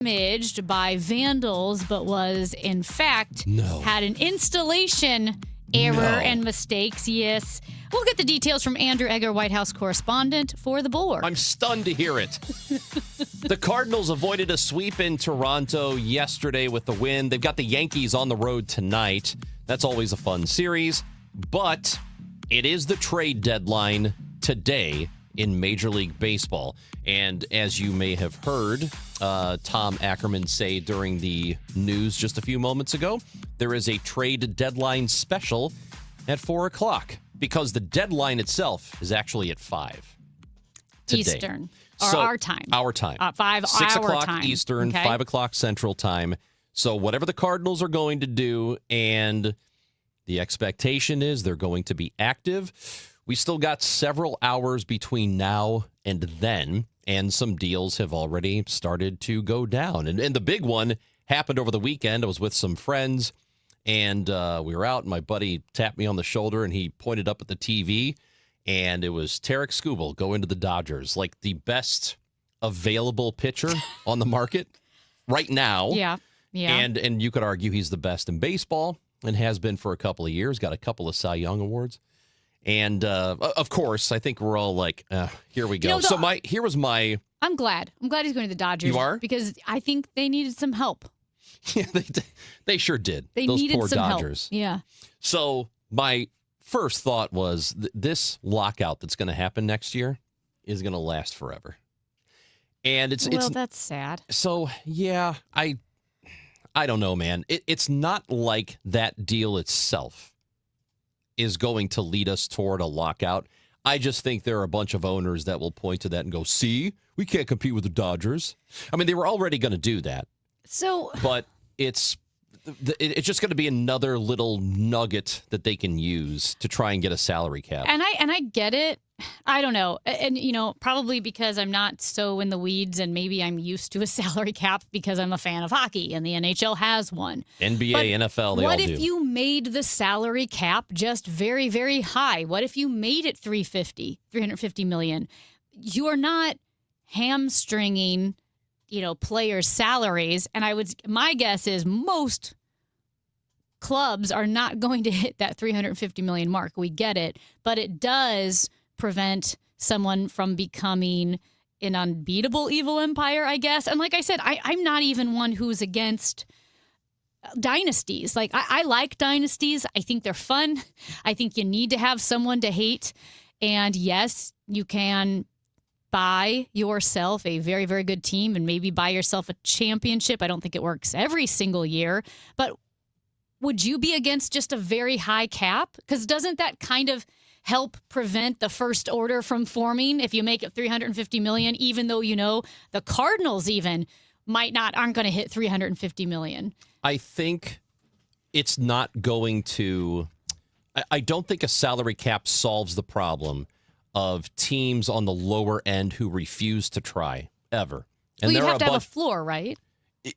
damaged by vandals, but was in fact had an installation error and mistakes. Yes. We'll get the details from Andrew Egger, White House correspondent for the board. I'm stunned to hear it. The Cardinals avoided a sweep in Toronto yesterday with the win. They've got the Yankees on the road tonight. That's always a fun series. But it is the trade deadline today in Major League Baseball. And as you may have heard Tom Ackerman say during the news just a few moments ago, there is a trade deadline special at 4 o'clock because the deadline itself is actually at 5 today. Eastern. Or our time. Our time. 5 6 our o'clock time. Eastern, Okay. 5 o'clock Central Time. So whatever the Cardinals are going to do, and the expectation is they're going to be active. We still got several hours between now and then, and some deals have already started to go down. And the big one happened over the weekend. I was with some friends, and we were out, and my buddy tapped me on the shoulder, and he pointed up at the TV, and it was Tarek Skubal going to the Dodgers, like the best available pitcher on the market right now. Yeah. And you could argue he's the best in baseball and has been for a couple of years, got a couple of Cy Young awards. And, of course, I think we're all like, here we go. Here was my... I'm glad. I'm glad he's going to the Dodgers. You are? Because I think they needed some help. Yeah, they sure did. They Those needed poor some Dodgers. help. Yeah. So my first thought was this lockout that's going to happen next year is going to last forever. And it's that's sad. So, yeah, I don't know, man. It's not like that deal itself is going to lead us toward a lockout. I just think there are a bunch of owners that will point to that and go, see, we can't compete with the Dodgers. I mean, they were already going to do that. But it's just going to be another little nugget that they can use to try and get a salary cap. And I get it. I don't know. And, probably because I'm not so in the weeds and maybe I'm used to a salary cap because I'm a fan of hockey and the NHL has one. NBA, but NFL, they all do. What if you made the salary cap just very, very high? What if you made it $350 million? You are not hamstringing, players' salaries. And my guess is most clubs are not going to hit that $350 million mark. We get it, but it does prevent someone from becoming an unbeatable evil empire, I guess. And like I said, I'm not even one who's against dynasties. Like I like dynasties. I think they're fun. I think you need to have someone to hate. And yes, you can buy yourself a very, very good team and maybe buy yourself a championship. I don't think it works every single year, but would you be against just a very high cap? Because doesn't that kind of help prevent the first order from forming if you make it $350 million, even though the Cardinals even aren't going to hit $350 million? I think it's not going to. I don't think a salary cap solves the problem of teams on the lower end who refuse to try ever. And you'd have to have a floor, right?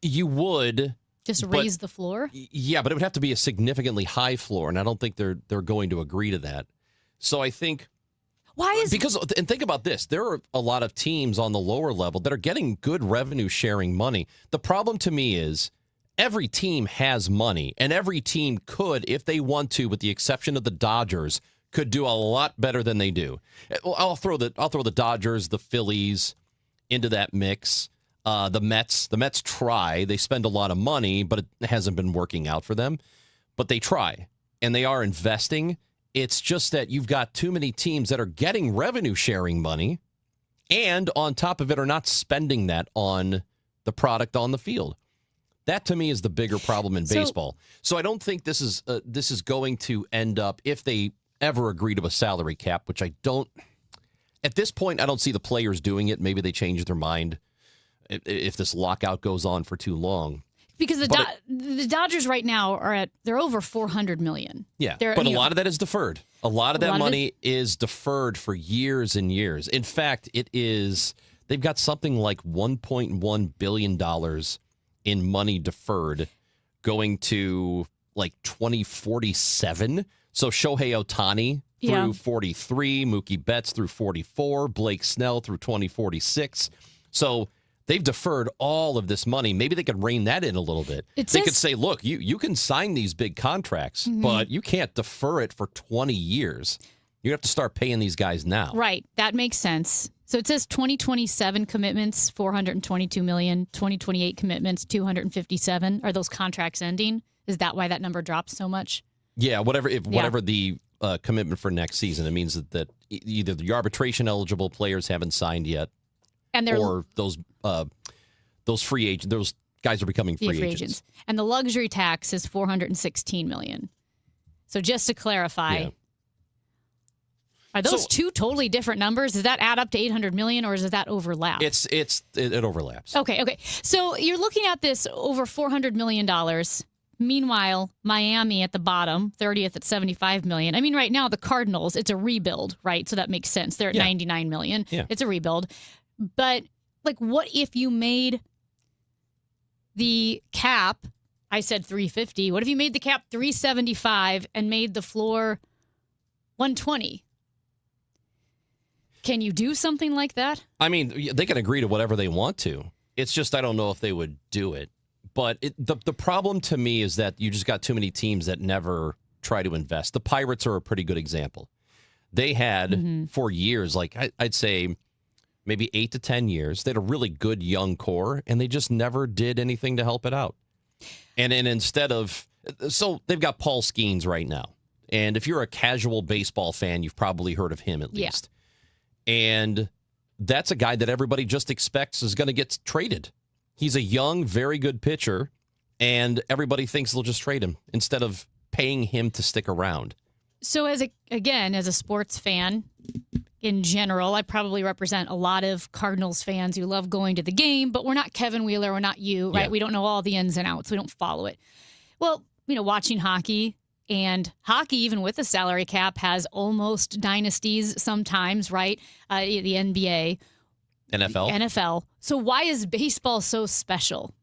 You would. Just raise the floor? Yeah, but it would have to be a significantly high floor, and I don't think they're going to agree to that. So I think and think about this, there are a lot of teams on the lower level that are getting good revenue sharing money. The problem to me is every team has money, and every team could, if they want to, with the exception of the Dodgers, could do a lot better than they do. I'll throw the Dodgers, the Phillies into that mix. The Mets try. They spend a lot of money, but it hasn't been working out for them. But they try, and they are investing. It's just that you've got too many teams that are getting revenue sharing money, and on top of it are not spending that on the product on the field. That, to me, is the bigger problem in baseball. So I don't think this is going to end up, if they ever agree to a salary cap, which I don't. At this point, I don't see the players doing it. Maybe they change their mind if this lockout goes on for too long. Because the Dodgers right now they're over $400 million. Yeah, but a lot of that is deferred. A lot of that money is deferred for years and years. In fact, they've got something like $1.1 billion in money deferred going to like 2047. So Shohei Ohtani through 43, Mookie Betts through 44, Blake Snell through 2046. So They've deferred all of this money. Maybe they could rein that in a little bit. They could say, look, you can sign these big contracts, but you can't defer it for 20 years. You have to start paying these guys now. Right. That makes sense. So it says 2027 commitments, $422 million, 2028 commitments, $257. Are those contracts ending? Is that why that number drops so much? Yeah, whatever the commitment for next season, it means that either the arbitration eligible players haven't signed yet, or those free agents, those guys are becoming free agents. And the luxury tax is $416 million. So just to clarify, are those two totally different numbers? Does that add up to $800 million, or does that overlap? It overlaps. Okay. So you're looking at this over $400 million. Meanwhile, Miami at the bottom, 30th at $75 million. I mean, right now, the Cardinals, it's a rebuild, right? So that makes sense. They're at $99 million. Yeah. It's a rebuild. But, what if you made the cap, I said 350, what if you made the cap 375 and made the floor 120? Can you do something like that? I mean, they can agree to whatever they want to. It's just I don't know if they would do it. But the problem to me is that you just got too many teams that never try to invest. The Pirates are a pretty good example. They had, for years, I'd say maybe 8 to 10 years, they had a really good young core, and they just never did anything to help it out. And then so they've got Paul Skeens right now. And if you're a casual baseball fan, you've probably heard of him at least. And that's a guy that everybody just expects is going to get traded. He's a young, very good pitcher, and everybody thinks they'll just trade him instead of paying him to stick around. So as a sports fan in general, I probably represent a lot of Cardinals fans who love going to the game, but we're not Kevin Wheeler, we're not you, right? Yeah. We don't know all the ins and outs. We don't follow it. Well, watching hockey, and hockey, even with a salary cap, has almost dynasties sometimes, right? The NBA. NFL. So why is baseball so special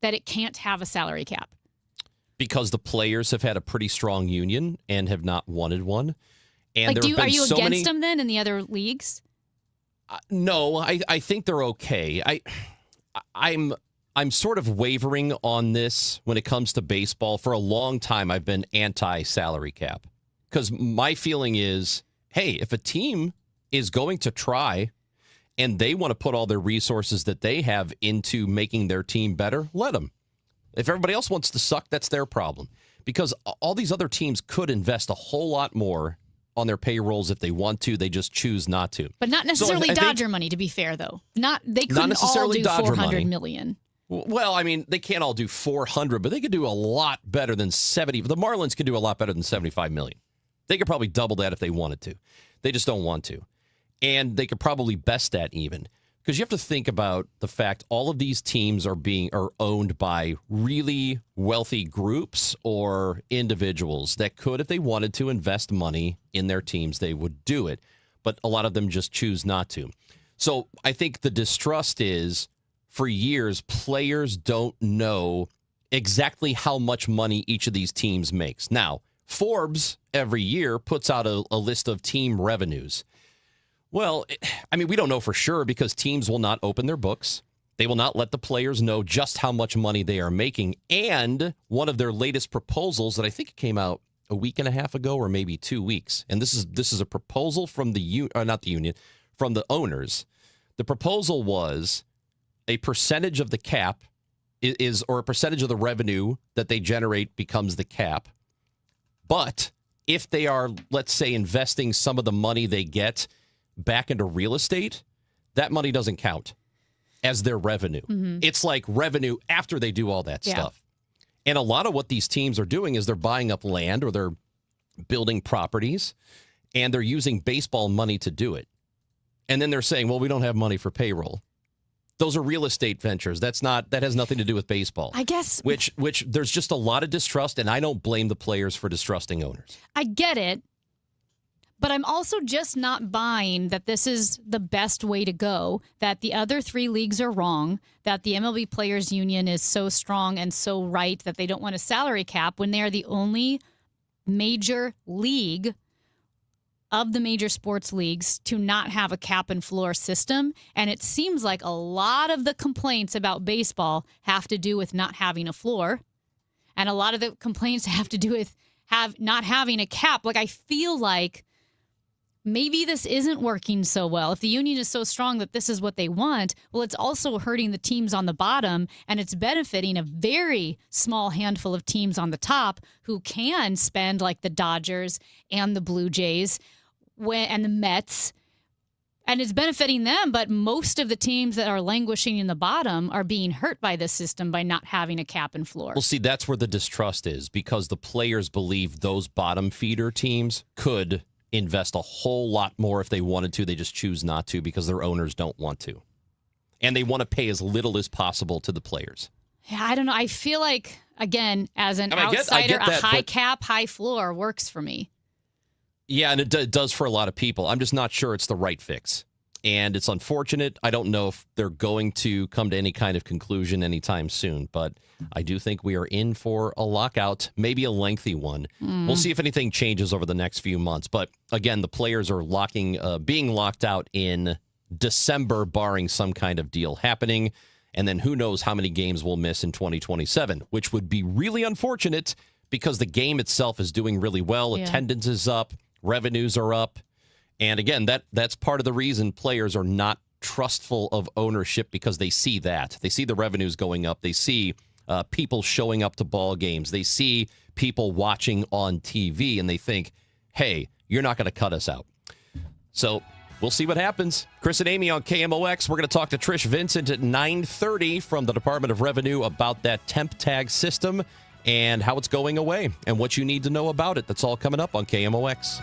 that it can't have a salary cap? Because the players have had a pretty strong union and have not wanted one. And are you against them then in the other leagues? No, I think they're okay. I'm sort of wavering on this when it comes to baseball. For a long time, I've been anti-salary cap because my feeling is, hey, if a team is going to try and they want to put all their resources that they have into making their team better, let them. If everybody else wants to suck, that's their problem. Because all these other teams could invest a whole lot more on their payrolls if they want to. They just choose not to. But not necessarily Dodger money, to be fair, though. They couldn't all do $400 million. Well, I mean, they can't all do 400, but they could do a lot better than 70. The Marlins could do a lot better than 75 million. They could probably double that if they wanted to. They just don't want to. And they could probably best that even. Because you have to think about the fact all of these teams are owned by really wealthy groups or individuals that could, if they wanted to invest money in their teams, they would do it. But a lot of them just choose not to. So I think the distrust is, for years, players don't know exactly how much money each of these teams makes. Now, Forbes every year puts out a list of team revenues. Well, I mean, we don't know for sure because teams will not open their books. They will not let the players know just how much money they are making. And one of their latest proposals that I think came out a week and a half ago or maybe 2 weeks, and this is a proposal from from the owners. The proposal was a percentage of the cap or a percentage of the revenue that they generate becomes the cap. But if they are, let's say, investing some of the money they get back into real estate, that money doesn't count as their revenue. Mm-hmm. It's like revenue after they do all that stuff. And a lot of what these teams are doing is they're buying up land or they're building properties and they're using baseball money to do it. And then they're saying, well, we don't have money for payroll. Those are real estate ventures. That has nothing to do with baseball. I guess. Which there's just a lot of distrust, and I don't blame the players for distrusting owners. I get it. But I'm also just not buying that this is the best way to go, that the other three leagues are wrong, that the MLB Players Union is so strong and so right that they don't want a salary cap when they are the only major league of the major sports leagues to not have a cap and floor system. And it seems like a lot of the complaints about baseball have to do with not having a floor. And a lot of the complaints have to do with not having a cap. Like, I feel like maybe this isn't working so well. If the union is so strong that this is what they want, well, it's also hurting the teams on the bottom, and it's benefiting a very small handful of teams on the top who can spend, like the Dodgers and the Blue Jays and the Mets. And it's benefiting them, but most of the teams that are languishing in the bottom are being hurt by this system by not having a cap and floor. Well, see, that's where the distrust is, because the players believe those bottom feeder teams could invest a whole lot more if they wanted to. They just choose not to because their owners don't want to. And they want to pay as little as possible to the players. Yeah, I don't know. I feel like, again, as an outsider, a high cap, high floor works for me. Yeah, and it does for a lot of people. I'm just not sure it's the right fix. And it's unfortunate. I don't know if they're going to come to any kind of conclusion anytime soon, but I do think we are in for a lockout, maybe a lengthy one. We'll see if anything changes over the next few months. But again, the players are being locked out in December, barring some kind of deal happening. And then who knows how many games we'll miss in 2027, which would be really unfortunate because the game itself is doing really well. Yeah. Attendance is up. Revenues are up. And again, that's part of the reason players are not trustful of ownership, because they see that. They see the revenues going up. They see people showing up to ball games. They see people watching on TV, and they think, hey, you're not going to cut us out. So we'll see what happens. Chris and Amy on KMOX. We're going to talk to Trish Vincent at 9:30 from the Department of Revenue about that temp tag system and how it's going away and what you need to know about it. That's all coming up on KMOX.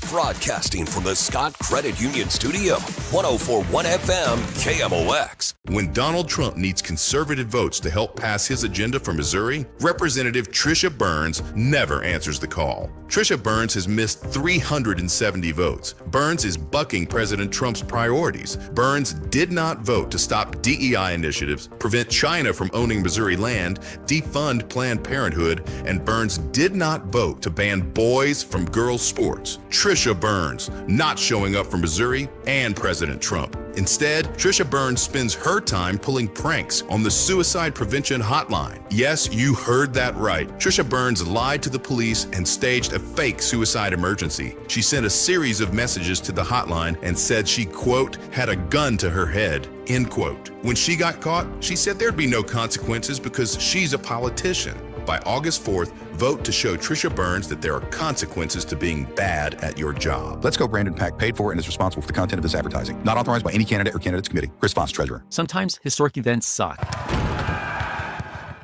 Broadcasting from the Scott Credit Union Studio, 104.1 FM, KMOX. When Donald Trump needs conservative votes to help pass his agenda for Missouri, Representative Trisha Burns never answers the call. Trisha Burns has missed 370 votes. Burns is bucking President Trump's priorities. Burns did not vote to stop DEI initiatives, prevent China from owning Missouri land, defund Planned Parenthood, and Burns did not vote to ban boys from girls' sports. Trisha Burns not showing up for Missouri and President Trump. Instead, Trisha Burns spends her time pulling pranks on the suicide prevention hotline. Yes, you heard that right. Trisha Burns lied to the police and staged a fake suicide emergency. She sent a series of messages to the hotline and said she, quote, had a gun to her head, end quote. When she got caught, she said there'd be no consequences because she's a politician. By August 4th, vote to show Trisha Burns that there are consequences to being bad at your job. Let's Go Brandon PAC paid for and is responsible for the content of this advertising. Not authorized by any candidate or candidates committee. Chris Foss, Treasurer. Sometimes historic events suck.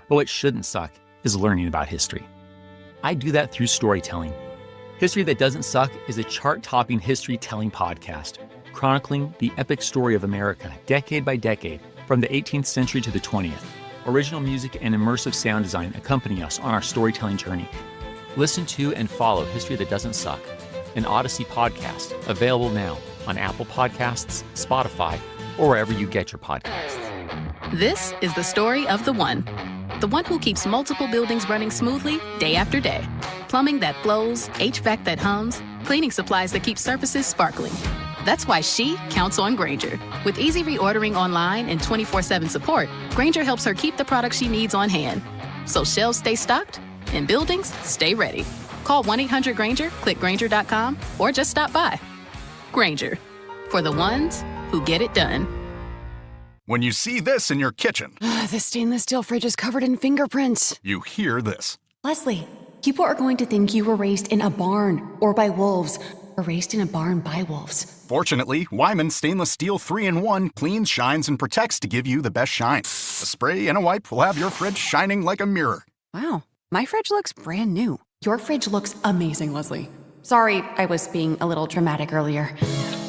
But what shouldn't suck is learning about history. I do that through storytelling. History That Doesn't Suck is a chart-topping history-telling podcast chronicling the epic story of America, decade by decade, from the 18th century to the 20th. Original music and immersive sound design accompany us on our storytelling journey. Listen to and follow History That Doesn't Suck, an Odyssey podcast, available now on Apple Podcasts, Spotify, or wherever you get your podcasts. This is the story of the one who keeps multiple buildings running smoothly day after day. Plumbing that flows, HVAC that hums, cleaning supplies that keep surfaces sparkling. That's why she counts on Grainger. With easy reordering online and 24/7 support, Grainger helps her keep the products she needs on hand. So shelves stay stocked and buildings stay ready. Call 1-800-GRAINGER, click Grainger.com, or just stop by. Grainger, for the ones who get it done. When you see this in your kitchen, the stainless steel fridge is covered in fingerprints. You hear this. Leslie, people are going to think you were raised in a barn or by wolves. Or raised in a barn by wolves. Fortunately, Wyman Stainless Steel 3-in-1 cleans, shines, and protects to give you the best shine. A spray and a wipe will have your fridge shining like a mirror. Wow, my fridge looks brand new. Your fridge looks amazing, Leslie. Sorry, I was being a little dramatic earlier.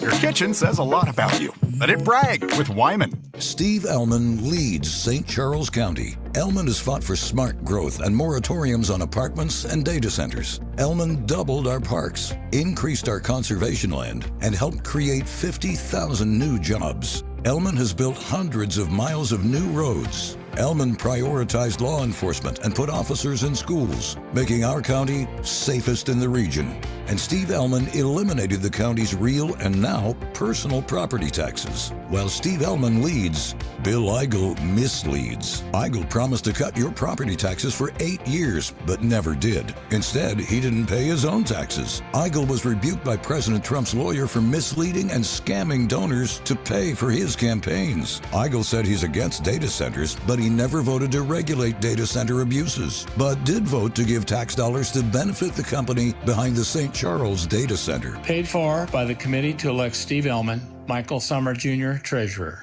Your kitchen says a lot about you. Let it brag with Wyman. Steve Ellman leads St. Charles County. Ellman has fought for smart growth and moratoriums on apartments and data centers. Ellman doubled our parks, increased our conservation land, and helped create 50,000 new jobs. Ellman has built hundreds of miles of new roads. Ellman prioritized law enforcement and put officers in schools, making our county safest in the region. And Steve Ellman eliminated the county's real and now personal property taxes. While Steve Ellman leads, Bill Eigel misleads. Eigel promised to cut your property taxes for 8 years, but never did. Instead, he didn't pay his own taxes. Eigel was rebuked by President Trump's lawyer for misleading and scamming donors to pay for his campaigns. Eigel said he's against data centers, but he never voted to regulate data center abuses, but did vote to give tax dollars to benefit the company behind the St. Charles Data Center. Paid for by the committee to elect Steve Ellman, Michael Summer Jr., Treasurer.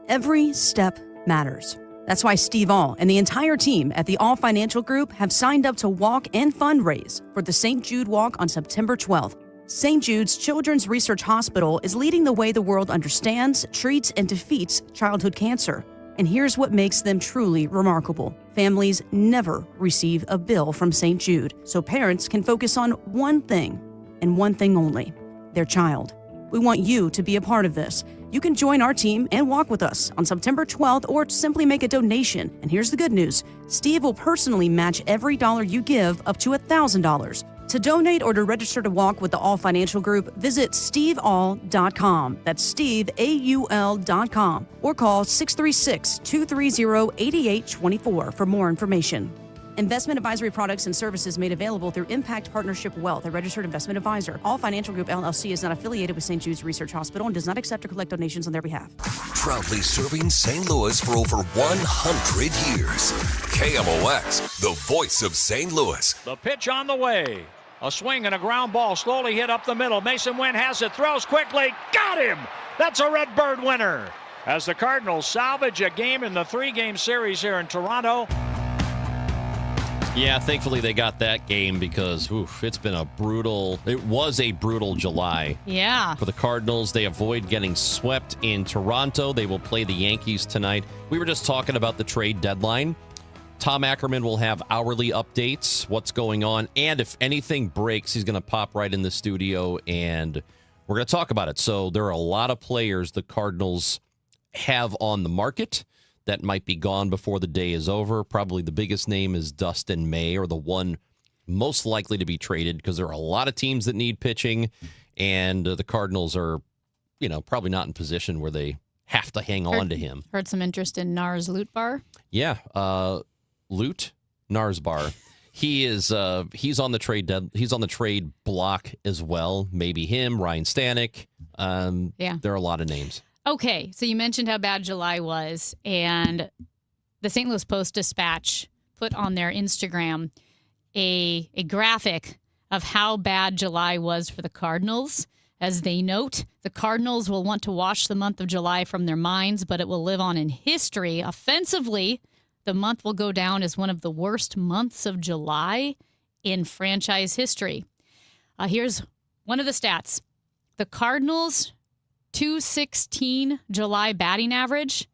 Every step matters. That's why Steve All and the entire team at the All Financial Group have signed up to walk and fundraise for the St. Jude Walk on September 12th. St. Jude's Children's Research Hospital is leading the way the world understands, treats, and defeats childhood cancer. And here's what makes them truly remarkable. Families never receive a bill from St. Jude, so parents can focus on one thing, and one thing only, their child. We want you to be a part of this. You can join our team and walk with us on September 12th or simply make a donation. And here's the good news. Steve will personally match every dollar you give up to $1,000. To donate or to register to walk with the All Financial Group, visit steveall.com. That's steveaul.com. Or call 636-230-8824 for more information. Investment advisory products and services made available through Impact Partnership Wealth, a registered investment advisor. All Financial Group LLC is not affiliated with St. Jude's Research Hospital and does not accept or collect donations on their behalf. Proudly serving St. Louis for over 100 years. KMOX, the voice of St. Louis. The pitch on the way. A swing and a ground ball slowly hit up the middle. Mason Wynn has it, throws quickly, got him! That's a Redbird winner. As the Cardinals salvage a game in the 3-game series here in Toronto. Yeah, thankfully they got that game because it was a brutal July. Yeah. For the Cardinals, they avoid getting swept in Toronto. They will play the Yankees tonight. We were just talking about the trade deadline. Tom Ackerman will have hourly updates, what's going on, and if anything breaks, he's going to pop right in the studio, and we're going to talk about it. So there are a lot of players the Cardinals have on the market that might be gone before the day is over. Probably the biggest name is Dustin May, or the one most likely to be traded, because there are a lot of teams that need pitching, and the Cardinals are, probably not in position where they have to hang on to him. Heard some interest in Nars Lutbar? Yeah, Lute Narsbar. He's on the trade block as well. Maybe him, Ryan Stanek. There are a lot of names. Okay, so you mentioned how bad July was, and the St. Louis Post-Dispatch put on their Instagram a graphic of how bad July was for the Cardinals. As they note, the Cardinals will want to wash the month of July from their minds, but it will live on in history. Offensively, the month will go down as one of the worst months of July in franchise history. Here's one of the stats. The Cardinals' .216 July batting average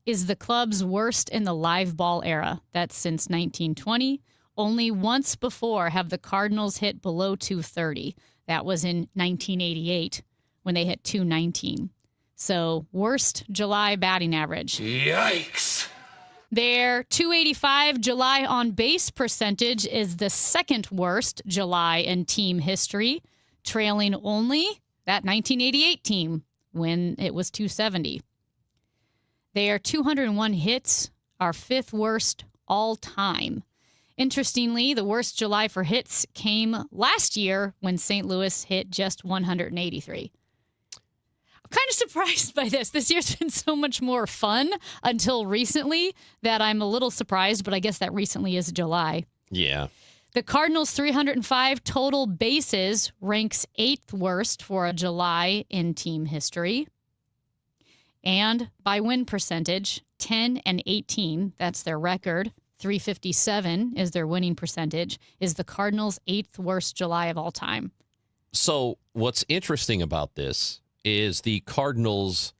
is the club's worst in the live ball era. That's since 1920. Only once before have the Cardinals hit below .230. That was in 1988 when they hit .219. So worst July batting average. Yikes. Their .285 July on base percentage is the second worst July in team history, trailing only that 1988 team when it was .270. Their 201 hits are fifth worst all time. Interestingly, the worst July for hits came last year when St. Louis hit just 183. I'm kind of surprised by this. This year's been so much more fun until recently that I'm a little surprised, but I guess that recently is July. Yeah. The Cardinals' 305 total bases ranks 8th worst for a July in team history. And by win percentage, 10 and 18, that's their record. 357 is their winning percentage, is the Cardinals' 8th worst July of all time. So what's interesting about this is the Cardinals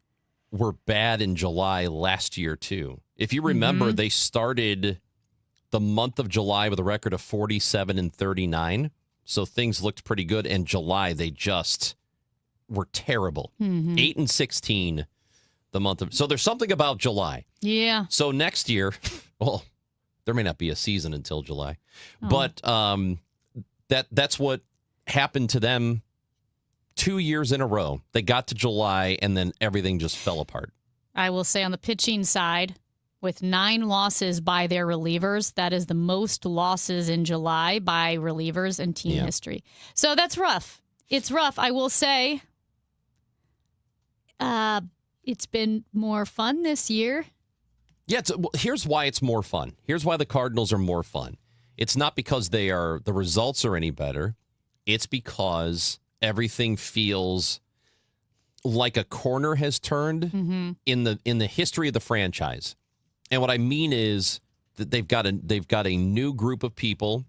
were bad in July last year, too. If you remember, they started the month of July with a record of 47-39. So things looked pretty good. And July, they just were terrible. 8-16, the month of. So there's something about July. Yeah. So next year, well, there may not be a season until July, but that's what happened to them 2 years in a row. They got to July, and then everything just fell apart. I will say on the pitching side, with 9 losses by their relievers, that is the most losses in July by relievers in team history. So that's rough. It's rough. I will say it's been more fun this year. Yeah, here's why it's more fun. Here's why the Cardinals are more fun. It's not because the results are any better. It's because everything feels like a corner has turned in the history of the franchise. And what I mean is that they've got a new group of people.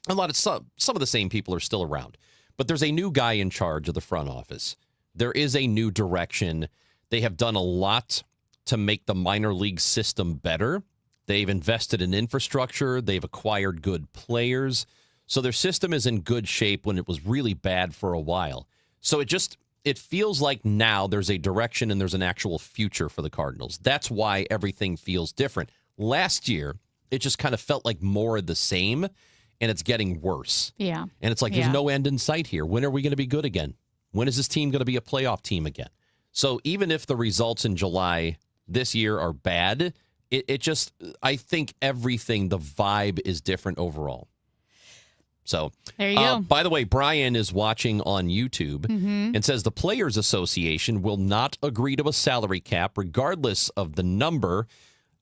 Some of the same people are still around, but there's a new guy in charge of the front office. There is a new direction. They have done a lot to make the minor league system better. They've invested in infrastructure. They've acquired good players. So their system is in good shape when it was really bad for a while. So it feels like now there's a direction and there's an actual future for the Cardinals. That's why everything feels different. Last year, it just kind of felt like more of the same, and it's getting worse. Yeah. And it's like there's no end in sight here. When are we going to be good again? When is this team going to be a playoff team again? So even if the results in July this year are bad, I think the vibe is different overall. So there you go. By the way, Brian is watching on YouTube and says the Players Association will not agree to a salary cap regardless of the number.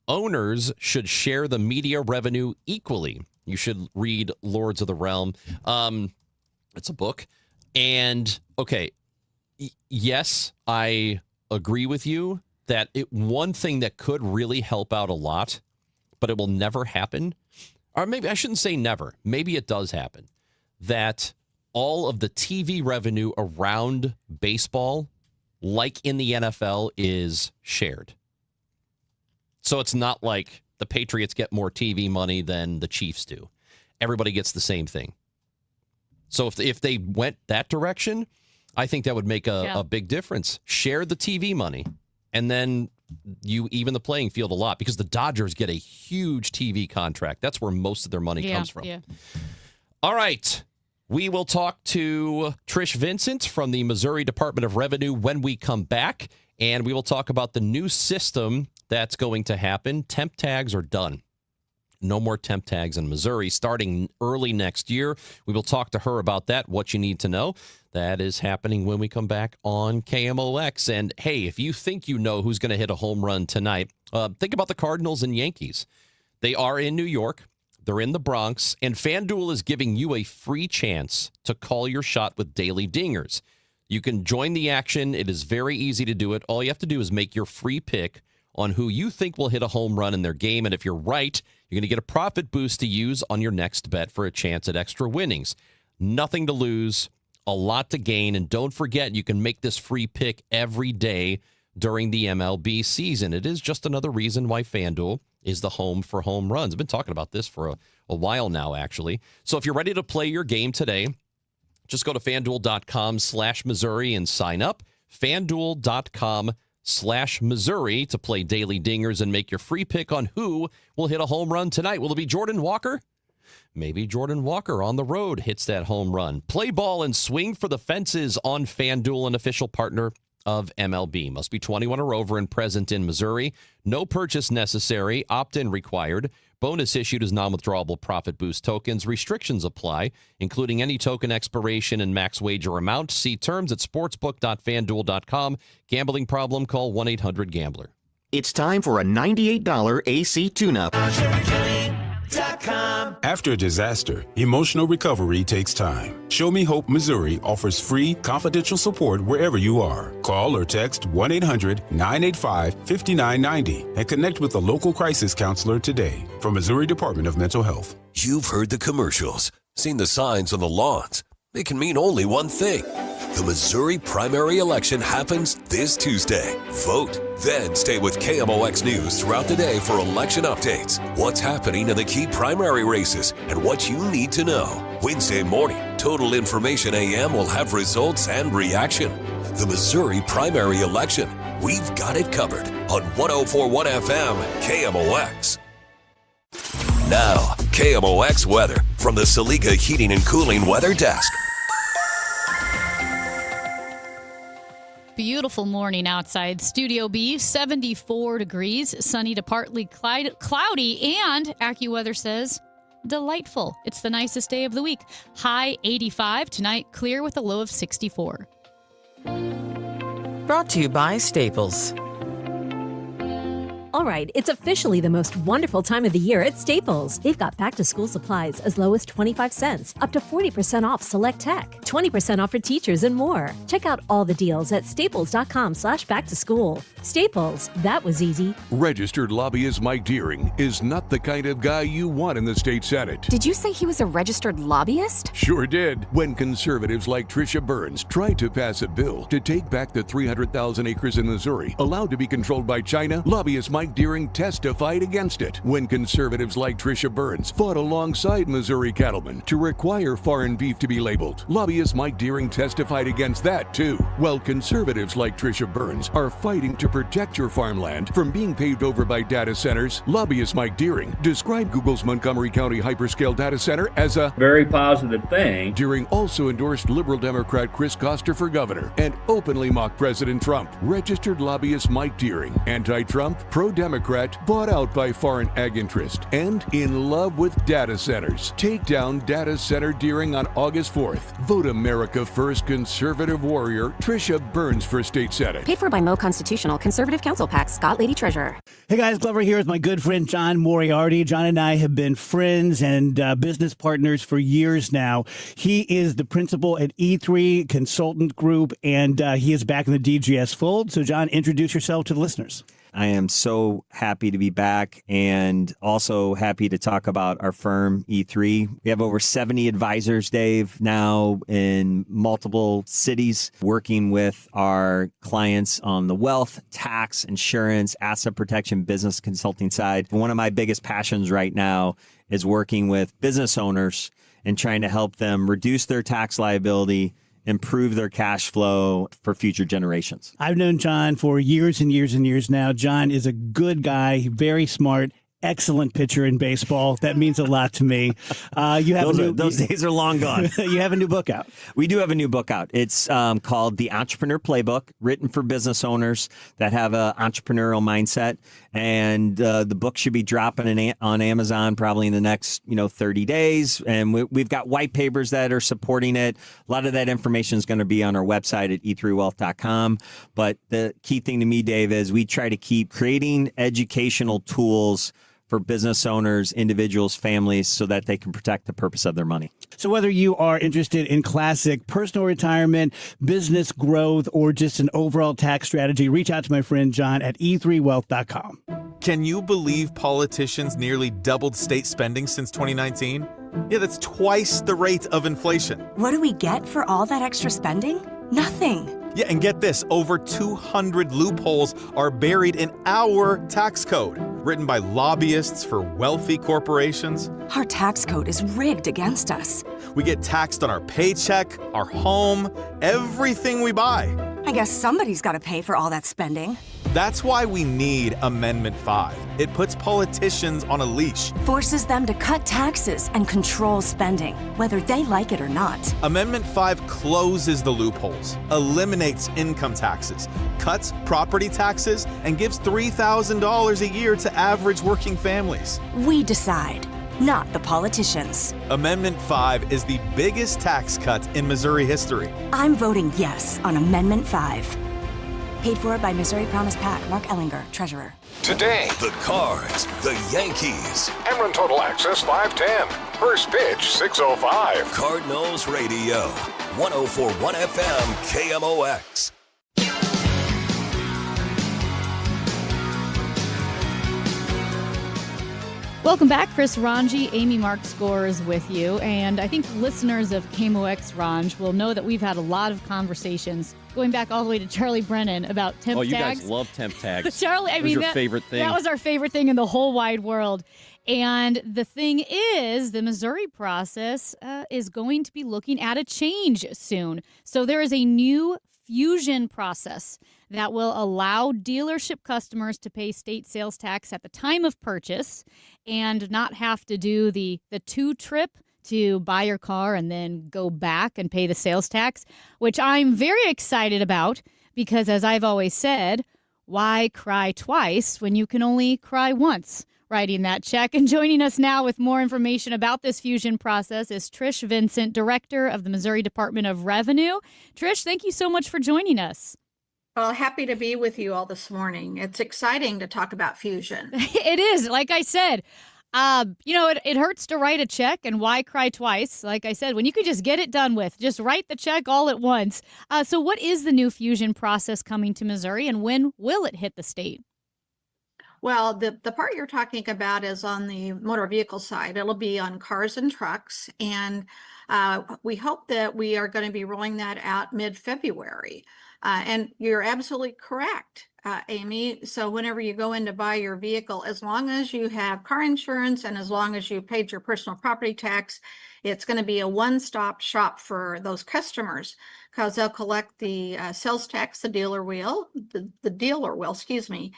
Owners should share the media revenue equally. You should read Lords of the Realm. It's a book. And, okay, yes, I agree with you that one thing that could really help out a lot, but it will never happen, or maybe I shouldn't say never, maybe it does happen, that all of the TV revenue around baseball, like in the NFL, is shared. So it's not like the Patriots get more TV money than the Chiefs do. Everybody gets the same thing. So if they went that direction, I think that would make a big difference. Share the TV money, and then you even the playing field a lot, because the Dodgers get a huge TV contract. That's where most of their money comes from. Yeah. All right. We will talk to Trish Vincent from the Missouri Department of Revenue when we come back, and we will talk about the new system that's going to happen. Temp tags are done. No more temp tags in Missouri starting early next year. We will talk to her about that, what you need to know. That is happening when we come back on KMOX. And, hey, if you think you know who's going to hit a home run tonight, think about the Cardinals and Yankees. They are in New York. They're in the Bronx. And FanDuel is giving you a free chance to call your shot with Daily Dingers. You can join the action. It is very easy to do it. All you have to do is make your free pick on who you think will hit a home run in their game. And if you're right, you're going to get a profit boost to use on your next bet for a chance at extra winnings. Nothing to lose, a lot to gain. And don't forget, you can make this free pick every day during the MLB season. It is just another reason why FanDuel is the home for home runs. I've been talking about this for a while now, actually. So if you're ready to play your game today, just go to FanDuel.com/Missouri and sign up. FanDuel.com/Missouri to play Daily Dingers and make your free pick on who will hit a home run tonight. Will it be Jordan Walker? Maybe Jordan Walker on the road hits that home run. Play ball and swing for the fences on FanDuel, an official partner of MLB. Must be 21 or over and present in Missouri. No purchase necessary. Opt-in required. Bonus issued as non-withdrawable profit boost tokens. Restrictions apply, including any token expiration and max wager amount. See terms at sportsbook.fanduel.com. Gambling problem? Call 1-800-GAMBLER. It's time for a $98 AC tune-up. After a disaster, emotional recovery takes time. Show Me Hope Missouri offers free, confidential support wherever you are. Call or text 1-800-985-5990 and connect with a local crisis counselor today. From Missouri Department of Mental Health. You've heard the commercials, seen the signs on the lawns. It can mean only one thing. The Missouri primary election happens this Tuesday. Vote. Then stay with KMOX News throughout the day for election updates, what's happening in the key primary races, and what you need to know. Wednesday morning, Total Information AM will have results and reaction. The Missouri primary election. we've got it covered on 104.1 FM KMOX. Now, KMOX weather from the Saliga Heating and Cooling Weather Desk. Beautiful morning outside. Studio B, 74 degrees, sunny to partly cloudy, and AccuWeather says delightful. It's the nicest day of the week. High 85 tonight, clear with a low of 64. Brought to you by Staples. All right, it's officially the most wonderful time of the year at Staples. They've got back-to-school supplies as low as 25 cents, up to 40% off select tech, 20% off for teachers, and more. Check out all the deals at staples.com/back-to-school. Staples, that was easy. Registered lobbyist Mike Deering is not the kind of guy you want in the state Senate. Did you say he was a registered lobbyist? Sure did. When conservatives like Tricia Burns tried to pass a bill to take back the 300,000 acres in Missouri allowed to be controlled by China, lobbyist Mike Deering testified against it. When conservatives like Tricia Burns fought alongside Missouri cattlemen to require foreign beef to be labeled, lobbyist Mike Deering testified against that too. Well, conservatives like Tricia Burns are fighting to protect your farmland from being paved over by data centers. Lobbyist Mike Deering described Google's Montgomery County hyperscale data center as a very positive thing. Deering also endorsed liberal Democrat Chris Koster for governor and openly mocked President Trump. Registered lobbyist Mike Deering, anti-Trump, pro-Democrat, bought out by foreign ag interest, and in love with data centers. Take down data center Deering on August 4th. Vote America First conservative warrior Tricia Burns for state senate. Paid for by Mo Constitutional Conservative Council PAC, Scott Lady Treasurer. Hey guys, Glover here with my good friend John Moriarty. John and I have been friends and business partners for years now. He is the principal at E3 Consultant Group, and he is back in the DGS fold. So John, introduce yourself to the listeners. I am so happy to be back and also happy to talk about our firm, E3. We have over 70 advisors, Dave, now in multiple cities, working with our clients on the wealth, tax, insurance, asset protection, business consulting side. One of my biggest passions right now is working with business owners and trying to help them reduce their tax liability, improve their cash flow for future generations. I've known John for years and years and years now. John is a good guy, very smart, excellent pitcher in baseball. That means a lot to me. You have those days are long gone. You have a new book out. We do have a new book out. It's called The Entrepreneur Playbook, written for business owners that have an entrepreneurial mindset. And the book should be dropping on Amazon probably in the next 30 days. And we've got white papers that are supporting it. A lot of that information is going to be on our website at e3wealth.com. But the key thing to me, Dave, is we try to keep creating educational tools for business owners, individuals, families, so that they can protect the purpose of their money. So whether you are interested in classic personal retirement, business growth, or just an overall tax strategy, reach out to my friend John at e3wealth.com. Can you believe politicians nearly doubled state spending since 2019? Yeah, that's twice the rate of inflation. What do we get for all that extra spending? Nothing. Yeah, and get this, over 200 loopholes are buried in our tax code, written by lobbyists for wealthy corporations. Our tax code is rigged against us. We get taxed on our paycheck, our home, everything we buy. I guess somebody's got to pay for all that spending. That's why we need Amendment 5. It puts politicians on a leash. Forces them to cut taxes and control spending, whether they like it or not. Amendment 5 closes the loopholes, eliminates income taxes, cuts property taxes, and gives $3,000 a year to average working families. We decide, not the politicians. Amendment 5 is the biggest tax cut in Missouri history. I'm voting yes on Amendment 5. Paid for by Missouri Promise PAC, Mark Ellinger, Treasurer. Today, the Cards, the Yankees. Emron Total Access 510. First pitch 6:05. Cardinals Radio, 104.1 FM KMOX. Welcome back. Chris Ranji, Amy Mark Scores with you. And I think listeners of KMOX Ranj will know that we've had a lot of conversations going back all the way to Charlie Brennan about temp tags. Oh, you guys love temp tags. Charlie, I mean, your favorite thing. That was our favorite thing in the whole wide world. And the thing is, the Missouri process is going to be looking at a change soon. So there is a new Fusion process that will allow dealership customers to pay state sales tax at the time of purchase and not have to do the two-trip to buy your car and then go back and pay the sales tax, which I'm very excited about because, as I've always said, why cry twice when you can only cry once writing that check? And joining us now with more information about this fusion process is Trish Vincent, Director of the Missouri Department of Revenue. Trish, thank you so much for joining us. Well, happy to be with you all this morning. It's exciting to talk about fusion. It is. Like I said, it hurts to write a check, and why cry twice? Like I said, when you could just get it done with, just write the check all at once. So what is the new fusion process coming to Missouri, and when will it hit the state? Well, the part you're talking about is on the motor vehicle side. It'll be on cars and trucks, and we hope that we are going to be rolling that out mid-February. And you're absolutely correct, Amy. So whenever you go in to buy your vehicle, as long as you have car insurance and as long as you paid your personal property tax, it's going to be a one-stop shop for those customers because they'll collect the sales tax, the dealer will, excuse me.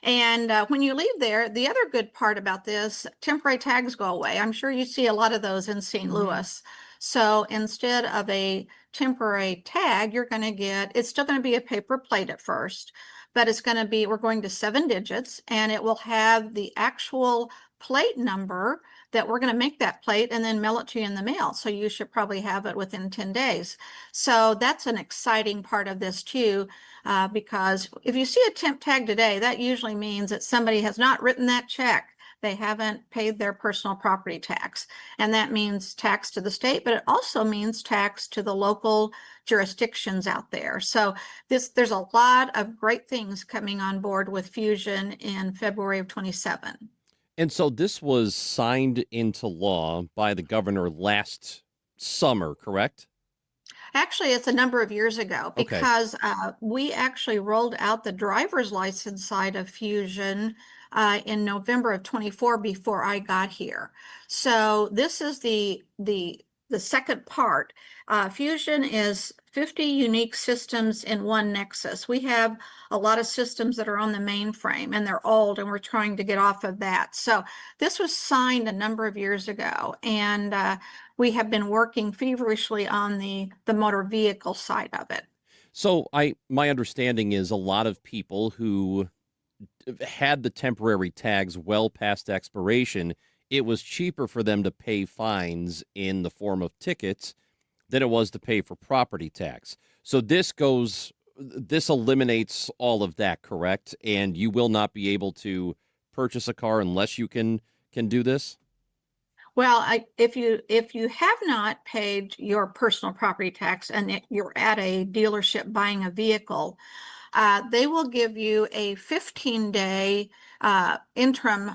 And when you leave there, the other good part about this, temporary tags go away. I'm sure you see a lot of those in St. Louis. So instead of a temporary tag, you're going to get, it's still going to be a paper plate at first, but it's going to be, we're going to 7 digits, and it will have the actual plate number that we're going to make that plate and then mail it to you in the mail. So you should probably have it within 10 days. So that's an exciting part of this too, because if you see a temp tag today, that usually means that somebody has not written that check. They haven't paid their personal property tax. And that means tax to the state, but it also means tax to the local jurisdictions out there. So there's a lot of great things coming on board with Fusion in February of 27. And so this was signed into law by the governor last summer, correct? Actually, it's a number of years ago because we actually rolled out the driver's license side of Fusion in November of 24 before I got here. So this is the second part. Fusion is 50 unique systems in one nexus. We have a lot of systems that are on the mainframe and they're old and we're trying to get off of that. So this was signed a number of years ago, and we have been working feverishly on the motor vehicle side of it. So my understanding is a lot of people who had the temporary tags well past expiration, it was cheaper for them to pay fines in the form of tickets than it was to pay for property tax. So this eliminates all of that, correct? And you will not be able to purchase a car unless you can do this? Well, if you have not paid your personal property tax and you're at a dealership buying a vehicle, they will give you a 15-day interim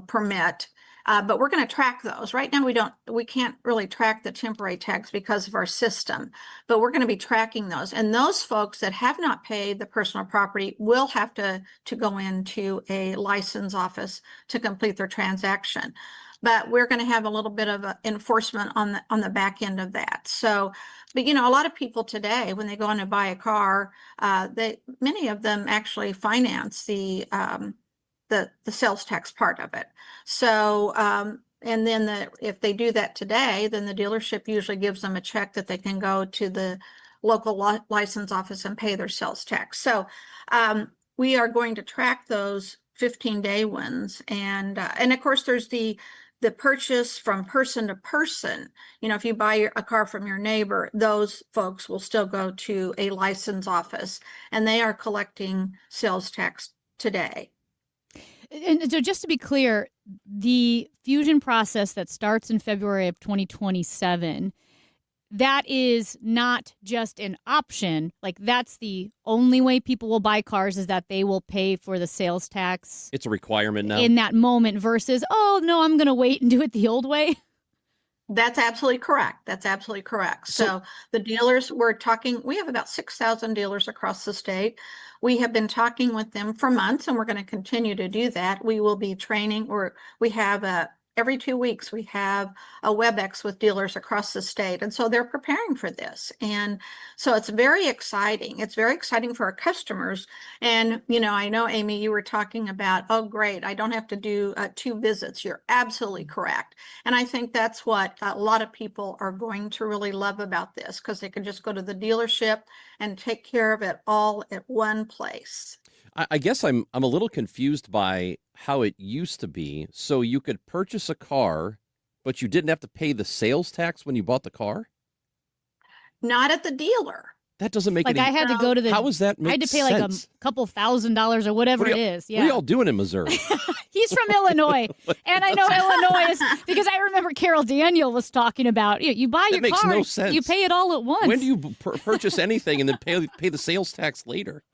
permit. But we're going to track those. Right now, we can't really track the temporary tags because of our system, but we're going to be tracking those. And those folks that have not paid the personal property will have to go into a license office to complete their transaction. But we're going to have a little bit of enforcement on the back end of that. So, but a lot of people today, when they go in to buy a car, many of them actually finance the sales tax part of it. So, and then if they do that today, then the dealership usually gives them a check that they can go to the local license office and pay their sales tax. So we are going to track those 15-day ones. And of course, there's the purchase from person to person. If you buy a car from your neighbor, those folks will still go to a license office and they are collecting sales tax today. And so just to be clear, the fusion process that starts in February of 2027, that is not just an option. Like, that's the only way people will buy cars, is that they will pay for the sales tax. It's a requirement now. In that moment versus, oh, no, I'm going to wait and do it the old way. That's absolutely correct. So the dealers, we have about 6,000 dealers across the state. We have been talking with them for months, and we're going to continue to do that. We will be training, or we have every 2 weeks we have a WebEx with dealers across the state. And so they're preparing for this. And so it's very exciting. It's very exciting for our customers. And, I know, Amy, you were talking about, oh, great, I don't have to do 2 visits. You're absolutely correct. And I think that's what a lot of people are going to really love about this, because they can just go to the dealership and take care of it all at one place. I guess I'm a little confused by how it used to be. So you could purchase a car, but you didn't have to pay the sales tax when you bought the car? Not at the dealer. That doesn't make Like any I had to go to the. How does that make I had to pay sense? like a couple $1,000s or whatever What it are is. What are Yeah. y'all doing in Missouri? He's from Illinois. And I know Illinois is because I remember Carol Daniel was talking about you buy That your makes car, no sense. you pay it all at once. When do you purchase anything and then pay the sales tax later?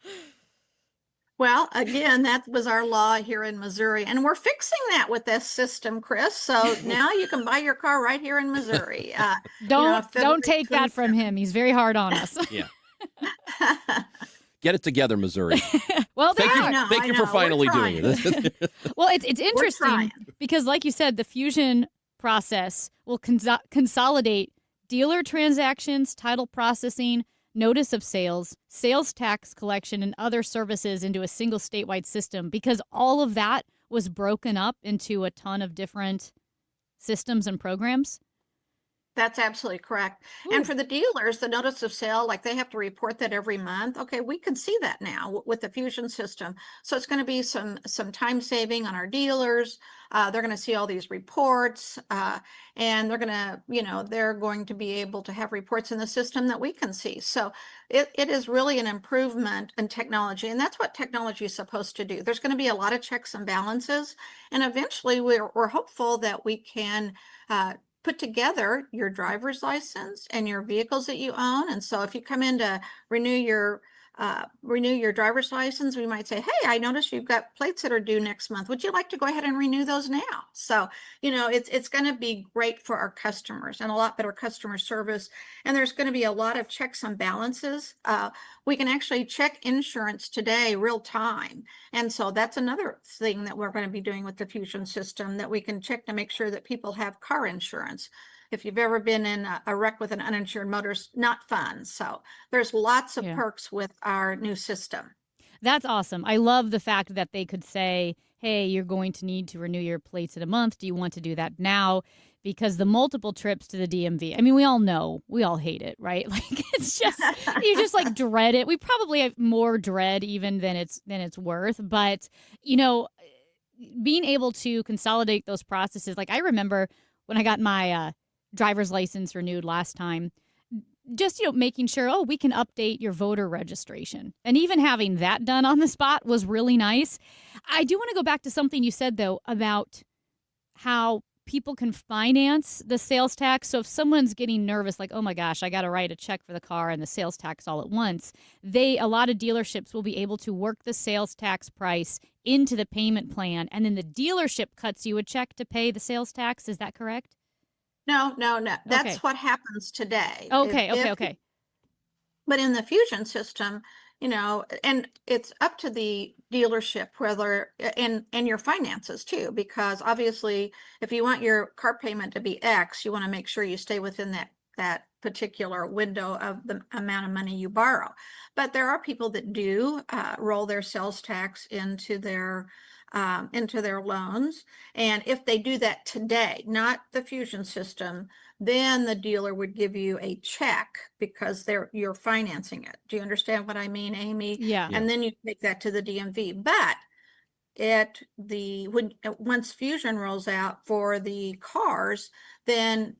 Well, again, that was our law here in Missouri, and we're fixing that with this system, Chris. So now you can buy your car right here in Missouri. Don't take that from him. He's very hard on us. Yeah. Get it together, Missouri. Well, they Thank are. you, thank you for finally doing it. Well, it's interesting because, like you said, the fusion process will consolidate dealer transactions, title processing, notice of sales, sales tax collection, and other services into a single statewide system, because all of that was broken up into a ton of different systems and programs. That's absolutely correct. And for the dealers, the notice of sale, like they have to report that every month. Okay, we can see that now with the fusion system. So it's going to be some time saving on our dealers. They're going to see all these reports, and they're going to, they're going to be able to have reports in the system that we can see. So it is really an improvement in technology, and that's what technology is supposed to do. There's going to be a lot of checks and balances, and eventually we're hopeful that we can put together your driver's license and your vehicles that you own. And so if you come in to renew your driver's license, we might say, hey, I noticed you've got plates that are due next month. Would you like to go ahead and renew those now? So, it's going to be great for our customers and a lot better customer service. And there's going to be a lot of checks and balances. We can actually check insurance today real time. And so that's another thing that we're going to be doing with the fusion system, that we can check to make sure that people have car insurance. If you've ever been in a wreck with an uninsured motorist, not fun. So there's lots of perks with our new system. That's awesome. I love the fact that they could say, hey, you're going to need to renew your plates in a month. Do you want to do that now? Because the multiple trips to the DMV, I mean, we all know, we all hate it, right? Like it's just, you just like dread it. We probably have more dread even than it's worth. But, being able to consolidate those processes, like I remember when I got my driver's license renewed last time, just, making sure, we can update your voter registration. And even having that done on the spot was really nice. I do want to go back to something you said, though, about how people can finance the sales tax. So if someone's getting nervous, like, oh my gosh, I got to write a check for the car and the sales tax all at once, a lot of dealerships will be able to work the sales tax price into the payment plan. And then the dealership cuts you a check to pay the sales tax. Is that correct? No. That's what happens today. Okay. But in the fusion system, and it's up to the dealership whether and your finances too, because obviously if you want your car payment to be X, you want to make sure you stay within that particular window of the amount of money you borrow. But there are people that do roll their sales tax into their loans. And if they do that today, not the fusion system, then the dealer would give you a check because you're financing it. Do you understand what I mean, Amy? Yeah. And then you take that to the DMV. But once fusion rolls out for the cars, then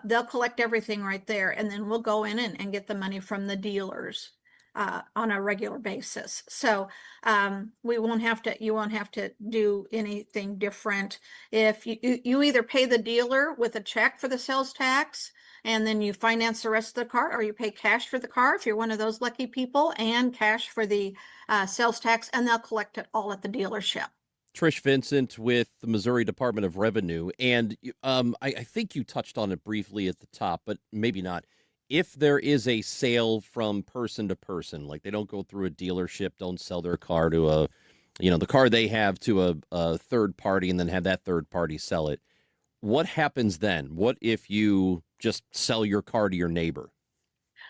they'll collect everything right there, and then we'll go in and get the money from the dealers on a regular basis. So you won't have to do anything different. If you either pay the dealer with a check for the sales tax and then you finance the rest of the car, or you pay cash for the car if you're one of those lucky people, and cash for the sales tax, and they'll collect it all at the dealership. Trish Vincent with the Missouri Department of Revenue. And I think you touched on it briefly at the top, but maybe not. If there is a sale from person to person, like they don't go through a dealership, don't sell their car to the car they have to a third party and then have that third party sell it, what happens then? What if you just sell your car to your neighbor?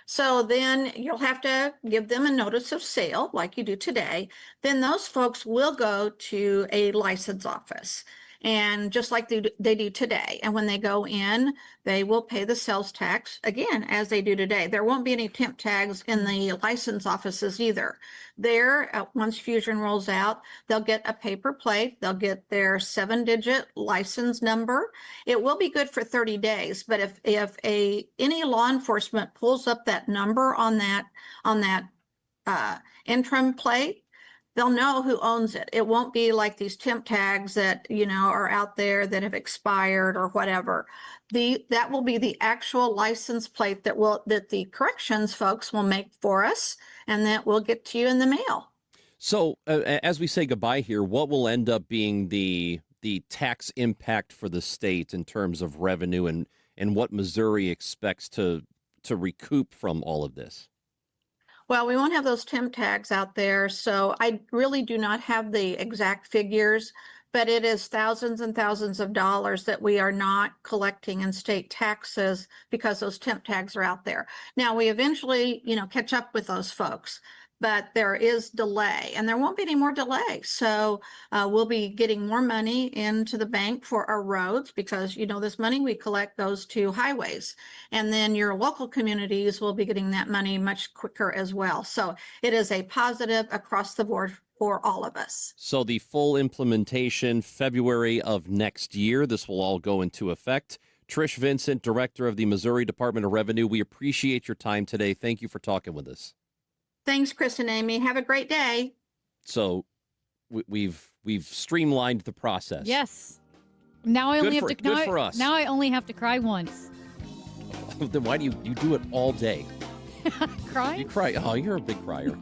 So then you'll have to give them a notice of sale like you do today. Then those folks will go to a license office, and just like they do today. And when they go in, they will pay the sales tax again, as they do today. There won't be any temp tags in the license offices either. There, once Fusion rolls out, they'll get a paper plate. They'll get their 7-digit license number. It will be good for 30 days, but if any law enforcement pulls up that number on that interim plate, they'll know who owns it. It won't be like these temp tags that, are out there that have expired or whatever. That will be the actual license plate that the corrections folks will make for us, and that will get to you in the mail. So as we say goodbye here, what will end up being the tax impact for the state in terms of revenue and what Missouri expects to recoup from all of this? Well, we won't have those temp tags out there, so I really do not have the exact figures, but it is thousands and thousands of dollars that we are not collecting in state taxes because those temp tags are out there. Now, we eventually, catch up with those folks, but there is delay, and there won't be any more delay. So we'll be getting more money into the bank for our roads because, this money we collect goes to highways. And then your local communities will be getting that money much quicker as well. So it is a positive across the board for all of us. So the full implementation, February of next year, this will all go into effect. Trish Vincent, Director of the Missouri Department of Revenue, we appreciate your time today. Thank you for talking with us. Thanks, Chris and Amy. Have a great day. So we've streamlined the process. Yes. Now I only have to good for us. Now I only have to cry once. Then why do you do it all day? Cry? You cry. Oh, you're a big crier.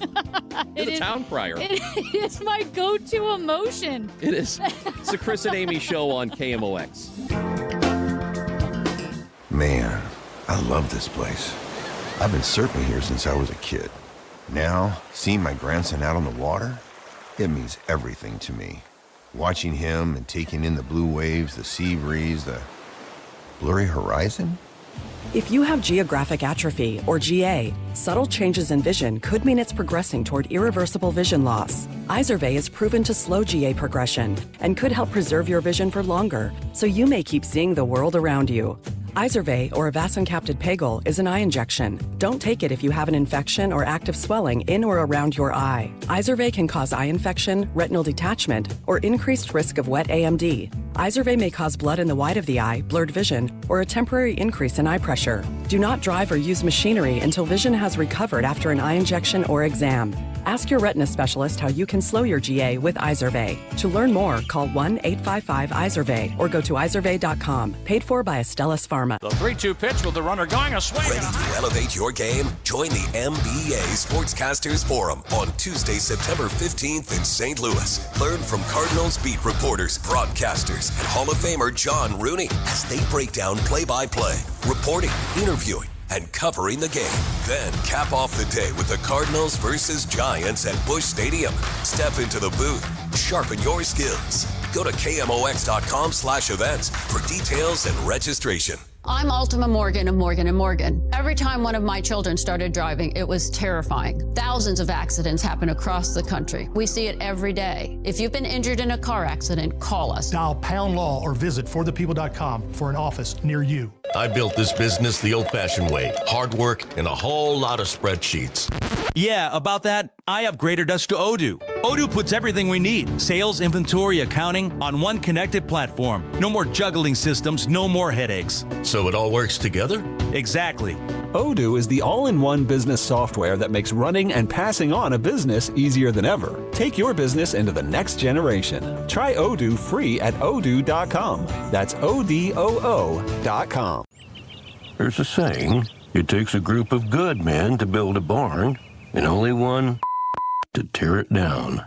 You're the town crier. It is my go-to emotion. It is. It's the Chris and Amy show on KMOX. Man, I love this place. I've been surfing here since I was a kid. Now, seeing my grandson out on the water, it means everything to me. Watching him and taking in the blue waves, the sea breeze, the blurry horizon. If you have geographic atrophy, or GA, subtle changes in vision could mean it's progressing toward irreversible vision loss. Izervay is proven to slow GA progression and could help preserve your vision for longer, so you may keep seeing the world around you. Izervay, or avacincaptad pegol, is an eye injection. Don't take it if you have an infection or active swelling in or around your eye. Izervay can cause eye infection, retinal detachment, or increased risk of wet AMD. Izervay may cause blood in the white of the eye, blurred vision, or a temporary increase in eye pressure. Do not drive or use machinery until vision has recovered after an eye injection or exam. Ask your retina specialist how you can slow your GA with Izervay. To learn more, call 1-855-IZERVAY or go to izervay.com. Paid for by Astellas Pharma. The 3-2 pitch with the runner going a swing. Ready to elevate your game? Join the MBA Sportscasters Forum on Tuesday, September 15th in St. Louis. Learn from Cardinals beat reporters, broadcasters, and Hall of Famer John Rooney as they break down play-by-play, reporting, interviewing, and covering the game. Then cap off the day with the Cardinals versus Giants at Busch Stadium. Step into the booth, sharpen your skills. Go to KMOX.com/events for details and registration. I'm Ultima Morgan of Morgan & Morgan. Every time one of my children started driving, it was terrifying. Thousands of accidents happen across the country. We see it every day. If you've been injured in a car accident, call us. Dial # law or visit forthepeople.com for an office near you. I built this business the old-fashioned way. Hard work and a whole lot of spreadsheets. Yeah, about that, I upgraded us to Odoo. Odoo puts everything we need, sales, inventory, accounting, on one connected platform. No more juggling systems, no more headaches. So it all works together? Exactly. Odoo is the all-in-one business software that makes running and passing on a business easier than ever. Take your business into the next generation. Try Odoo free at odoo.com. That's ODOO.com. There's a saying, it takes a group of good men to build a barn, and only one to tear it down.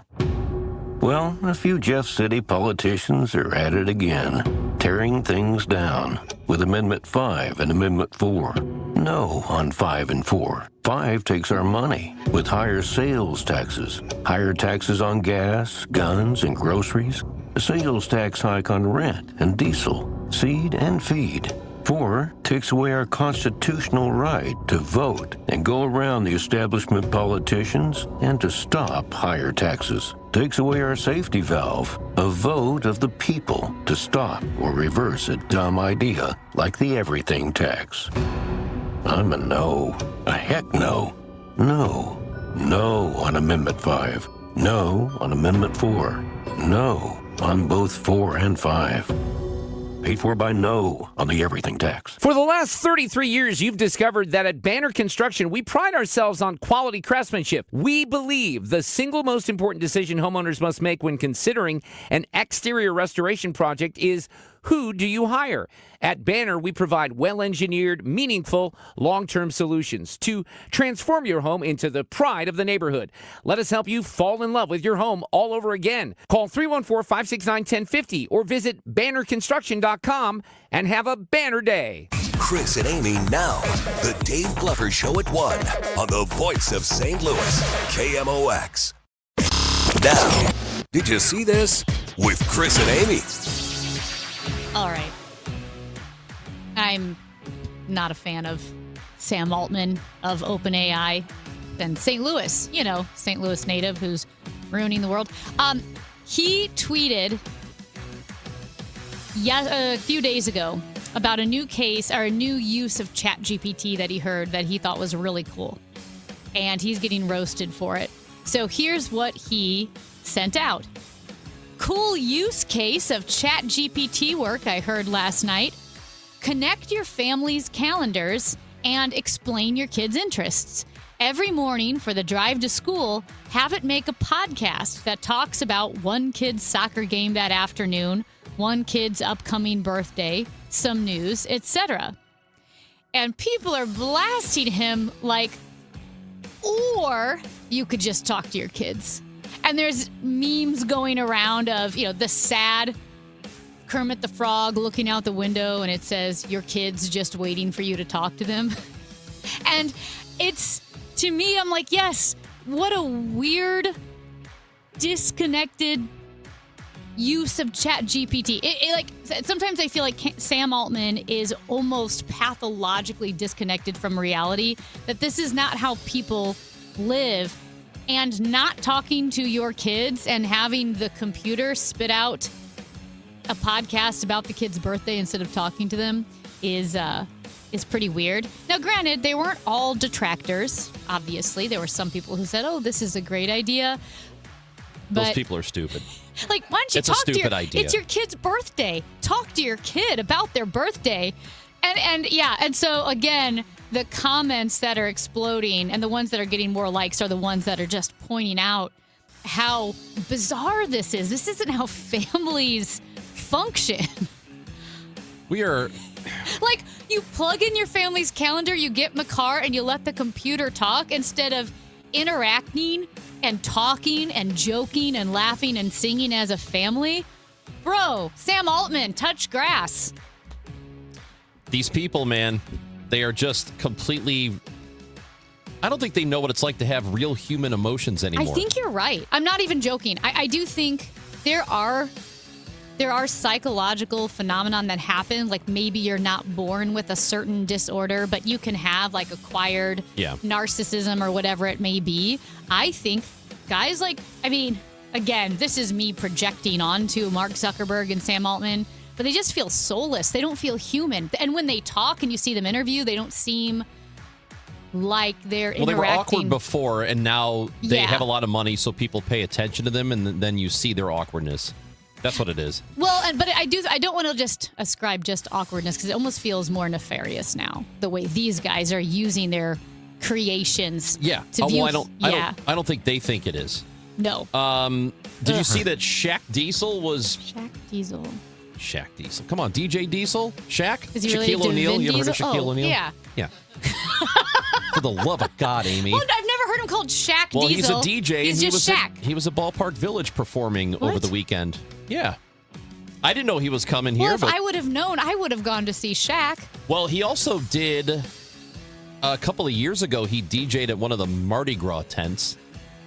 Well, a few Jeff City politicians are at it again, tearing things down with Amendment 5 and Amendment 4. No on 5 and 4. 5 takes our money with higher sales taxes, higher taxes on gas, guns, and groceries, a sales tax hike on rent and diesel, seed and feed. 4 takes away our constitutional right to vote and go around the establishment politicians and to stop higher taxes. Takes away our safety valve, a vote of the people to stop or reverse a dumb idea like the everything tax. I'm a no. A heck no. No. No on Amendment 5. No on Amendment 4. No on both 4 and 5. Paid for by no on the everything tax. For the last 33 years, you've discovered that at Banner Construction, we pride ourselves on quality craftsmanship. We believe the single most important decision homeowners must make when considering an exterior restoration project is, who do you hire? At Banner, we provide well-engineered, meaningful, long-term solutions to transform your home into the pride of the neighborhood. Let us help you fall in love with your home all over again. Call 314-569-1050 or visit bannerconstruction.com and have a banner day. Chris and Amy now. The Dave Glover Show at 1 on the voice of St. Louis, KMOX. Now, did you see this? With Chris and Amy. All right. I'm not a fan of Sam Altman of OpenAI and St. Louis, St. Louis native who's ruining the world. He tweeted a few days ago about a new case or a new use of ChatGPT that he heard that he thought was really cool. And he's getting roasted for it. So here's what he sent out. Cool use case of ChatGPT work I heard last night. Connect your family's calendars and explain your kids' interests. Every morning for the drive to school, have it make a podcast that talks about one kid's soccer game that afternoon, one kid's upcoming birthday, some news, etc. And people are blasting him like, or you could just talk to your kids. And there's memes going around of, the sad Kermit the Frog looking out the window and it says, your kid's just waiting for you to talk to them. And it's, to me, I'm like, yes, what a weird, disconnected use of ChatGPT. Sometimes I feel like Sam Altman is almost pathologically disconnected from reality, that this is not how people live. And not talking to your kids and having the computer spit out a podcast about the kid's birthday instead of talking to them is pretty weird. Now, granted, they weren't all detractors. Obviously, there were some people who said, "Oh, this is a great idea." But, those people are stupid. Like, why don't you it's talk a stupid to idea. It's your kid's birthday. Talk to your kid about their birthday. And so again, the comments that are exploding and the ones that are getting more likes are the ones that are just pointing out how bizarre this is. This isn't how families function. We are... Like, you plug in your family's calendar, you get in the car, and you let the computer talk instead of interacting and talking and joking and laughing and singing as a family. Bro, Sam Altman, touch grass. These people, man, they are just completely... I don't think they know what it's like to have real human emotions anymore. I think you're right. I'm not even joking. I do think there are psychological phenomenon that happen. Like, maybe you're not born with a certain disorder, but you can have like acquired narcissism or whatever it may be. I think guys again, this is me projecting onto Mark Zuckerberg and Sam Altman, but they just feel soulless. They don't feel human. And when they talk and you see them interview, they don't seem like they're interacting. Well, they were awkward before, and now they have a lot of money, so people pay attention to them, and then you see their awkwardness. That's what it is. Well, but I don't want to just ascribe just awkwardness, because it almost feels more nefarious now, the way these guys are using their creations. Yeah. To view, I don't think they think it is. No. Did you see that Shaq Diesel was... Shaq Diesel. Come on, DJ Diesel? Shaq? Is he Shaquille O'Neal? You ever heard of Shaquille O'Neal? Yeah. Yeah. For the love of God, Amy. Well, I've never heard him called Shaq Diesel. Well, he's a DJ. He's and just Shaq. He was at Ballpark Village performing over the weekend. Yeah. I didn't know he was coming here. Well, if I would have known, I would have gone to see Shaq. Well, he also did, a couple of years ago, he DJ'd at one of the Mardi Gras tents.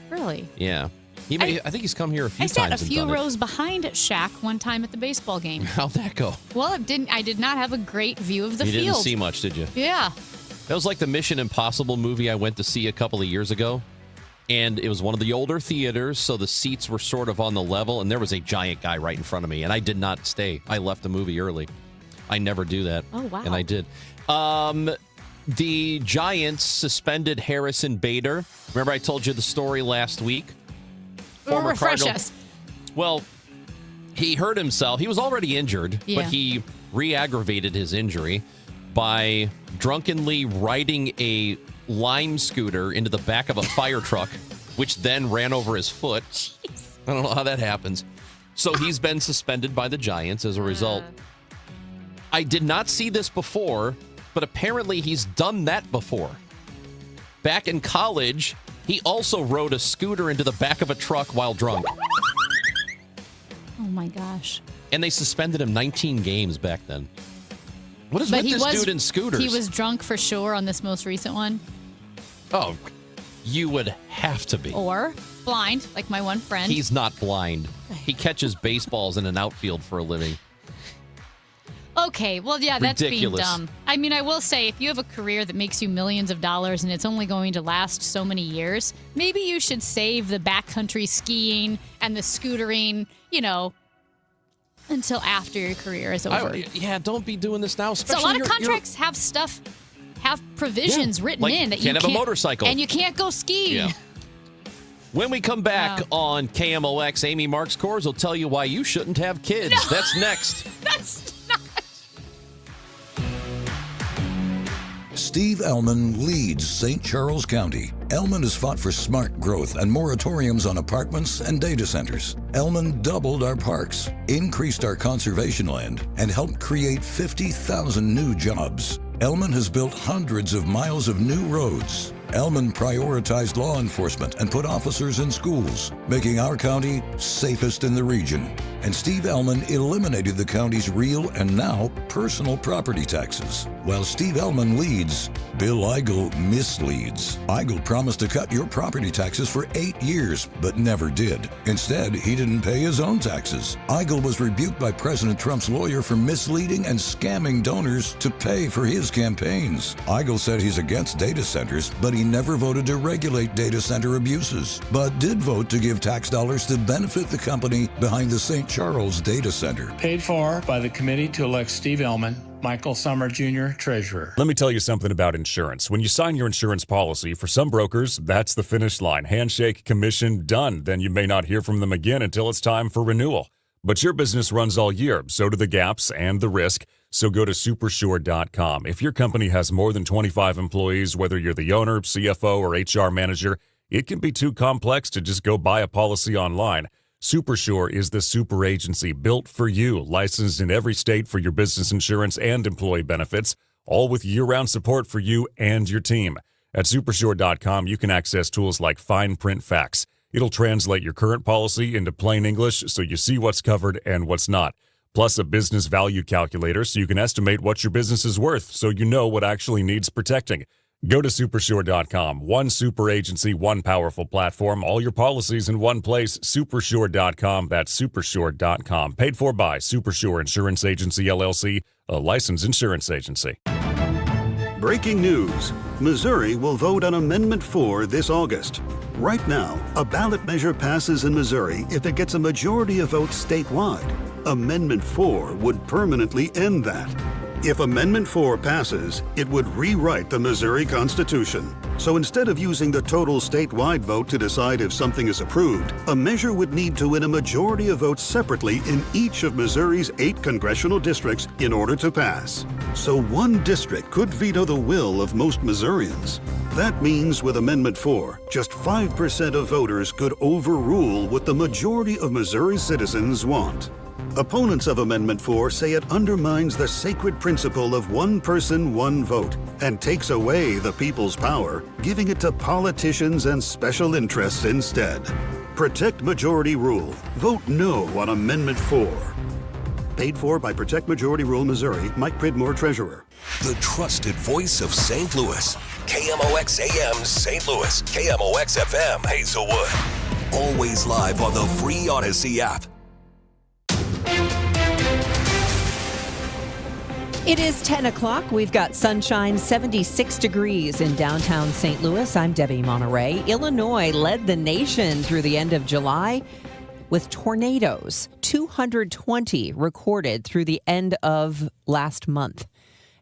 Really? Yeah. I think he's come here a few I times. sat a few rows behind Shaq one time at the baseball game. How'd that go? Well, I did not have a great view of the field. You didn't see much, did you? Yeah. That was like the Mission Impossible movie I went to see a couple of years ago. And it was one of the older theaters, so the seats were sort of on the level, and there was a giant guy right in front of me, and I did not stay. I left the movie early. I never do that. Oh, wow. And I did. The Giants suspended Harrison Bader. Remember I told you the story last week? Refresh us. Well, he hurt himself. He was already injured, but he re-aggravated his injury by drunkenly riding a lime scooter into the back of a fire truck, which then ran over his foot. Jeez. I don't know how that happens. So he's been suspended by the Giants as a result. I did not see this before, but apparently he's done that before. Back in college, he also rode a scooter into the back of a truck while drunk. Oh, my gosh. And they suspended him 19 games back then. What is with this dude in scooters? He was drunk for sure on this most recent one. Oh, you would have to be. Or blind, like my one friend. He's not blind. He catches baseballs in an outfield for a living. Okay, well, yeah, that's Ridiculous. being dumb. I mean, I will say, if you have a career that makes you millions of dollars and it's only going to last so many years, maybe you should save the backcountry skiing and the scootering, until after your career is over. Don't be doing this now. So a lot of contracts have provisions written in that you can't have a motorcycle. And you can't go skiing. Yeah. When we come back on KMOX, Amy Marks Kors will tell you why you shouldn't have kids. No. That's next. That's not. Steve Ellman leads St. Charles County. Ellman has fought for smart growth and moratoriums on apartments and data centers. Ellman doubled our parks, increased our conservation land, and helped create 50,000 new jobs. Ellman has built hundreds of miles of new roads. Ellman prioritized law enforcement and put officers in schools, making our county safest in the region. And Steve Ellman eliminated the county's real and now personal property taxes. While Steve Ellman leads, Bill Eigel misleads. Eigel promised to cut your property taxes for 8 years, but never did. Instead, he didn't pay his own taxes. Eigel was rebuked by President Trump's lawyer for misleading and scamming donors to pay for his campaigns. Eigel said he's against data centers, but he never voted to regulate data center abuses, but did vote to give tax dollars to benefit the company behind the St. Charles Data Center. Paid for by the committee to elect Steve Ellman, Michael Summer Jr., Treasurer. Let me tell you something about insurance. When you sign your insurance policy, for some brokers, that's the finish line. Handshake, commission, done. Then you may not hear from them again until it's time for renewal. But your business runs all year, so do the gaps and the risk. So go to Supersure.com. If your company has more than 25 employees, whether you're the owner, CFO, or HR manager, it can be too complex to just go buy a policy online. Supersure is the super agency built for you, licensed in every state for your business insurance and employee benefits, all with year-round support for you and your team. At Supersure.com, you can access tools like Fine Print Facts. It'll translate your current policy into plain English so you see what's covered and what's not. Plus a business value calculator so you can estimate what your business is worth so you know what actually needs protecting. Go to Supersure.com. One super agency, one powerful platform, all your policies in one place. Supersure.com. That's Supersure.com. Paid for by Supersure Insurance Agency, LLC, a licensed insurance agency. Breaking news. Missouri will vote on Amendment 4 this August. Right now, a ballot measure passes in Missouri if it gets a majority of votes statewide. Amendment 4 would permanently end that. If Amendment 4 passes, it would rewrite the Missouri Constitution. So instead of using the total statewide vote to decide if something is approved, a measure would need to win a majority of votes separately in each of Missouri's 8 congressional districts in order to pass. So one district could veto the will of most Missourians. That means with Amendment 4, just 5% of voters could overrule what the majority of Missouri citizens want. Opponents of Amendment 4 say it undermines the sacred principle of one person, one vote, and takes away the people's power, giving it to politicians and special interests instead. Protect Majority Rule. Vote no on Amendment 4. Paid for by Protect Majority Rule Missouri, Mike Pridmore, Treasurer. The trusted voice of St. Louis. KMOX AM St. Louis. KMOX FM Hazelwood. Always live on the free Odyssey app. It is 10 o'clock. We've got sunshine, 76 degrees in downtown St. Louis. I'm Debbie Monterey. Illinois led the nation through the end of July with tornadoes, 220 recorded through the end of last month.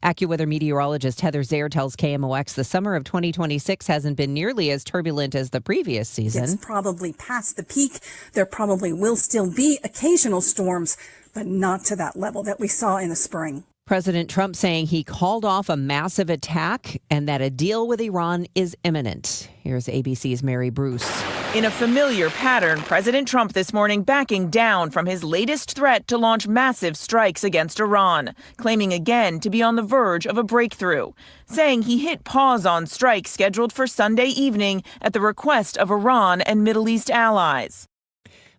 AccuWeather meteorologist Heather Zaire tells KMOX the summer of 2026 hasn't been nearly as turbulent as the previous season. It's probably past the peak. There probably will still be occasional storms, but not to that level that we saw in the spring. President Trump saying he called off a massive attack and that a deal with Iran is imminent. Here's ABC's Mary Bruce. In a familiar pattern, President Trump this morning backing down from his latest threat to launch massive strikes against Iran, claiming again to be on the verge of a breakthrough, saying he hit pause on strikes scheduled for Sunday evening at the request of Iran and Middle East allies.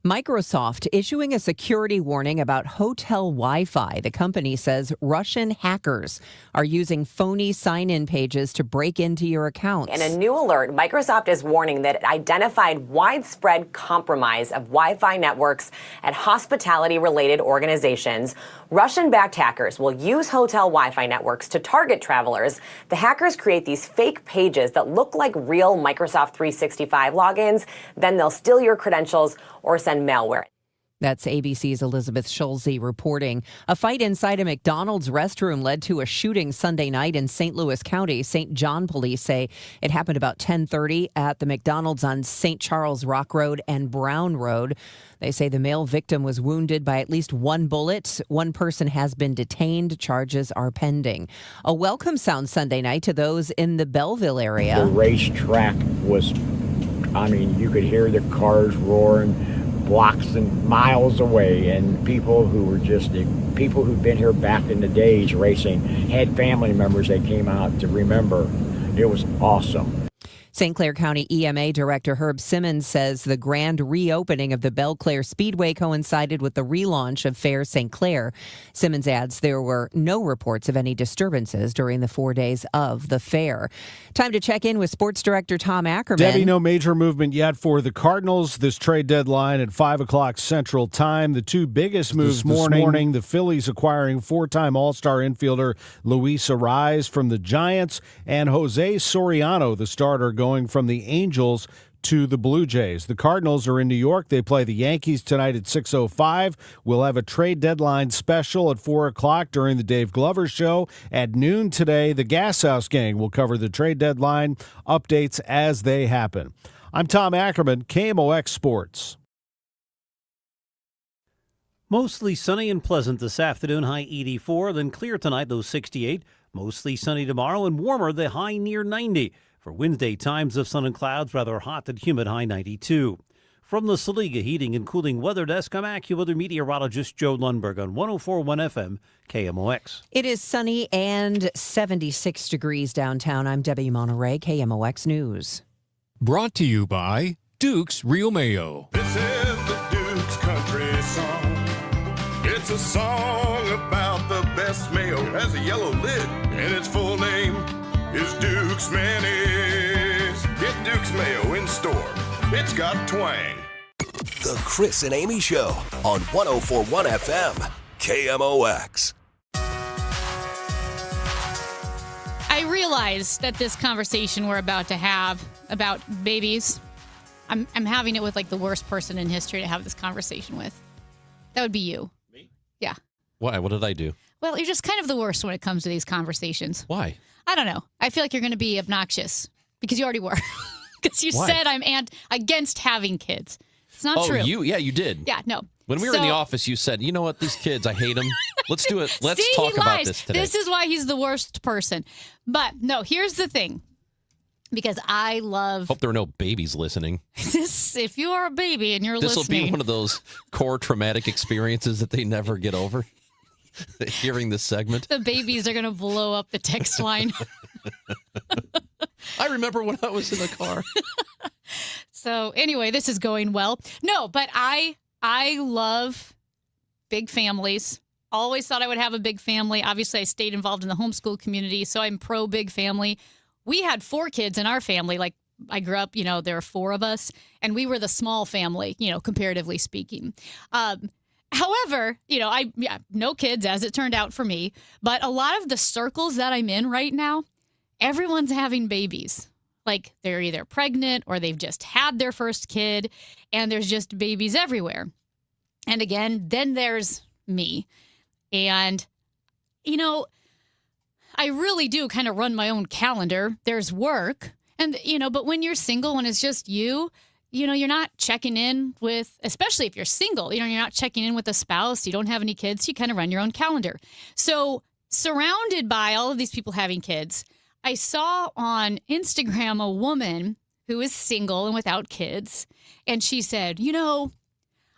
Microsoft issuing a security warning about hotel Wi-Fi. The company says Russian hackers are using phony sign-in pages to break into your accounts. In a new alert, Microsoft is warning that it identified widespread compromise of Wi-Fi networks at hospitality-related organizations. Russian-backed hackers will use hotel Wi-Fi networks to target travelers. The hackers create these fake pages that look like real Microsoft 365 logins. Then they'll steal your credentials or send malware. That's ABC's Elizabeth Schulze reporting. A fight inside a McDonald's restroom led to a shooting Sunday night in St. Louis County. St. John police say it happened about 10:30 at the McDonald's on St. Charles Rock Road and Brown Road. They say the male victim was wounded by at least one bullet. One person has been detained. Charges are pending. A welcome sound Sunday night to those in the Belleville area. The racetrack was, you could hear the cars roaring blocks and miles away, and people who'd been here back in the days racing had family members that came out to remember. It was awesome. St. Clair County EMA Director Herb Simmons says the grand reopening of the Belle Claire Speedway coincided with the relaunch of Fair St. Clair. Simmons adds there were no reports of any disturbances during the 4 days of the fair. Time to check in with Sports Director Tom Ackerman. Debbie, no major movement yet for the Cardinals. This trade deadline at 5 o'clock Central Time. The two biggest moves this morning, the Phillies acquiring four-time All-Star infielder Luis Arraez from the Giants, and Jose Soriano, the starter, going from the Angels to the Blue Jays. The Cardinals are in New York. They play the Yankees tonight at 6:05. We'll have a trade deadline special at 4 o'clock during the Dave Glover Show. At noon today, the Gas House Gang will cover the trade deadline updates as they happen. I'm Tom Ackerman, KMOX Sports. Mostly sunny and pleasant this afternoon, high 84, then clear tonight, low 68. Mostly sunny tomorrow and warmer, the high near 90. For Wednesday, times of sun and clouds, rather hot and humid, high 92. From the Saliga Heating and Cooling Weather Desk, I'm AccuWeather meteorologist Joe Lundberg on 104.1 FM KMOX. It is sunny and 76 degrees downtown. I'm Debbie Monterey, KMOX News. Brought to you by Duke's Real Mayo. This is the Duke's Country Song. It's a song about the best mayo. It has a yellow lid, and its full name is Duke's Mayonnaise. Get Duke's Mayo in store. It's got twang. The Chris and Amy Show on 104.1 FM KMOX. I realize that this conversation we're about to have about babies, I'm having it with like the worst person in history to have this conversation with. That would be you. Me? Yeah. Why? What did I do? Well, you're just kind of the worst when it comes to these conversations. Why? I don't know. I feel like you're going to be obnoxious because you already were. Because you Why? said I'm against having kids. It's not true. You did. Yeah, no. When we were in the office, you said, you know what, these kids, I hate them. Let's do it. Let's See, talk he about lies. this today. This is why he's the worst person. But no, here's the thing. Because I love... Hope there are no babies listening. this. If you are a baby and you're This listening... will be one of those core traumatic experiences that they never get over. Hearing this segment. The babies are going to blow up the text line. I remember when I was in the car. So anyway, this is going well. No, but I love big families always thought I would have a big family. Obviously, I stayed involved in the homeschool community, so I'm pro big family. We had 4 kids in our family. Like, I grew up, there are 4 of us, and we were the small family, comparatively speaking. However, no kids, as it turned out for me. But a lot of the circles that I'm in right now, everyone's having babies. Like, they're either pregnant or they've just had their first kid, and there's just babies everywhere. And again, then there's me. And, I really do kind of run my own calendar. There's work. And, but when you're single, when it's just you, you're not checking in with, especially if you're single, you're not checking in with a spouse. You don't have any kids. You kind of run your own calendar. So surrounded by all of these people having kids, I saw on Instagram a woman who is single and without kids. And she said,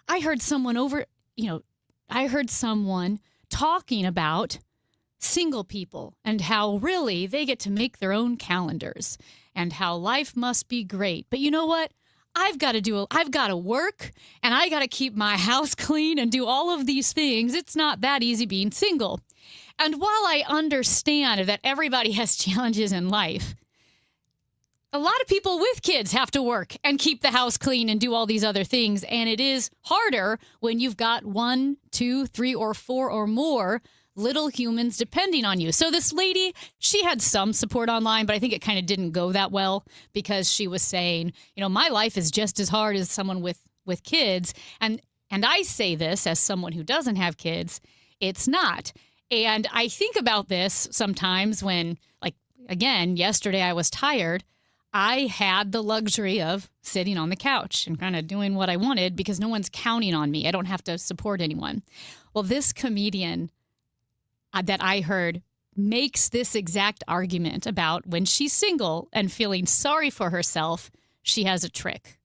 I heard someone talking about single people and how really they get to make their own calendars and how life must be great. But you know what? I've got to work, and I got to keep my house clean and do all of these things. It's not that easy being single. And while I understand that everybody has challenges in life, a lot of people with kids have to work and keep the house clean and do all these other things. And it is harder when you've got 1, 2, 3, or 4 or more little humans depending on you. So this lady, she had some support online, but I think it kind of didn't go that well because she was saying, my life is just as hard as someone with kids. And I say this as someone who doesn't have kids. It's not. And I think about this sometimes when, like, again, yesterday I was tired. I had the luxury of sitting on the couch and kind of doing what I wanted because no one's counting on me. I don't have to support anyone. Well, this comedian that I heard makes this exact argument about when she's single and feeling sorry for herself, she has a trick.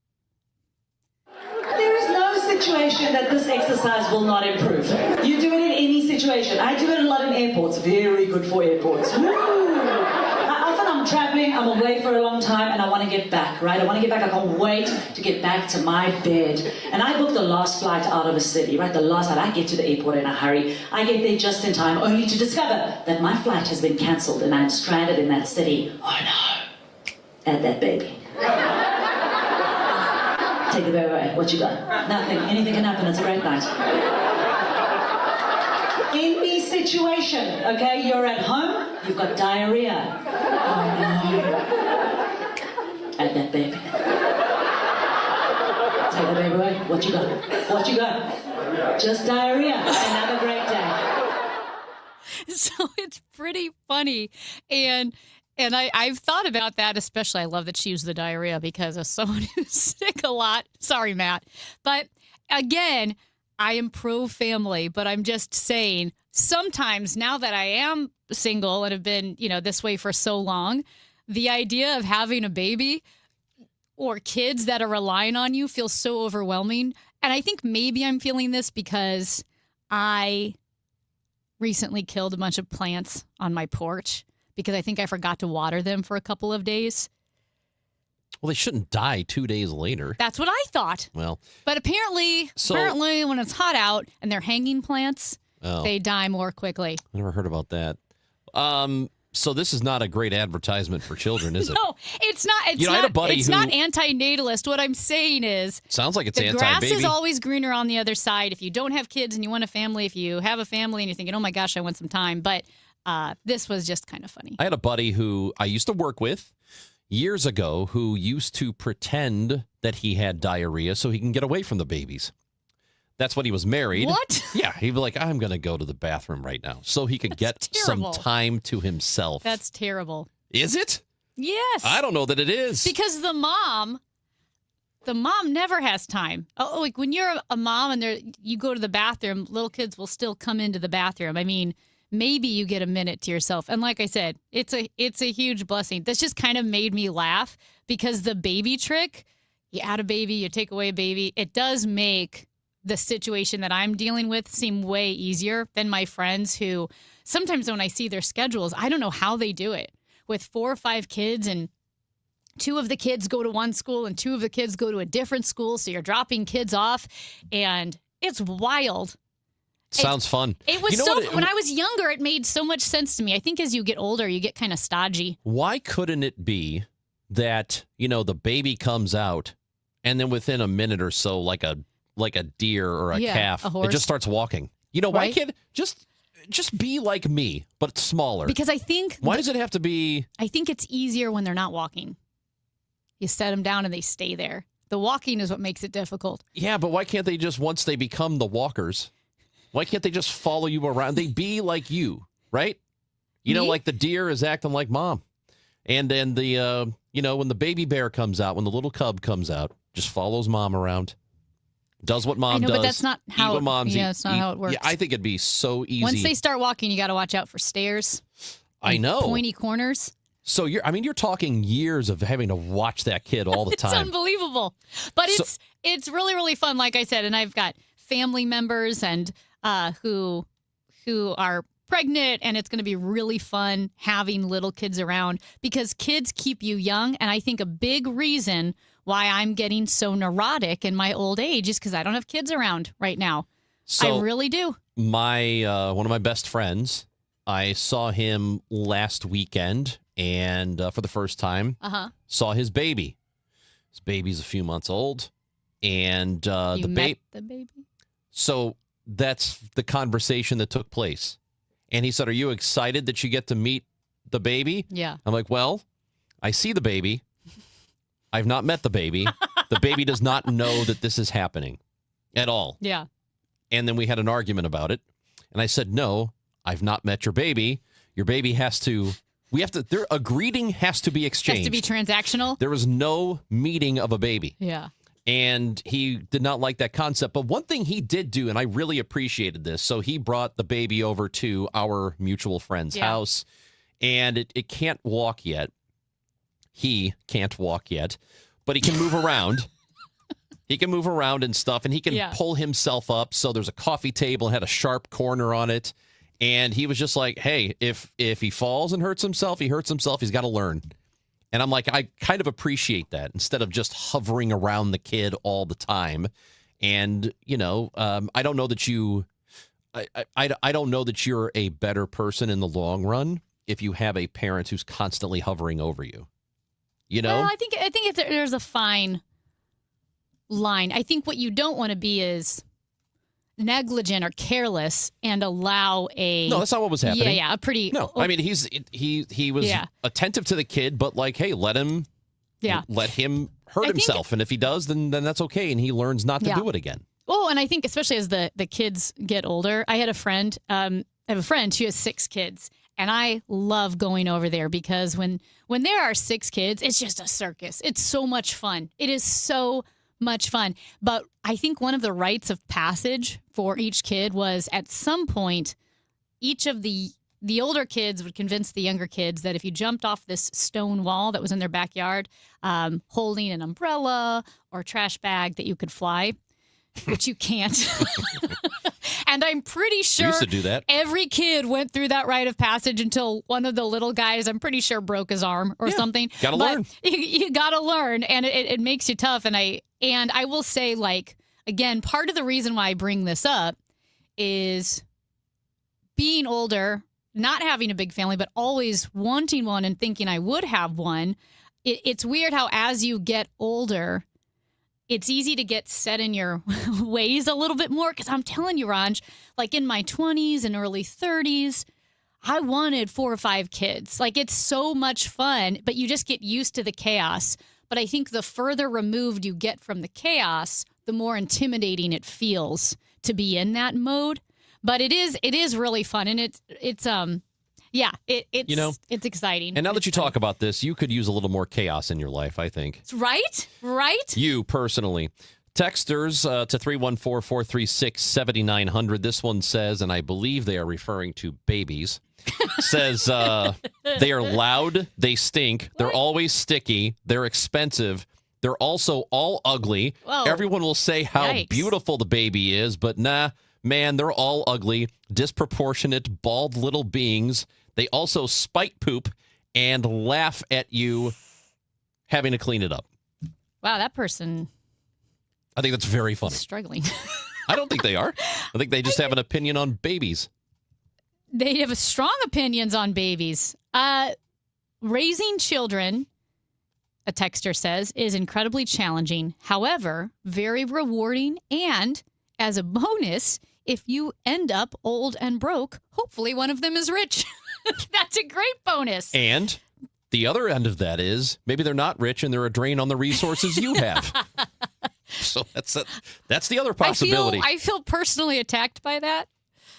There is no situation that this exercise will not improve. You do it in any situation. I do it a lot in airports. Very good for airports. Often I'm traveling, I'm away for a long time, and I want to get back, right? I want to get back. I can't wait to get back to my bed. And I booked the last flight out of a city, right? The last flight. I get to the airport in a hurry. I get there just in time, only to discover that my flight has been cancelled and I'm stranded in that city. Oh no. Add that baby. Take the baby away. What you got? Nothing. Anything can happen. It's a great night. Any situation, okay? You're at home, you've got diarrhea. Oh no. Add that baby. Take the baby away. What you got? What you got? Just diarrhea. And have a great day. So it's pretty funny. And I've thought about that, especially. I love that she used the diarrhea because as someone who's sick a lot. Sorry, Matt. But again, I am pro-family, but I'm just saying sometimes now that I am single and have been, this way for so long, the idea of having a baby or kids that are relying on you feels so overwhelming. And I think maybe I'm feeling this because I recently killed a bunch of plants on my porch because I think I forgot to water them for a couple of days. Well, they shouldn't die 2 days later. That's what I thought. Well, but apparently when it's hot out and they're hanging plants, they die more quickly. I never heard about that. So this is not a great advertisement for children, is it? No, it's not. It's I had a buddy it's not anti-natalist. What I'm saying is, sounds like it's the anti-baby. grass is always greener on the other side. If you don't have kids and you want a family, if you have a family and you're thinking, oh my gosh, I want some time. But this was just kind of funny. I had a buddy who I used to work with years ago who used to pretend that he had diarrhea so he can get away from the babies. That's when he was married. What? Yeah, he'd be like, I'm going to go to the bathroom right now so he could get some time to himself. That's terrible. Is it? Yes. I don't know that it is. Because the mom never has time. Oh, like when you're a mom and you go to the bathroom, little kids will still come into the bathroom. I mean, maybe you get a minute to yourself. And like I said, it's a huge blessing. That's just kind of made me laugh because the baby trick, you add a baby, you take away a baby, it does make the situation that I'm dealing with seem way easier than my friends who sometimes when I see their schedules, I don't know how they do it with 4 or 5 kids and 2 of the kids go to one school and 2 of the kids go to a different school. So you're dropping kids off and it's wild. Sounds fun. It was when I was younger, it made so much sense to me. I think as you get older, you get kind of stodgy. Why couldn't it be that, the baby comes out and then within a minute or so, like a deer or a calf, a horse. it just starts walking? Why can't it just be like me, but smaller? Because I think... Why does it have to be... I think it's easier when they're not walking. You set them down and they stay there. The walking is what makes it difficult. Yeah, but why can't they just, once they become the walkers, why can't they just follow you around? They be like you, right? Like the deer is acting like mom. And then the, when the baby bear comes out, when the little cub comes out, just follows mom around. Does what mom does. But that's not how it's not how it works. Yeah, I think it'd be so easy. Once they start walking, you got to watch out for stairs. I know. Pointy corners. So you're talking years of having to watch that kid all the time. It's unbelievable. But it's really, really fun, like I said. And I've got family members and who are pregnant, and it's going to be really fun having little kids around because kids keep you young. And I think a big reason why I'm getting so neurotic in my old age is because I don't have kids around right now. So I really do. My one of my best friends, I saw him last weekend. And for the first time, saw his baby. His baby's a few months old, and the baby. So that's the conversation that took place. And he said, "Are you excited that you get to meet the baby?" Yeah. I'm like, "Well, I see the baby. I've not met the baby. The baby does not know that this is happening at all." Yeah. And then we had an argument about it, and I said, "No, I've not met your baby. Your baby has to." A greeting has to be exchanged. Has to be transactional. There was no meeting of a baby. Yeah. And he did not like that concept. But one thing he did do, and I really appreciated this, so he brought the baby over to our mutual friend's house, and it can't walk yet. He can't walk yet, but he can move around. He can move around and stuff, and he can pull himself up. So there's a coffee table, had a sharp corner on it. And he was just like, hey, if he falls and hurts himself, he hurts himself. He's got to learn. And I'm like, I kind of appreciate that instead of just hovering around the kid all the time. And, I don't know that I don't know that you're a better person in the long run if you have a parent who's constantly hovering over you. Well, I think there's a fine line. I think what you don't want to be is negligent or careless and allow No, that's not what was happening. Yeah, a pretty... No, I mean, he was attentive to the kid, but like, hey, let him hurt himself. And if he does, then that's okay. And he learns not to do it again. Oh, and I think especially as the kids get older, I had a friend, I have a friend who has 6 kids. And I love going over there because when there are 6 kids, it's just a circus. It's so much fun. It is so much fun. But I think one of the rites of passage for each kid was at some point, each of the older kids would convince the younger kids that if you jumped off this stone wall that was in their backyard, holding an umbrella or trash bag, that you could fly, which you can't. And I'm pretty sure we used to do that. Every kid went through that rite of passage until one of the little guys, I'm pretty sure, broke his arm or something. Gotta learn. You gotta learn, and it makes you tough. And I will say, like, again, part of the reason why I bring this up is being older, not having a big family, but always wanting one and thinking I would have one. It's weird how as you get older, it's easy to get set in your ways a little bit more. Because I'm telling you, Ranj, like in my 20s and early 30s, I wanted 4 or 5 kids. Like, it's so much fun, but you just get used to the chaos. But I think the further removed you get from the chaos, the more intimidating it feels to be in that mode. But it is really fun, and it's it's exciting. And now that you talk about this, you could use a little more chaos in your life, I think. Right? You personally. Texters to 314-436-7900. This one says, and I believe they are referring to babies, says they are loud, they stink, they're always sticky, they're expensive, they're also all ugly. Whoa. Everyone will say how beautiful the baby is, but nah, man, they're all ugly, disproportionate, bald little beings. They also spite poop and laugh at you having to clean it up. Wow, that person... I think that's very funny. Struggling. I don't think they are. I think they just have an opinion on babies. They have strong opinions on babies. Raising children, a texter says, is incredibly challenging. However, very rewarding. And as a bonus, if you end up old and broke, hopefully one of them is rich. That's a great bonus. And the other end of that is maybe they're not rich and they're a drain on the resources you have. So that's the other possibility. I feel personally attacked by that.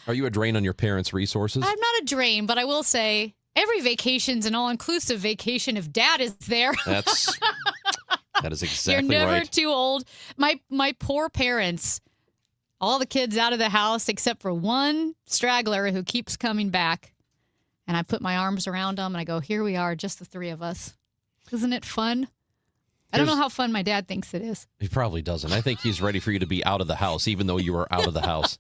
Are you a drain on your parents' resources? I'm not a drain, but I will say every vacation's an all-inclusive vacation if dad is there. That is exactly right. You're never too old. My poor parents, all the kids out of the house except for one straggler who keeps coming back. And I put my arms around them and I go, here we are, just the three of us. Isn't it fun? I don't know how fun my dad thinks it is. He probably doesn't. I think he's ready for you to be out of the house, even though you are out of the house.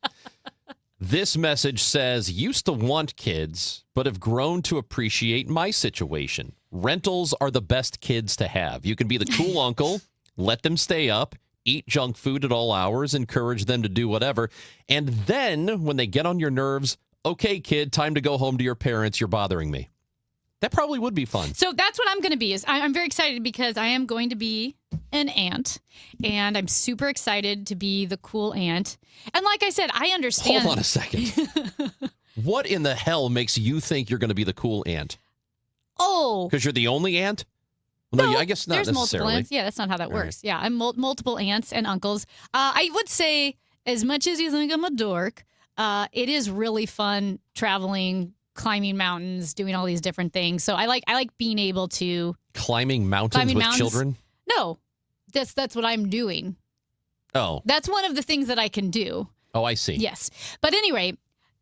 This message says, used to want kids, but have grown to appreciate my situation. Rentals are the best kids to have. You can be the cool uncle, let them stay up, eat junk food at all hours, encourage them to do whatever. And then when they get on your nerves, okay, kid, time to go home to your parents. You're bothering me. That probably would be fun. So that's what I'm going to be. I'm very excited because I am going to be an aunt, and I'm super excited to be the cool aunt. And like I said, I understand. Hold on a second. What in the hell makes you think you're going to be the cool aunt? Oh. Because you're the only aunt? Well, no, I guess not there's necessarily. Multiple aunts. Yeah, that's not how that works. Right. Yeah, I'm multiple aunts and uncles. I would say, as much as you think I'm a dork, it is really fun traveling, climbing mountains, doing all these different things. So I like being able to climbing mountains with children. No, that's what I'm doing. Oh, that's one of the things that I can do. Oh, I see. Yes, but anyway,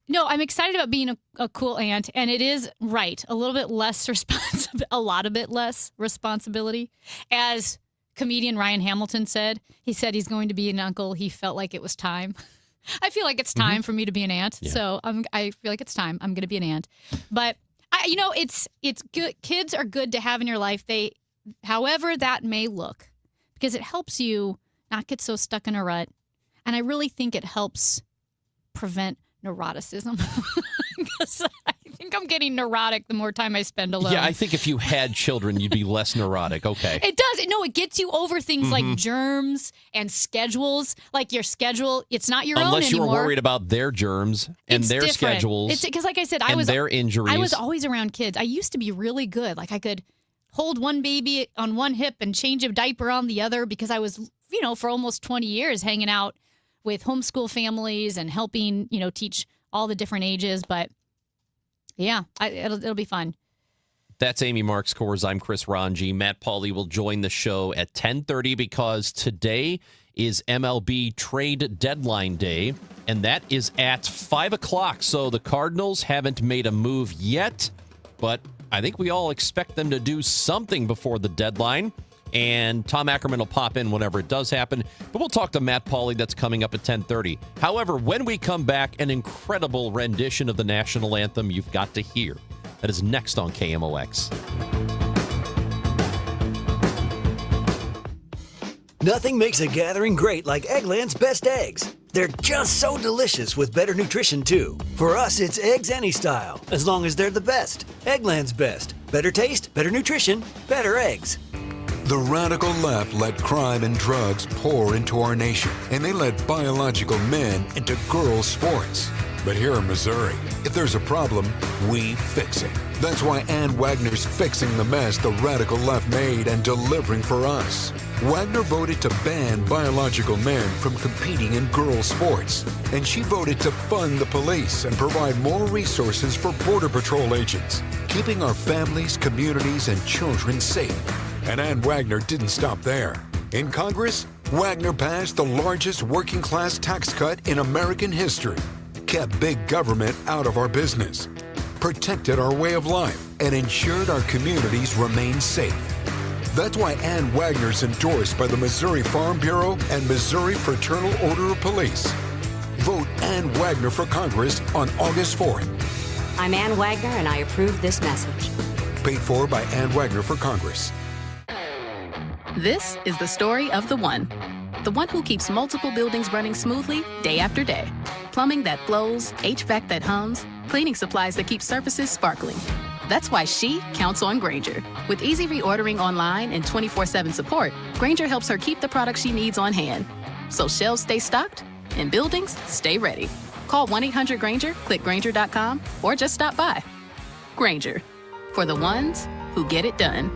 no, I'm excited about being a cool aunt, and it is right a little bit less a lot of bit less responsibility. As comedian Ryan Hamilton said, he said he's going to be an uncle. He felt like it was time. I feel like it's time for me to be an aunt. Yeah. So I feel like it's time. I'm going to be an aunt. But it's good. Kids are good to have in your life. However that may look, because it helps you not get so stuck in a rut. And I really think it helps prevent neuroticism. Because I think I'm getting neurotic the more time I spend alone. Yeah, I think if you had children, you'd be less neurotic. Okay. It does. No, it gets you over things like germs and schedules. Like your schedule, it's not your own anymore. Unless you're worried about their germs and their schedules. It's because, like I said, their injuries. I was always around kids. I used to be really good. Like I could hold one baby on one hip and change a diaper on the other because I was, for almost 20 years hanging out with homeschool families and helping, teach all the different ages. But yeah, it'll be fun. That's Amy Marks Kors. I'm Chris Ranji. Matt Pauley will join the show at 10:30 because today is MLB trade deadline day, and that is at 5 o'clock. So the Cardinals haven't made a move yet, but I think we all expect them to do something before the deadline. And Tom Ackerman will pop in whenever it does happen. But we'll talk to Matt Pauley. That's coming up at 10:30. However, when we come back, an incredible rendition of the national anthem you've got to hear. That is next on KMOX. Nothing makes a gathering great like Eggland's Best Eggs. They're just so delicious with better nutrition, too. For us, it's eggs any style, as long as they're the best. Eggland's Best. Better taste, better nutrition, better eggs. The radical left let crime and drugs pour into our nation, and they let biological men into girls' sports. But here in Missouri, if there's a problem, we fix it. That's why Ann Wagner's fixing the mess the radical left made and delivering for us. Wagner voted to ban biological men from competing in girls' sports, and she voted to fund the police and provide more resources for Border Patrol agents, keeping our families, communities, and children safe. And Ann Wagner didn't stop there. In Congress, Wagner passed the largest working-class tax cut in American history, kept big government out of our business, protected our way of life, and ensured our communities remain safe. That's why Ann Wagner's endorsed by the Missouri Farm Bureau and Missouri Fraternal Order of Police. Vote Ann Wagner for Congress on August 4th. I'm Ann Wagner, and I approve this message. Paid for by Ann Wagner for Congress. This is the story of the one. the one who keeps multiple buildings running smoothly day after day. Plumbing that flows, HVAC that hums, cleaning supplies that keep surfaces sparkling. That's why she counts on Grainger. With easy reordering online and 24/7 support, Grainger helps her keep the products she needs on hand. So shelves stay stocked and buildings stay ready. Call 1-800-GRAINGER, click Grainger.com, or just stop by. Grainger, for the ones who get it done.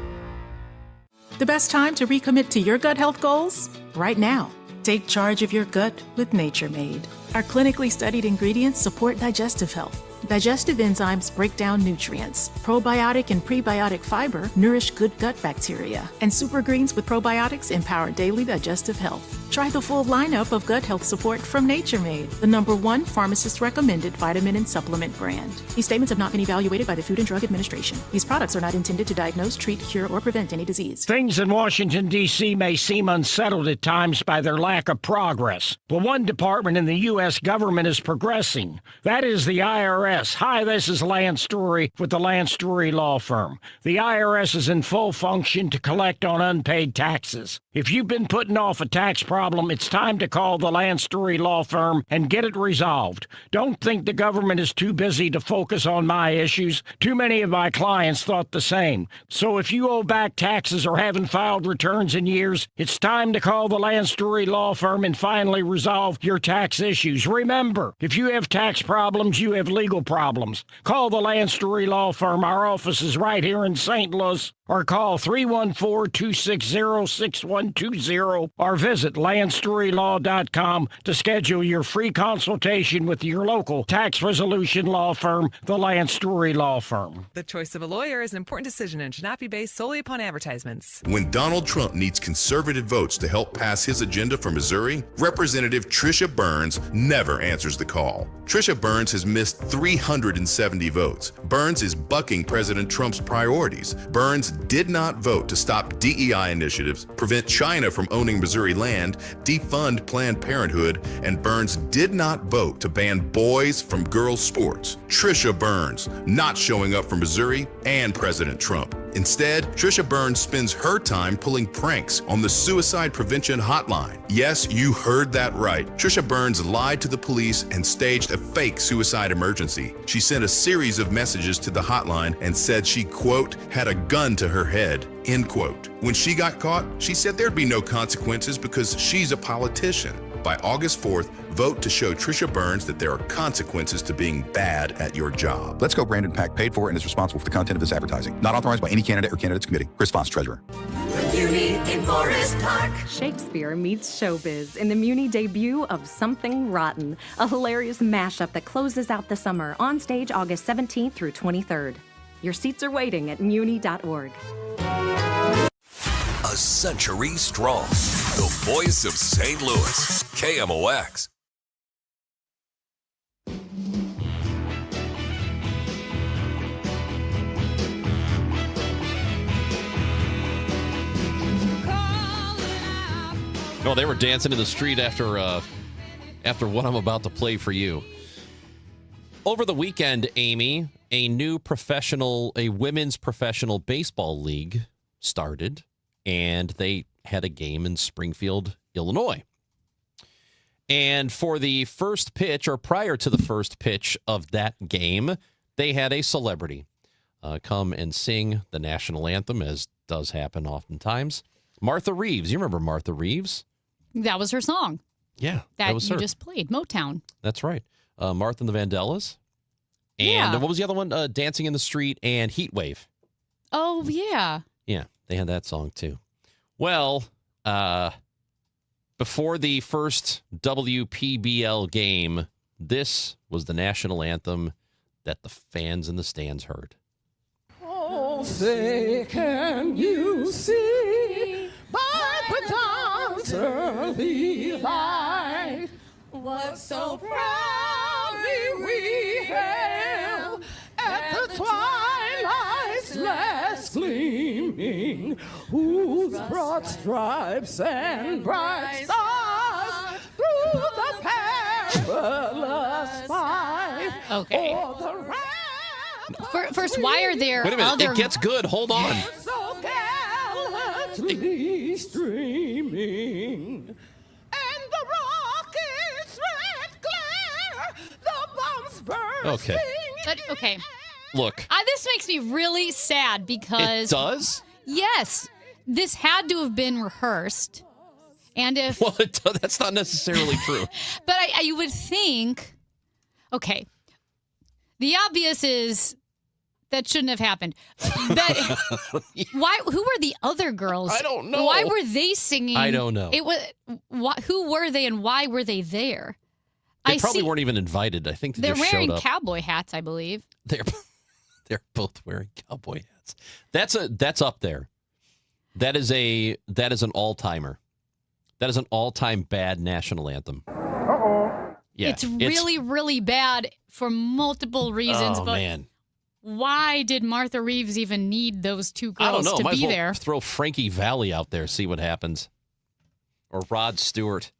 The best time to recommit to your gut health goals? Right now. Take charge of your gut with Nature Made. Our clinically studied ingredients support digestive health. Digestive enzymes break down nutrients. Probiotic and prebiotic fiber nourish good gut bacteria. And super greens with probiotics empower daily digestive health. Try the full lineup of gut health support from Nature Made, the #1 pharmacist-recommended vitamin and supplement brand. These statements have not been evaluated by the Food and Drug Administration. These products are not intended to diagnose, treat, cure, or prevent any disease. Things in Washington, D.C. may seem unsettled at times by their lack of progress. But one department in the U.S. government is progressing. That is the IRS. Hi, this is Lance Story with the Lance Story Law Firm. The IRS is in full function to collect on unpaid taxes. If you've been putting off a tax problem, it's time to call the Lance Story Law Firm and get it resolved. Don't think the government is too busy to focus on my issues. Too many of my clients thought the same. So if you owe back taxes or haven't filed returns in years, it's time to call the Lance Story Law Firm and finally resolve your tax issues. Remember, if you have tax problems, you have legal problems. Call the Lance Story Law Firm. Our office is right here in St. Louis. Or call 314-260-6120 or visit LanceStoryLaw.com to schedule your free consultation with your local tax resolution law firm, the Lance Story Law Firm. The choice of a lawyer is an important decision and should not be based solely upon advertisements. When Donald Trump needs conservative votes to help pass his agenda for Missouri, Representative Trisha Burns never answers the call. Trisha Burns has missed 370 votes. Burns is bucking President Trump's priorities. Burns did not vote to stop DEI initiatives, prevent China from owning Missouri land, defund Planned Parenthood, and Burns did not vote to ban boys from girls' sports. Trisha Burns not showing up for Missouri and President Trump. Instead, Trisha Burns spends her time pulling pranks on the suicide prevention hotline. Yes, you heard that right. Trisha Burns lied to the police and staged a fake suicide emergency. She sent a series of messages to the hotline and said she, quote, had a gun to her head, end quote. When she got caught, she said there'd be no consequences because she's a politician. By August 4th, vote to show Trisha Burns that there are consequences to being bad at your job. Let's Go Brandon PAC paid for and is responsible for the content of this advertising. Not authorized by any candidate or candidates committee. Chris Foss, Treasurer. Muni in Forest Park. Shakespeare meets showbiz in the Muni debut of Something Rotten, a hilarious mashup that closes out the summer on stage August 17th through 23rd. Your seats are waiting at muni.org. A century strong. The voice of St. Louis. KMOX. Well, they were dancing in the street after what I'm about to play for you. Over the weekend, Amy, a women's professional baseball league started, and they had a game in Springfield, Illinois. And for the first pitch, or prior to the first pitch of that game, they had a celebrity come and sing the national anthem, as does happen oftentimes. Martha Reeves. You remember Martha Reeves? That was her song. Yeah, that was you her. just played, Motown. That's right. Martha and the Vandellas. And what was the other one? Dancing in the Street and Heat Wave. Oh, yeah. Yeah, they had that song too. Well, before the first WPBL game, this was the national anthem that the fans in the stands heard. Oh, say, can you see by the dawn's early light what so proudly we hailed at the twilight's last gleaming, whose broad stripes and bright stars through the perilous fight. Okay. First, why are there Wait a minute, other... it gets good. Hold on. So gallantly streaming Okay. But, okay. Look. This makes me really sad because... It does? Yes. This had to have been rehearsed. And if... Well, that's not necessarily true. But I would think... Okay. The obvious is that shouldn't have happened. But why? Who were the other girls? I don't know. Why were they singing? I don't know. It was who were they and why were they there? They probably weren't even invited. I think they're just wearing showed up. cowboy hats, I believe. They're both wearing cowboy hats. That's up there. That is an all-timer. That is an all-time bad national anthem. Yeah, it's really, really bad for multiple reasons. But man. Why did Martha Reeves even need those two girls I don't know. to Might be as well there? Throw Frankie Valli out there, see what happens. Or Rod Stewart.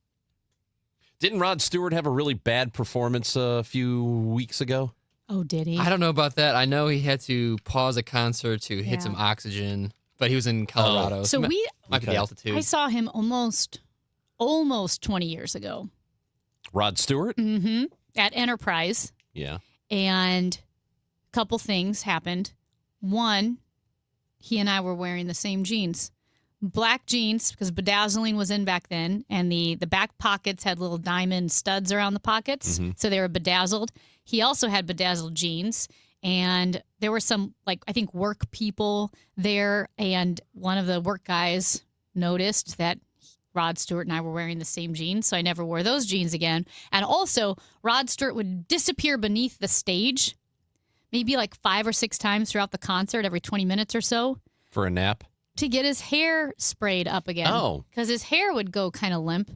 Didn't Rod Stewart have a really bad performance a few weeks ago? Oh, did he? I don't know about that. I know he had to pause a concert to hit some oxygen, but he was in Colorado. So might be the altitude. I saw him almost 20 years ago. Rod Stewart? Mm-hmm. At Enterprise. Yeah. And a couple things happened. One, he and I were wearing the same jeans. Black jeans, because bedazzling was in back then, and the back pockets had little diamond studs around the pockets, so they were bedazzled. He also had bedazzled jeans, and there were some, I think, work people there, and one of the work guys noticed that Rod Stewart and I were wearing the same jeans, so I never wore those jeans again. And also, Rod Stewart would disappear beneath the stage, maybe 5 or 6 times throughout the concert, every 20 minutes or so. For a nap? To get his hair sprayed up again. Oh. Because his hair would go kind of limp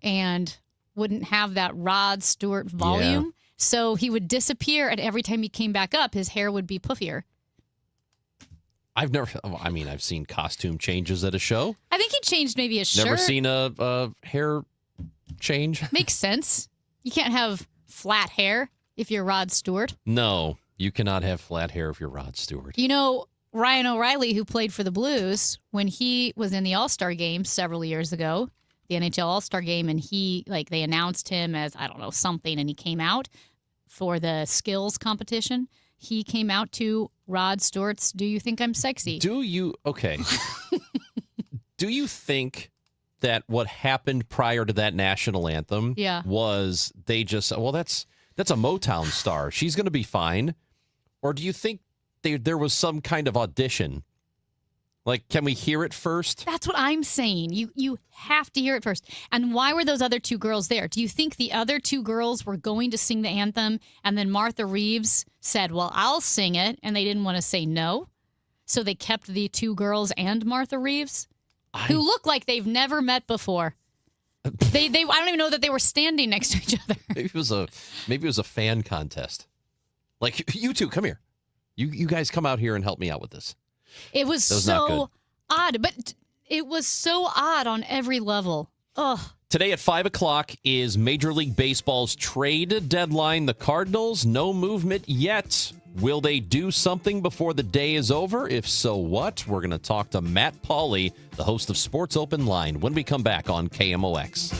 and wouldn't have that Rod Stewart volume. Yeah. So he would disappear, and every time he came back up, his hair would be puffier. I've seen costume changes at a show. I think he changed maybe his shirt. Never seen a hair change. Makes sense. You can't have flat hair if you're Rod Stewart. No, you cannot have flat hair if you're Rod Stewart. You know, Ryan O'Reilly, who played for the Blues, when he was in the All-Star game several years ago, the NHL All-Star game, and they announced him as, I don't know, something, and he came out for the skills competition. He came out to Rod Stewart's "Do You Think I'm Sexy?" Okay. Do you think that what happened prior to that national anthem was they just, that's a Motown star. She's going to be fine. Or do you think there was some kind of audition? Can we hear it first? That's what I'm saying. You have to hear it first. And why were those other two girls there? Do you think the other two girls were going to sing the anthem and then Martha Reeves said, well, I'll sing it, and they didn't want to say no? So they kept the two girls and Martha Reeves, who look like they've never met before. I don't even know that they were standing next to each other. Maybe it was a fan contest. You two, come here. You guys come out here and help me out with this. It was so odd, but it was so odd on every level. Ugh. Today at 5 o'clock is Major League Baseball's trade deadline. The Cardinals, no movement yet. Will they do something before the day is over? If so, what? We're going to talk to Matt Pauley, the host of Sports Open Line, when we come back on KMOX.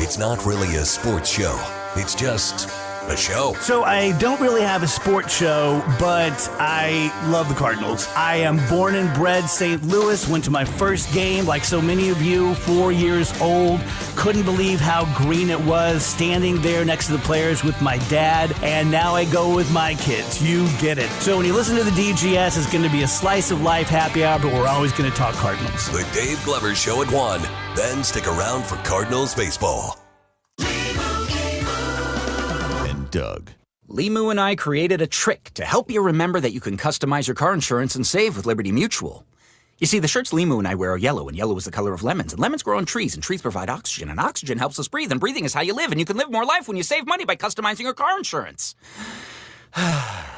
It's not really a sports show. It's just a show. So I don't really have a sports show, but I love the Cardinals. I am born and bred St. Louis, went to my first game like so many of you, 4 years old. Couldn't believe how green it was standing there next to the players with my dad, and now I go with my kids. You get it. So when you listen to the DGS, it's going to be a slice of life happy hour, but we're always going to talk Cardinals. The Dave Glover Show at 1. Then stick around for Cardinals baseball. Doug. Limu and I created a trick to help you remember that you can customize your car insurance and save with Liberty Mutual. You see, the shirts Limu and I wear are yellow, and yellow is the color of lemons. And lemons grow on trees, and trees provide oxygen. And oxygen helps us breathe, and breathing is how you live. And you can live more life when you save money by customizing your car insurance. I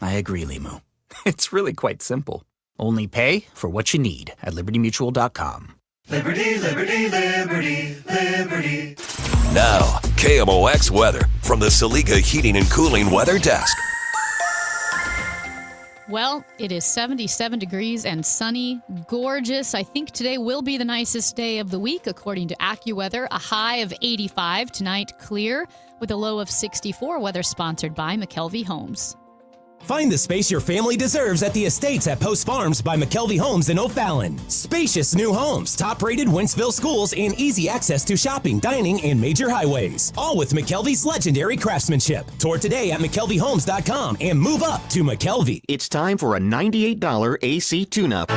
agree, Limu. It's really quite simple. Only pay for what you need at LibertyMutual.com. Liberty, liberty, liberty, liberty. Now, KMOX weather from the Saliga Heating and Cooling Weather Desk. Well, it is 77 degrees and sunny, gorgeous. I think today will be the nicest day of the week, according to AccuWeather. A high of 85 tonight, clear, with a low of 64. Weather sponsored by McKelvey Homes. Find the space your family deserves at the Estates at Post Farms by McKelvey Homes in O'Fallon. Spacious new homes, top-rated Wentzville schools, and easy access to shopping, dining, and major highways. All with McKelvey's legendary craftsmanship. Tour today at McKelveyHomes.com and move up to McKelvey. It's time for a $98 AC tune-up.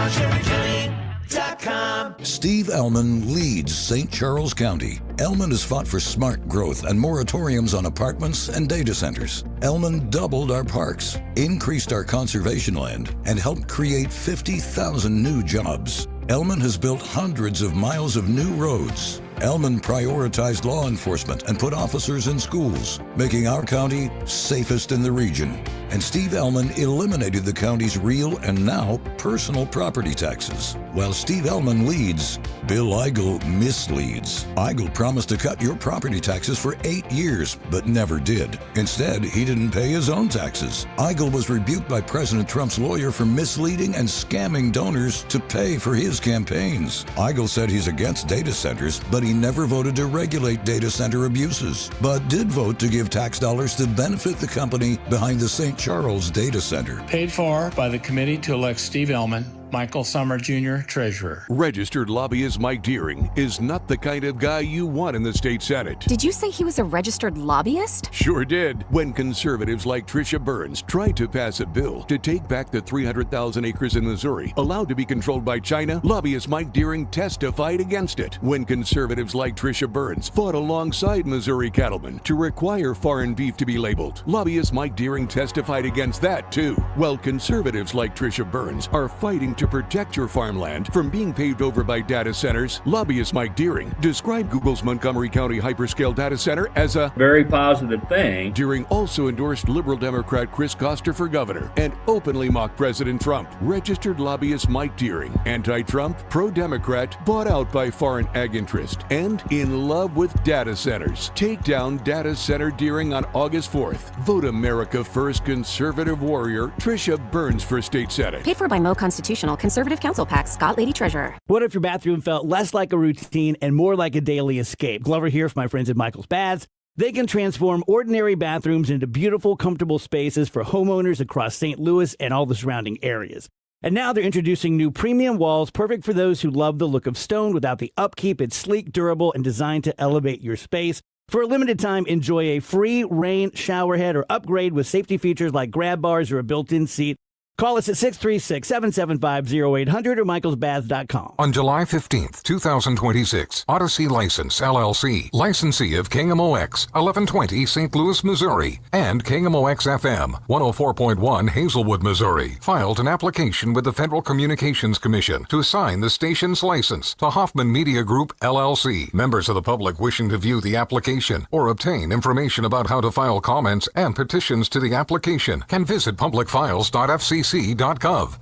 Steve Ellman leads St. Charles County. Ellman has fought for smart growth and moratoriums on apartments and data centers. Ellman doubled our parks, increased our conservation land, and helped create 50,000 new jobs. Ellman has built hundreds of miles of new roads. Ellman prioritized law enforcement and put officers in schools, making our county safest in the region. And Steve Ellman eliminated the county's real and now personal property taxes. While Steve Ellman leads, Bill Eigel misleads. Eigel promised to cut your property taxes for 8 years, but never did. Instead, he didn't pay his own taxes. Eigel was rebuked by President Trump's lawyer for misleading and scamming donors to pay for his campaigns. Eigel said he's against data centers, but he never voted to regulate data center abuses, but did vote to give tax dollars to benefit the company behind the St. Charles Data Center. Paid for by the committee to elect Steve Ellman, Michael Summer Jr., Treasurer. Registered lobbyist Mike Deering is not the kind of guy you want in the state Senate. Did you say he was a registered lobbyist? Sure did. When conservatives like Tricia Burns tried to pass a bill to take back the 300,000 acres in Missouri allowed to be controlled by China, lobbyist Mike Deering testified against it. When conservatives like Tricia Burns fought alongside Missouri cattlemen to require foreign beef to be labeled, lobbyist Mike Deering testified against that too. While conservatives like Tricia Burns are fighting to protect your farmland from being paved over by data centers, lobbyist Mike Deering described Google's Montgomery County hyperscale data center as a very positive thing. Deering also endorsed Liberal Democrat Chris Koster for governor and openly mocked President Trump. Registered lobbyist Mike Deering, anti-Trump, pro-Democrat, bought out by foreign ag interest, and in love with data centers. Take down data center Deering on August 4th. Vote America First conservative warrior Tricia Burns for state senate. Paid for by Mo Constitutional Conservative Council PAC, Scott Lady Treasurer. What if your bathroom felt less like a routine and more like a daily escape? Glover here from my friends at Michael's Baths. They can transform ordinary bathrooms into beautiful, comfortable spaces for homeowners across St. Louis and all the surrounding areas. And now they're introducing new premium walls, perfect for those who love the look of stone without the upkeep. It's sleek, durable, and designed to elevate your space. For a limited time, enjoy a free rain shower head or upgrade with safety features like grab bars or a built-in seat. Call us at 636-775-0800 or michaelsbaths.com. On July 15th, 2026, Odyssey License, LLC, licensee of KMOX, 1120 St. Louis, Missouri, and KMOX FM, 104.1 Hazelwood, Missouri, filed an application with the Federal Communications Commission to assign the station's license to Hoffman Media Group, LLC. Members of the public wishing to view the application or obtain information about how to file comments and petitions to the application can visit publicfiles.fcc.gov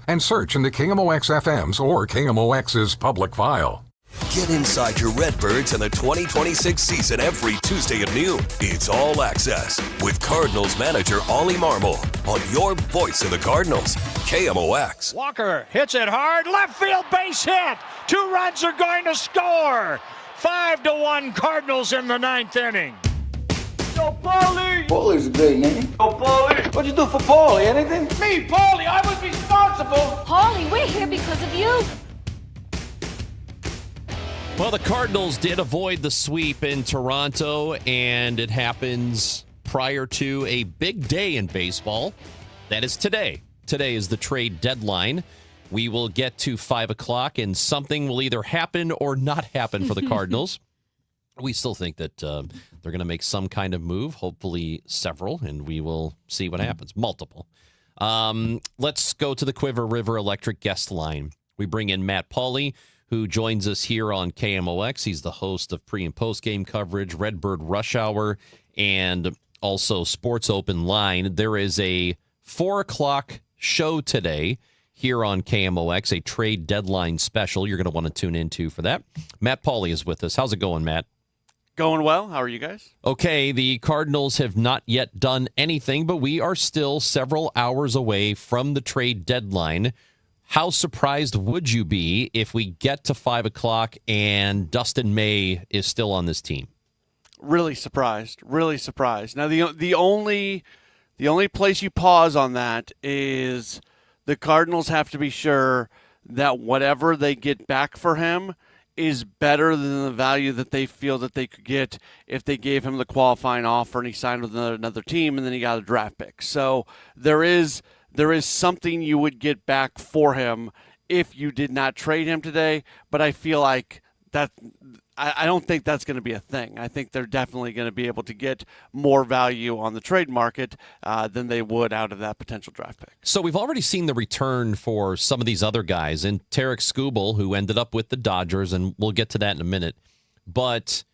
and search in the KMOX FM's or KMOX's public file. Get inside your Redbirds in the 2026 season every Tuesday at noon. It's All Access with Cardinals manager Ollie Marmol on your voice of the Cardinals, KMOX. Walker hits it hard, left field base hit. 2 runs are going to score. 5-1 Cardinals in the 9th inning. Yo, Paulie! Paulie's a great name. Yo, Paulie! What'd you do for Paulie? Anything? Me, Paulie! I was responsible! Paulie, we're here because of you. Well, the Cardinals did avoid the sweep in Toronto, and it happens prior to a big day in baseball. That is today. Today is the trade deadline. We will get to 5 o'clock, and something will either happen or not happen for the Cardinals. We still think that they're going to make some kind of move, hopefully several, and we will see what happens. Multiple. Let's go to the Quiver River Electric guest line. We bring in Matt Pauley, who joins us here on KMOX. He's the host of pre- and post-game coverage, Redbird Rush Hour, and also Sports Open Line. There is a 4 o'clock show today here on KMOX, a trade deadline special you're going to want to tune into for that. Matt Pauley is with us. How's it going, Matt? Going well. How are you guys? Okay, the Cardinals have not yet done anything, but we are still several hours away from the trade deadline. How surprised would you be if we get to 5 o'clock and Dustin May is still on this team? Really surprised. Really surprised. Now, the only place you pause on that is the Cardinals have to be sure that whatever they get back for him is better than the value that they feel that they could get if they gave him the qualifying offer and he signed with another team and then he got a draft pick. So there is something you would get back for him if you did not trade him today, but I feel like that I don't think that's going to be a thing. I think they're definitely going to be able to get more value on the trade market than they would out of that potential draft pick. So we've already seen the return for some of these other guys, and Tarek Skubal, who ended up with the Dodgers, and we'll get to that in a minute. But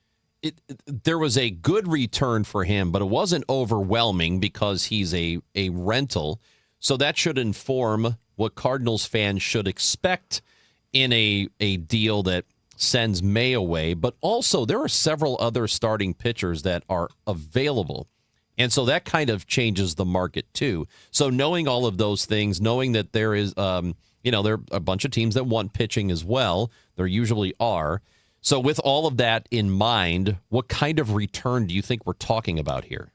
there was a good return for him, but it wasn't overwhelming because he's a rental. So that should inform what Cardinals fans should expect in a deal that sends May away, but also there are several other starting pitchers that are available. And so that kind of changes the market too. So knowing all of those things, knowing that there is, there are a bunch of teams that want pitching as well. There usually are. So with all of that in mind, what kind of return do you think we're talking about here?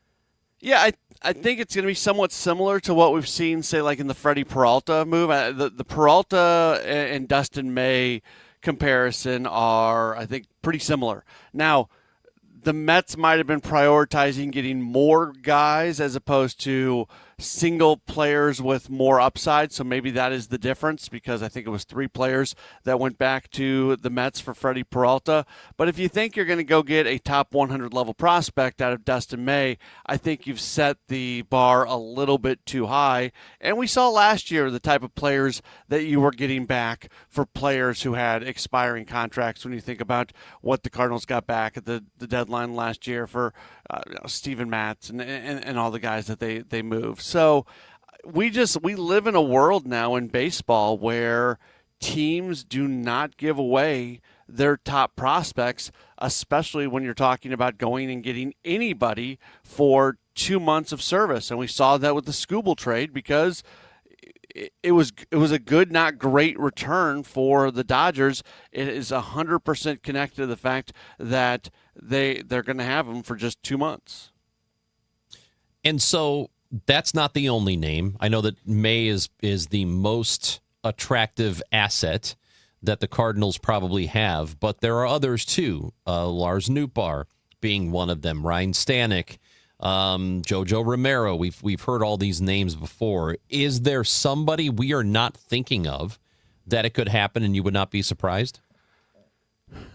Yeah, I think it's going to be somewhat similar to what we've seen, say, like in the Freddie Peralta move. The Peralta and Dustin May comparison are, I think, pretty similar. Now, the Mets might have been prioritizing getting more guys as opposed to single players with more upside. So maybe that is the difference, because I think it was 3 players that went back to the Mets for Freddie Peralta. But if you think you're going to go get a top 100 level prospect out of Dustin May, I think you've set the bar a little bit too high. And we saw last year the type of players that you were getting back for players who had expiring contracts. When you think about what the Cardinals got back at the deadline last year for Steven Matz and all the guys that they moved. So we live in a world now in baseball where teams do not give away their top prospects, especially when you're talking about going and getting anybody for 2 months of service. And we saw that with the Skubal trade, because it was a good, not great return for the Dodgers. It is 100% connected to the fact that they're going to have him for just 2 months. And so that's not the only name. I know that May is the most attractive asset that the Cardinals probably have, but there are others too. Lars Nootbaar being one of them. Ryan Stanek, Jojo Romero. We've heard all these names before. Is there somebody we are not thinking of that it could happen and you would not be surprised?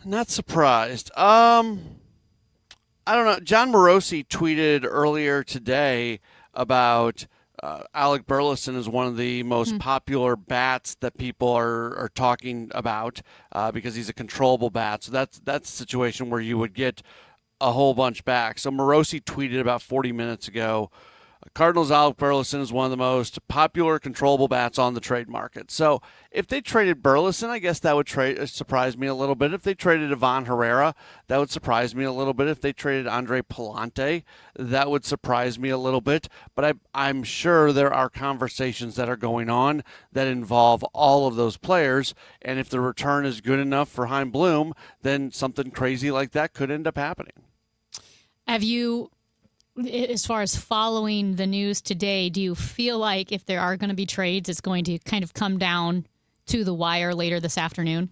Not surprised. I don't know. John Morosi tweeted earlier today about Alec Burleson is one of the most popular bats that people are talking about because he's a controllable bat. So that's a situation where you would get a whole bunch back. So Morosi tweeted about 40 minutes ago, Cardinals Alec Burleson is one of the most popular controllable bats on the trade market. So if they traded Burleson, I guess that would surprise me a little bit. If they traded Ivan Herrera, that would surprise me a little bit. If they traded Andre Palante, that would surprise me a little bit. But I'm sure there are conversations that are going on that involve all of those players. And if the return is good enough for Chaim Bloom, then something crazy like that could end up happening. Have you, as far as following the news today, do you feel like if there are going to be trades, it's going to kind of come down to the wire later this afternoon?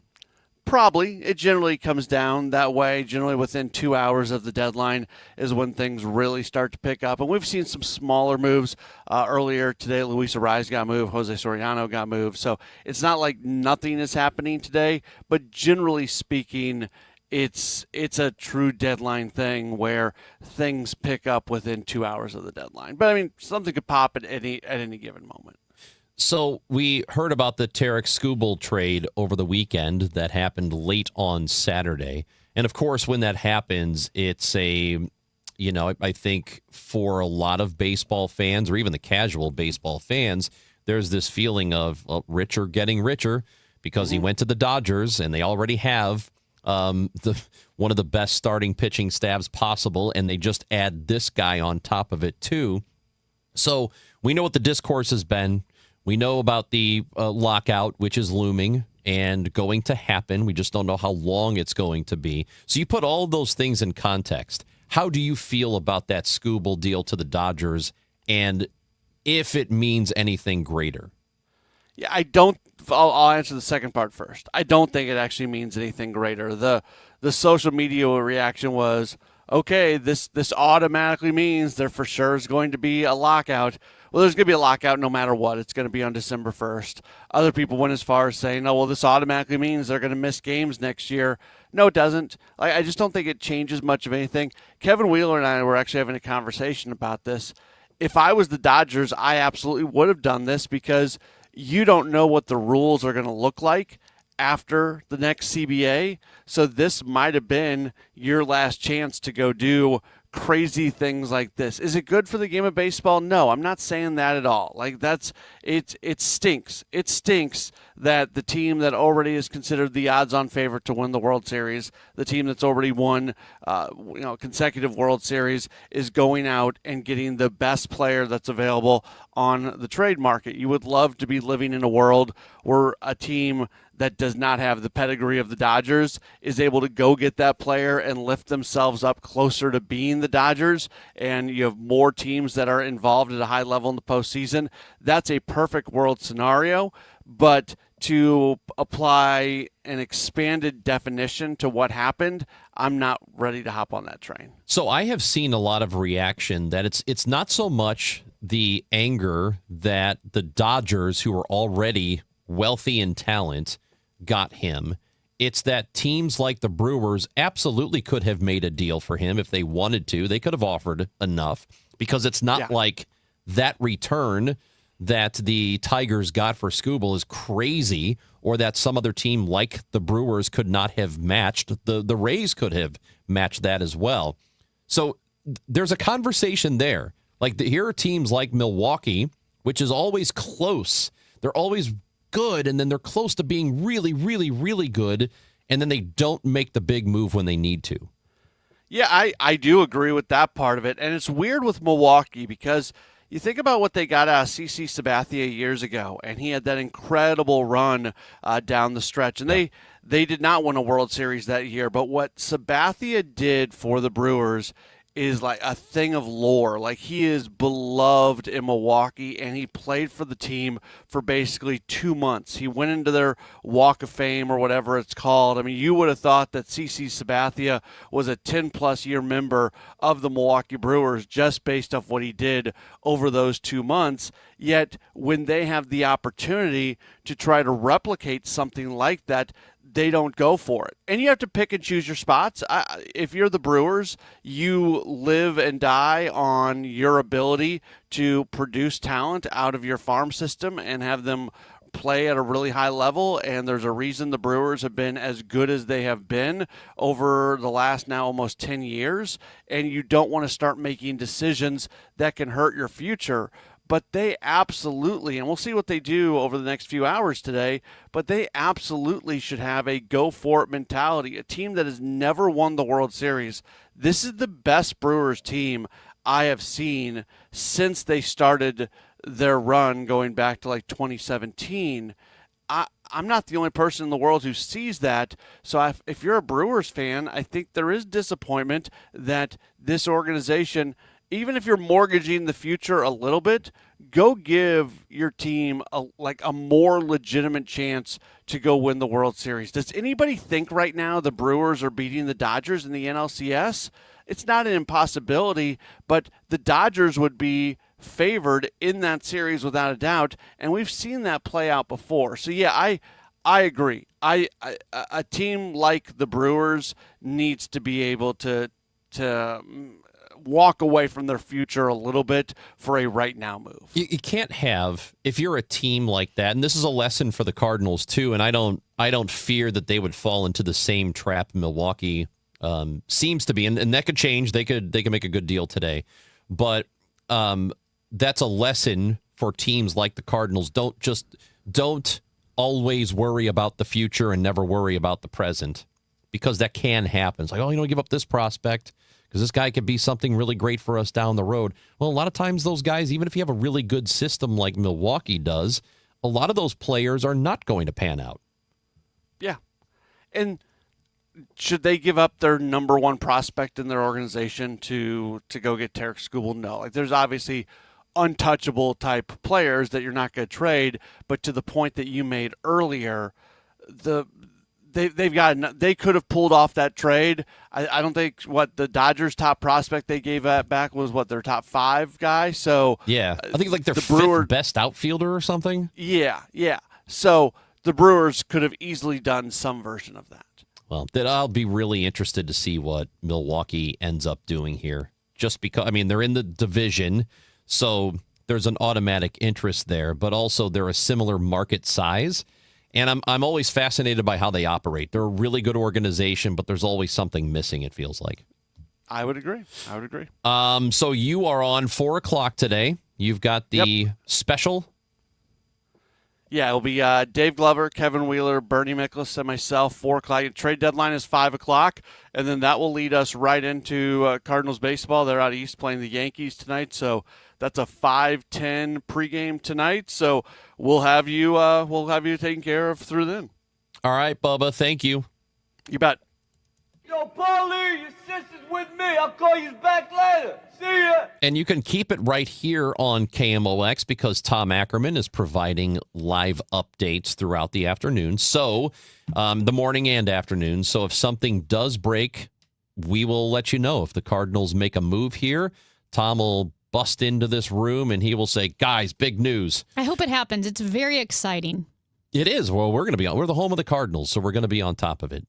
Probably. It generally comes down that way. Generally within 2 hours of the deadline is when things really start to pick up. And we've seen some smaller moves earlier today. Luis Arraez got moved. Jose Soriano got moved. So it's not like nothing is happening today. But generally speaking, it's a true deadline thing where things pick up within 2 hours of the deadline. But, I mean, something could pop at any given moment. So we heard about the Tarek Skubal trade over the weekend that happened late on Saturday. And, of course, when that happens, it's I think for a lot of baseball fans or even the casual baseball fans, there's this feeling of richer getting richer because he went to the Dodgers and they already have one of the best starting pitching staffs possible, and they just add this guy on top of it too. So we know what the discourse has been. We know about the lockout, which is looming and going to happen. We just don't know how long it's going to be. So you put all of those things in context. How do you feel about that Skubal deal to the Dodgers, and if it means anything greater? Yeah, I don't. I'll answer the second part first. I don't think it actually means anything greater. The social media reaction was, okay, this automatically means there for sure is going to be a lockout. Well, there's going to be a lockout no matter what. It's going to be on December 1st. Other people went as far as saying, no, well, this automatically means they're going to miss games next year. No, it doesn't. I just don't think it changes much of anything. Kevin Wheeler and I were actually having a conversation about this. If I was the Dodgers, I absolutely would have done this because you don't know what the rules are going to look like after the next CBA. So this might have been your last chance to go do crazy things like this. Is it good for the game of baseball? No, I'm not saying that at all. It stinks. It stinks that the team that already is considered the odds-on favorite to win the World Series, the team that's already won consecutive World Series, is going out and getting the best player that's available on the trade market. You would love to be living in a world where a team that does not have the pedigree of the Dodgers is able to go get that player and lift themselves up closer to being the Dodgers, and you have more teams that are involved at a high level in the postseason. That's a perfect world scenario, but to apply an expanded definition to what happened, I'm not ready to hop on that train. So I have seen a lot of reaction that it's not so much the anger that the Dodgers, who are already wealthy in talent, got him. It's that teams like the Brewers absolutely could have made a deal for him if they wanted to. They could have offered enough, because it's not like that return that the Tigers got for Skubal is crazy, or that some other team like the Brewers could not have matched. The Rays could have matched that as well. So there's a conversation there. Here are teams like Milwaukee, which is always close. They're always good, and then they're close to being really, really, really good, and then they don't make the big move when they need to. Yeah, I do agree with that part of it, and it's weird with Milwaukee because you think about what they got out of CC Sabathia years ago, and he had that incredible run down the stretch, and they did not win a World Series that year, but what Sabathia did for the Brewers is like a thing of lore. Like, he is beloved in Milwaukee, and he played for the team for basically 2 months. He went into their Walk of Fame or whatever it's called. I mean, you would have thought that CC Sabathia was a 10-plus year member of the Milwaukee Brewers just based off what he did over those 2 months. Yet, when they have the opportunity to try to replicate something like that, they don't go for it. And you have to pick and choose your spots. If you're the Brewers, you live and die on your ability to produce talent out of your farm system and have them play at a really high level, and there's a reason the Brewers have been as good as they have been over the last now almost 10 years, and you don't want to start making decisions that can hurt your future. But they absolutely, and we'll see what they do over the next few hours today, but they absolutely should have a go-for-it mentality. A team that has never won the World Series. This is the best Brewers team I have seen since they started their run going back to like 2017. I'm not the only person in the world who sees that. So if you're a Brewers fan, I think there is disappointment that this organization, even if you're mortgaging the future a little bit, go give your team a more legitimate chance to go win the World Series. Does anybody think right now the Brewers are beating the Dodgers in the NLCS? It's not an impossibility, but the Dodgers would be favored in that series without a doubt, and we've seen that play out before. So yeah, I agree. A team like the Brewers needs to be able to walk away from their future a little bit for a right now move. You can't have, if you're a team like that, and this is a lesson for the Cardinals too, and I don't fear that they would fall into the same trap Milwaukee seems to be, and that could change. They could make a good deal today, but that's a lesson for teams like the Cardinals. Don't always worry about the future and never worry about the present, because that can happen. It's like, give up this prospect because this guy could be something really great for us down the road. Well, a lot of times those guys, even if you have a really good system like Milwaukee does, a lot of those players are not going to pan out. Yeah. And should they give up their number one prospect in their organization to go get Tarik Skubal? No. Like, there's obviously untouchable type players that you're not going to trade, but to the point that you made earlier, they could have pulled off that trade. I don't think the Dodgers' top prospect they gave that back was their top 5 guy. So yeah, I think like their fifth best outfielder or something. Yeah. So the Brewers could have easily done some version of that. Well, I'll be really interested to see what Milwaukee ends up doing here. Just because, they're in the division, so there's an automatic interest there, but also they're a similar market size. And I'm always fascinated by how they operate. They're a really good organization, but there's always something missing, it feels like. I would agree. So you are on 4 o'clock today. You've got the special. Yeah, it'll be Dave Glover, Kevin Wheeler, Bernie Miklasz, and myself, 4 o'clock. Trade deadline is 5 o'clock, and then that will lead us right into Cardinals baseball. They're out east playing the Yankees tonight, so that's a 5:10 pregame tonight. So we'll have you taken care of through then. All right, Bubba, thank you. You bet. Yo, Paulie, your sister's with me. I'll call you back later. See ya. And you can keep it right here on KMOX because Tom Ackerman is providing live updates throughout the afternoon. So the morning and afternoon. So if something does break, we will let you know. If the Cardinals make a move here, Tom will bust into this room and he will say, guys, big news. I hope it happens. It's very exciting. It is. Well, we're the home of the Cardinals, so we're going to be on top of it.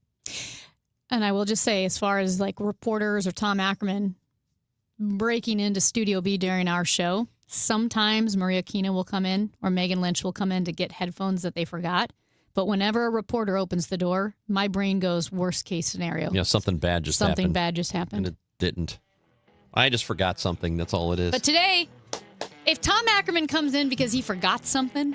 And I will just say, as far as like reporters or Tom Ackerman breaking into Studio B during our show, sometimes Maria Kina will come in or Megan Lynch will come in to get headphones that they forgot. But whenever a reporter opens the door, my brain goes worst case scenario. Yeah, something bad just happened. Something bad just happened. And it didn't. I just forgot something. That's all it is. But today, if Tom Ackerman comes in because he forgot something,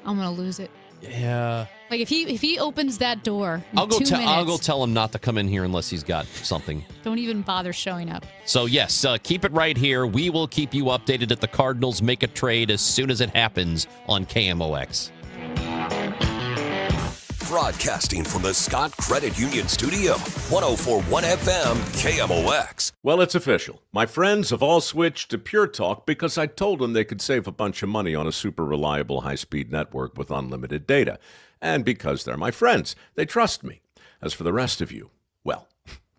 I'm going to lose it. Yeah. Like if he opens that door in I'll go 2 minutes, I'll go tell him not to come in here unless he's got something. Don't even bother showing up. So yes, keep it right here. We will keep you updated at the Cardinals make a trade as soon as it happens on KMOX. Broadcasting from the Scott Credit Union Studio, 104.1 FM, KMOX. Well, it's official. My friends have all switched to Pure Talk because I told them they could save a bunch of money on a super reliable high-speed network with unlimited data. And because they're my friends, they trust me. As for the rest of you, well,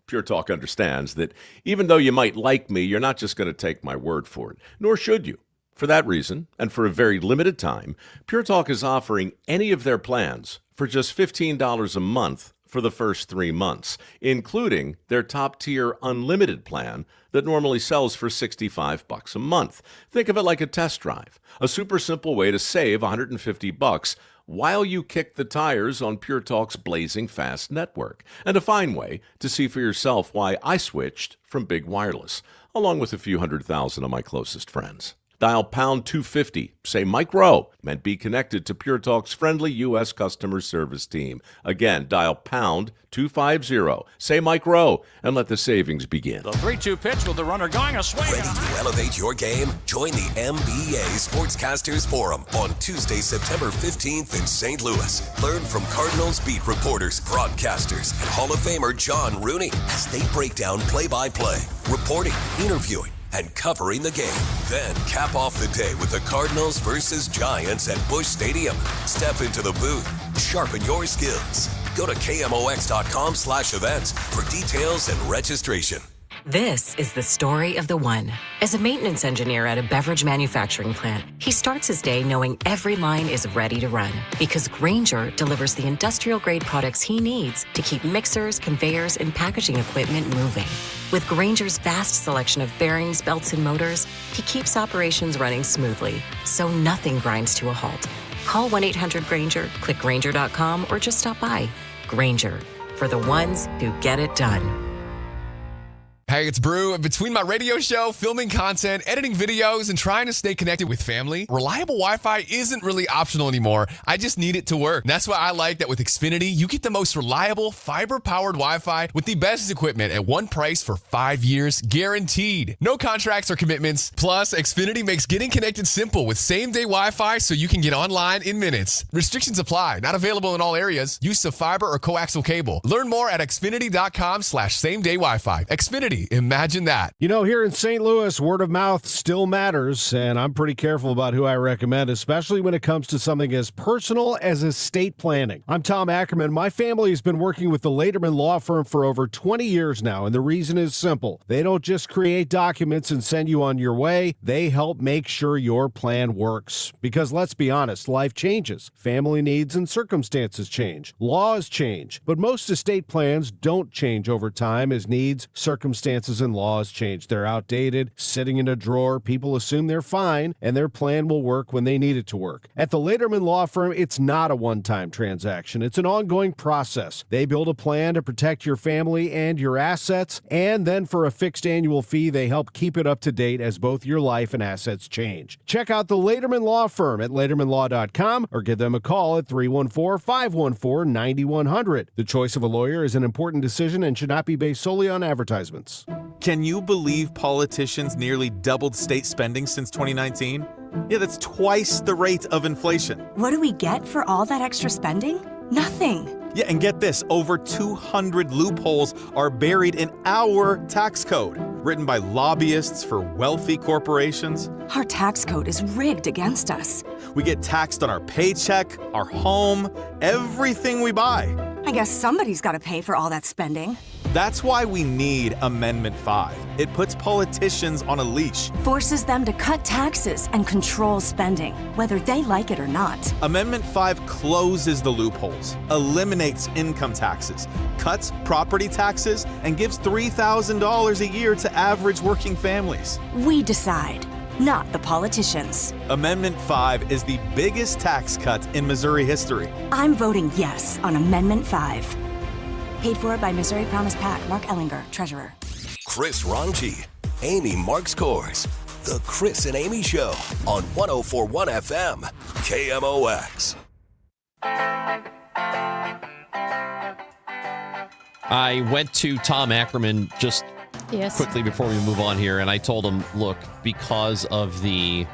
Pure Talk understands that even though you might like me, you're not just going to take my word for it, nor should you. For that reason, and for a very limited time, Pure Talk is offering any of their plans for just $15 a month for the first 3 months, including their top-tier unlimited plan that normally sells for $65 a month. Think of it like a test drive, a super simple way to save $150 while you kick the tires on Pure Talk's blazing fast network, and a fine way to see for yourself why I switched from big wireless, along with a few 100,000 of my closest friends. Dial pound 250, say Mike Rowe, and be connected to Pure Talk's friendly U.S. customer service team. Again, dial pound 250, say Mike Rowe, and let the savings begin. The 3-2 pitch with the runner going a swing. Ready to elevate your game? Join the MBA Sportscasters Forum on Tuesday, September 15th in St. Louis. Learn from Cardinals beat reporters, broadcasters, and Hall of Famer John Rooney as they break down play-by-play, reporting, interviewing, and covering the game. Then cap off the day with the Cardinals versus Giants at Busch Stadium. Step into the booth, sharpen your skills. Go to KMOX.com/events for details and registration. This is the story of the one. As a maintenance engineer at a beverage manufacturing plant, he starts his day knowing every line is ready to run because Grainger delivers the industrial-grade products he needs to keep mixers, conveyors, and packaging equipment moving. With Grainger's vast selection of bearings, belts, and motors, he keeps operations running smoothly, so nothing grinds to a halt. Call 1-800-GRAINGER, click Grainger.com, or just stop by. Grainger, for the ones who get it done. Hey, it's Brew. Between my radio show, filming content, editing videos, and trying to stay connected with family, reliable Wi-Fi isn't really optional anymore. I just need it to work. And that's why I like that with Xfinity, you get the most reliable, fiber-powered Wi-Fi with the best equipment at one price for 5 years, guaranteed. No contracts or commitments. Plus, Xfinity makes getting connected simple with same-day Wi-Fi so you can get online in minutes. Restrictions apply. Not available in all areas. Use of fiber or coaxial cable. Learn more at xfinity.com/same-day Wi-Fi. Xfinity. Imagine that. You know, here in St. Louis, word of mouth still matters, and I'm pretty careful about who I recommend, especially when it comes to something as personal as estate planning. I'm Tom Ackerman. My family has been working with the Lederman Law Firm for over 20 years now, and the reason is simple. They don't just create documents and send you on your way. They help make sure your plan works. Because let's be honest, life changes. Family needs and circumstances change. Laws change. But most estate plans don't change over time as needs, circumstances, and laws change. They're outdated, sitting in a drawer. People assume they're fine, and their plan will work when they need it to work. At the Lederman Law Firm, it's not a one-time transaction. It's an ongoing process. They build a plan to protect your family and your assets, and then for a fixed annual fee, they help keep it up to date as both your life and assets change. Check out the Lederman Law Firm at LedermanLaw.com or give them a call at 314-514-9100. The choice of a lawyer is an important decision and should not be based solely on advertisements. Can you believe politicians nearly doubled state spending since 2019? Yeah, that's twice the rate of inflation. What do we get for all that extra spending? Nothing. Yeah, and get this, over 200 loopholes are buried in our tax code, written by lobbyists for wealthy corporations. Our tax code is rigged against us. We get taxed on our paycheck, our home, everything we buy. I guess somebody's got to pay for all that spending. That's why we need Amendment 5. It puts politicians on a leash. Forces them to cut taxes and control spending, whether they like it or not. Amendment 5 closes the loopholes, eliminates income taxes, cuts property taxes, and gives $3,000 a year to average working families. We decide, not the politicians. Amendment 5 is the biggest tax cut in Missouri history. I'm voting yes on Amendment 5. Paid for by Missouri Promise PAC. Mark Ellinger, Treasurer. Chris Ranji, Amy Marks Kors. The Chris and Amy Show on 104.1 FM, KMOX. I went to Tom Ackerman just quickly before we move on here, and I told him, look, because of the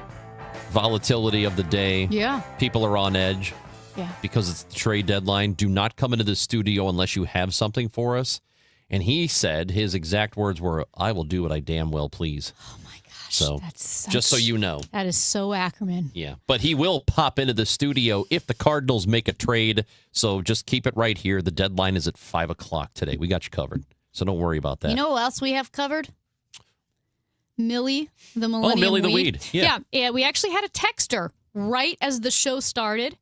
volatility of the day, people are on edge. Yeah. Because it's the trade deadline. Do not come into the studio unless you have something for us. And he said his exact words were, I will do what I damn well please. Oh, my gosh. So just so you know. That is so Ackerman. Yeah. But he will pop into the studio if the Cardinals make a trade. So just keep it right here. The deadline is at 5 o'clock today. We got you covered. So don't worry about that. You know what else we have covered? Millie, the Millennium Millie the Weed. Yeah. We actually had a texter right as the show started.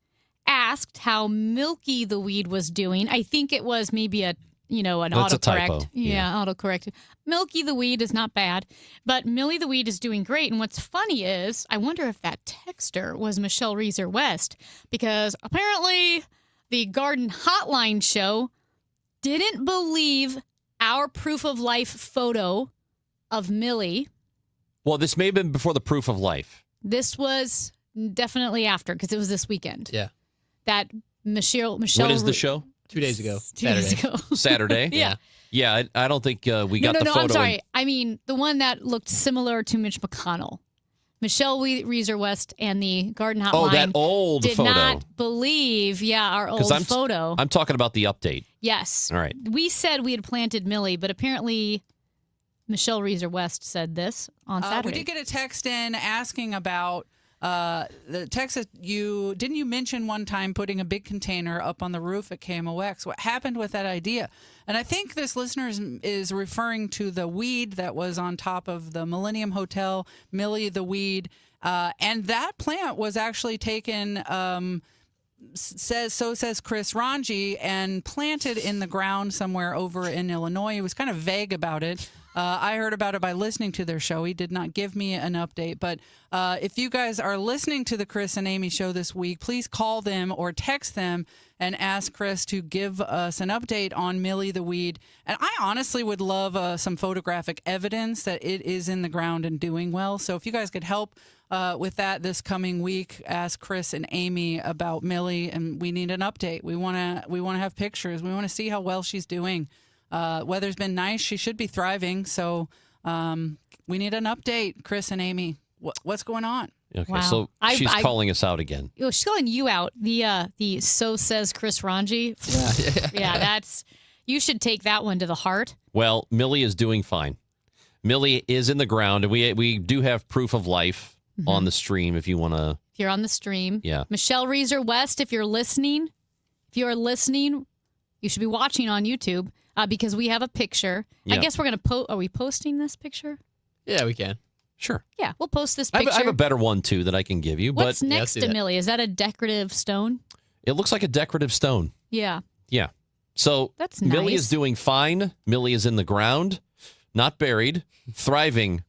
Asked how Milky the Weed was doing. I think it was maybe an autocorrect. Autocorrect. Milky the Weed is not bad, but Millie the Weed is doing great. And what's funny is, I wonder if that texter was Michelle Reeser West, because apparently the Garden Hotline show didn't believe our proof of life photo of Millie. Well, this may have been before the proof of life. This was definitely after, because it was this weekend. Yeah. That Michelle. When is the show? 2 days ago. 2 days ago. Saturday? Yeah. Yeah, I don't think we got the photo. No, I'm sorry. I mean, the one that looked similar to Mitch McConnell. Michelle Reeser West and the Garden Hotline. Oh, that old did photo. not believe, our old photo. I'm talking about the update. Yes. All right. We said we had planted Millie, but apparently Michelle Reeser West said this on Saturday. We did get a text in asking about the text that didn't you mention one time putting a big container up on the roof at KMOX? What happened with that idea? And I think this listener is referring to the weed that was on top of the Millennium Hotel, Millie the Weed. And that plant was actually taken, says Chris Ranji, and planted in the ground somewhere over in Illinois. He was kind of vague about it. I heard about it by listening to their show. He did not give me an update. But if you guys are listening to the Chris and Amy show this week, please call them or text them and ask Chris to give us an update on Millie the weed. And I honestly would love some photographic evidence that it is in the ground and doing well. So if you guys could help with that this coming week, ask Chris and Amy about Millie, and we need an update. We want to have pictures. We want to see how well she's doing. Weather's been nice. She should be thriving. So we need an update, Chris and Amy. What's going on? Okay, Wow. so she's calling us out again. She's calling you out. The so says Chris Ranji. Yeah, that's, you should take that one to the heart. Well, Millie is doing fine. Millie is in the ground, and we do have proof of life on the stream if you want to. If you're on the stream. Yeah. Michelle Reeser West, if you're listening, you should be watching on YouTube because we have a picture. Yeah. I guess we're going to are we posting this picture? Yeah, we can. Sure. Yeah, we'll post this I picture. have a better one, too, that I can give you. What's but next to Millie? Is that a decorative stone? It looks like a decorative stone. Yeah. Yeah. So That's Millie nice. is doing fine. Millie is in the ground, not buried, thriving,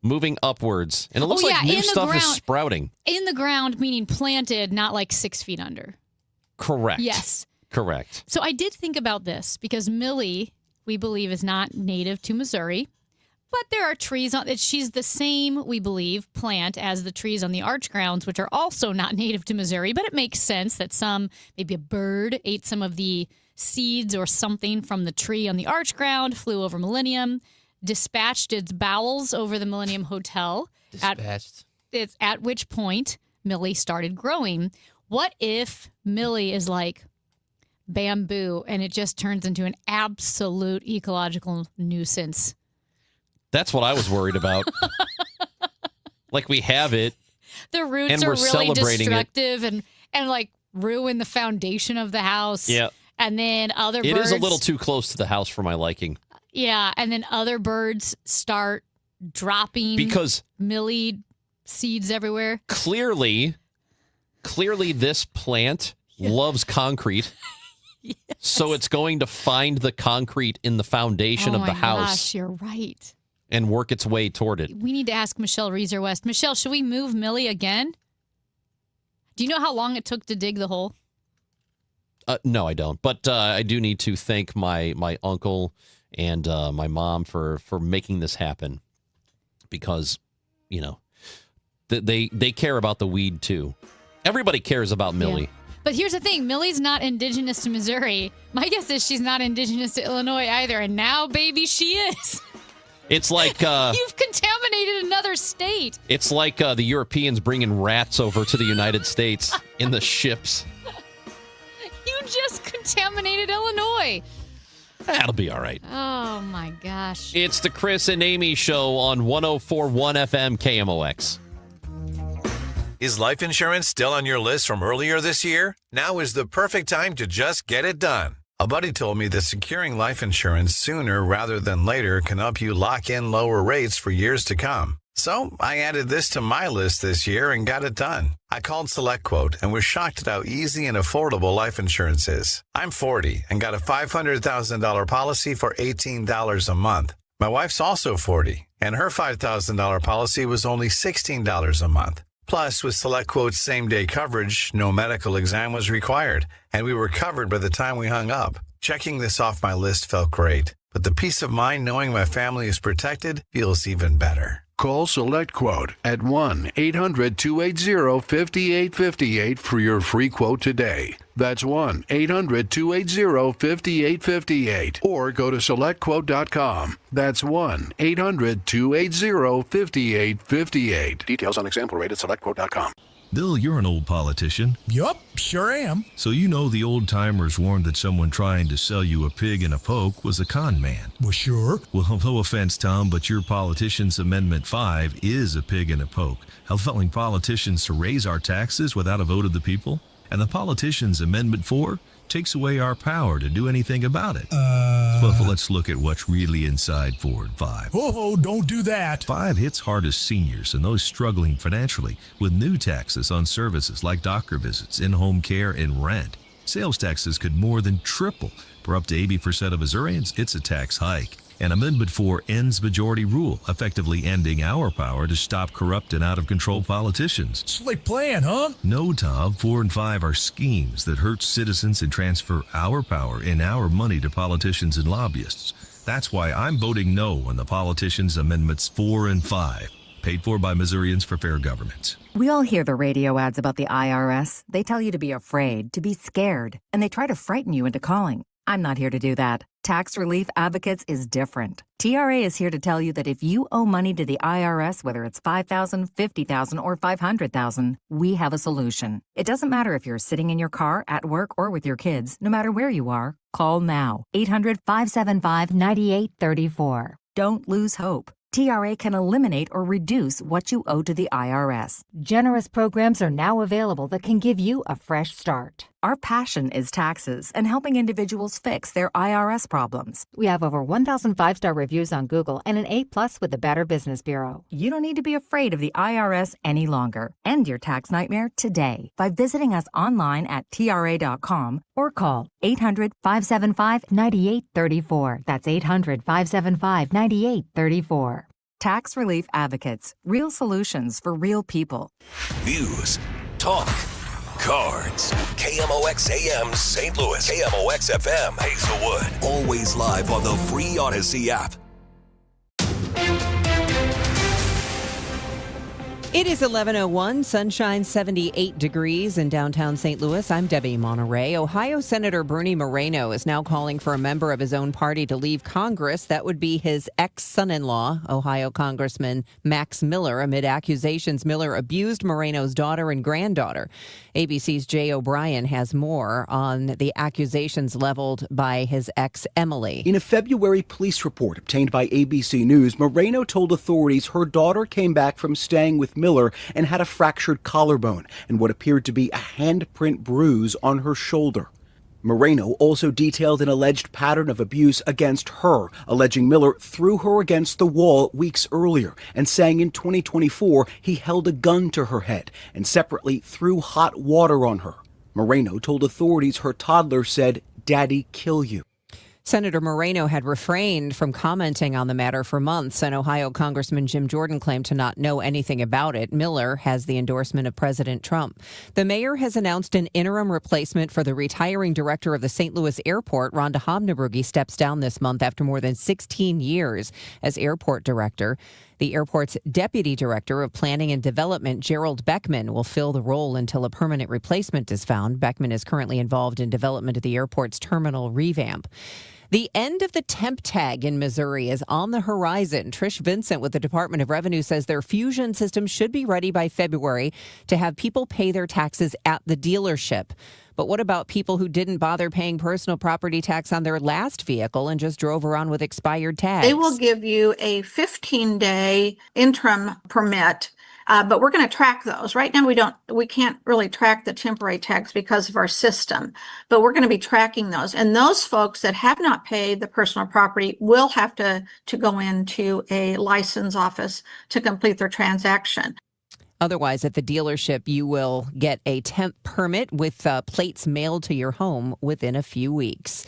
moving upwards. And it looks like new stuff is sprouting. In the ground, meaning planted, not like 6 feet under. Correct. Yes. Correct. So I did think about this because Millie, we believe, is not native to Missouri. But there are trees on it. She's the same, we believe, plant as the trees on the arch grounds, which are also not native to Missouri. But it makes sense that maybe a bird ate some of the seeds or something from the tree on the arch ground, flew over Millennium, dispatched its bowels over the Millennium Hotel. At which point Millie started growing. What if Millie is like bamboo and it just turns into an absolute ecological nuisance? That's what I was worried about. Like we have it. The roots and are we're really celebrating destructive and like ruin the foundation of the house. Yeah. And then other birds. It is a little too close to the house for my liking. Yeah. And then other birds start dropping because Millie seeds everywhere. Clearly this plant loves concrete. Yes. So it's going to find the concrete in the foundation of the house. Gosh, you're right. And work its way toward it. We need to ask Michelle Reeser West. Michelle, should we move Millie again? Do you know how long it took to dig the hole? No, I don't. But I do need to thank my uncle and my mom for making this happen. Because, they care about the weed, too. Everybody cares about Millie. Yeah. But here's the thing. Millie's not indigenous to Missouri. My guess is she's not indigenous to Illinois either. And now, baby, she is. It's like... You've contaminated another state. It's like the Europeans bringing rats over to the United States in the ships. You just contaminated Illinois. That'll be all right. Oh, my gosh. It's the Chris and Amy Show on 104.1 FM KMOX. Is life insurance still on your list from earlier this year? Now is the perfect time to just get it done. A buddy told me that securing life insurance sooner rather than later can help you lock in lower rates for years to come. So I added this to my list this year and got it done. I called SelectQuote and was shocked at how easy and affordable life insurance is. I'm 40 and got a $500,000 policy for $18 a month. My wife's also 40 and her $5,000 policy was only $16 a month. Plus, with SelectQuote's same-day coverage, no medical exam was required, and we were covered by the time we hung up. Checking this off my list felt great, but the peace of mind knowing my family is protected feels even better. Call SelectQuote at 1-800-280-5858 for your free quote today. That's 1-800-280-5858. Or go to SelectQuote.com. That's 1-800-280-5858. Details on example rate at SelectQuote.com. Bill, you're an old politician. Yup, sure am. So you know the old-timers warned that someone trying to sell you a pig in a poke was a con man. Well, sure. Well, no offense, Tom, but your politician's Amendment 5 is a pig in a poke, helping politicians to raise our taxes without a vote of the people. And the politician's Amendment 4 takes away our power to do anything about it. Well, let's look at what's really inside Ford 5. Oh, don't do that. 5 hits hardest seniors and those struggling financially with new taxes on services like doctor visits, in-home care, and rent. Sales taxes could more than triple. For up to 80% of Missourians, it's a tax hike. And Amendment 4 ends majority rule, effectively ending our power to stop corrupt and out-of-control politicians. Slick plan, huh? No, Tom. 4 and 5 are schemes that hurt citizens and transfer our power and our money to politicians and lobbyists. That's why I'm voting no on the Politicians Amendments 4 and 5. Paid for by Missourians for Fair Government. We all hear the radio ads about the IRS. They tell you to be afraid, to be scared, and they try to frighten you into calling. I'm not here to do that. Tax Relief Advocates is different. TRA is here to tell you that if you owe money to the IRS, whether it's $5,000, $50,000, or $500,000, we have a solution. It doesn't matter if you're sitting in your car, at work, or with your kids. No matter where you are, call now. 800-575-9834. Don't lose hope. TRA can eliminate or reduce what you owe to the IRS. Generous programs are now available that can give you a fresh start. Our passion is taxes and helping individuals fix their IRS problems. We have over 1,000 5-star reviews on Google and an A+ with the Better Business Bureau. You don't need to be afraid of the IRS any longer. End your tax nightmare today by visiting us online at TRA.com or call 800-575-9834. That's 800-575-9834. Tax Relief Advocates. Real solutions for real people. News, talk, cards. KMOX AM St. Louis. KMOX FM Hazelwood. Always live on the free Odyssey app. It is 11:01, sunshine 78 degrees in downtown St. Louis. I'm Debbie Monterey. Ohio Senator Bernie Moreno is now calling for a member of his own party to leave Congress. That would be his ex-son-in-law, Ohio Congressman Max Miller, amid accusations Miller abused Moreno's daughter and granddaughter. ABC's Jay O'Brien has more on the accusations leveled by his ex, Emily. In a February police report obtained by ABC News, Moreno told authorities her daughter came back from staying with Miller and had a fractured collarbone and what appeared to be a handprint bruise on her shoulder. Moreno also detailed an alleged pattern of abuse against her, alleging Miller threw her against the wall weeks earlier and saying in 2024 he held a gun to her head and separately threw hot water on her. Moreno told authorities her toddler said, "Daddy, kill you." Senator Moreno had refrained from commenting on the matter for months, and Ohio Congressman Jim Jordan claimed to not know anything about it. Miller has the endorsement of President Trump. The mayor has announced an interim replacement for the retiring director of the St. Louis Airport. Rhonda Hobnabrugge steps down this month after more than 16 years as airport director. The airport's deputy director of planning and development, Gerald Beckman, will fill the role until a permanent replacement is found. Beckman is currently involved in development of the airport's terminal revamp. The end of the temp tag in Missouri is on the horizon. Trish Vincent with the Department of Revenue says their fusion system should be ready by February to have people pay their taxes at the dealership. But what about people who didn't bother paying personal property tax on their last vehicle and just drove around with expired tags? They will give you a 15-day interim permit. But we're going to track those. Right now, we can't really track the temporary tags because of our system, but we're going to be tracking those. And those folks that have not paid the personal property will have to go into a license office to complete their transaction. Otherwise, at the dealership, you will get a temp permit with plates mailed to your home within a few weeks.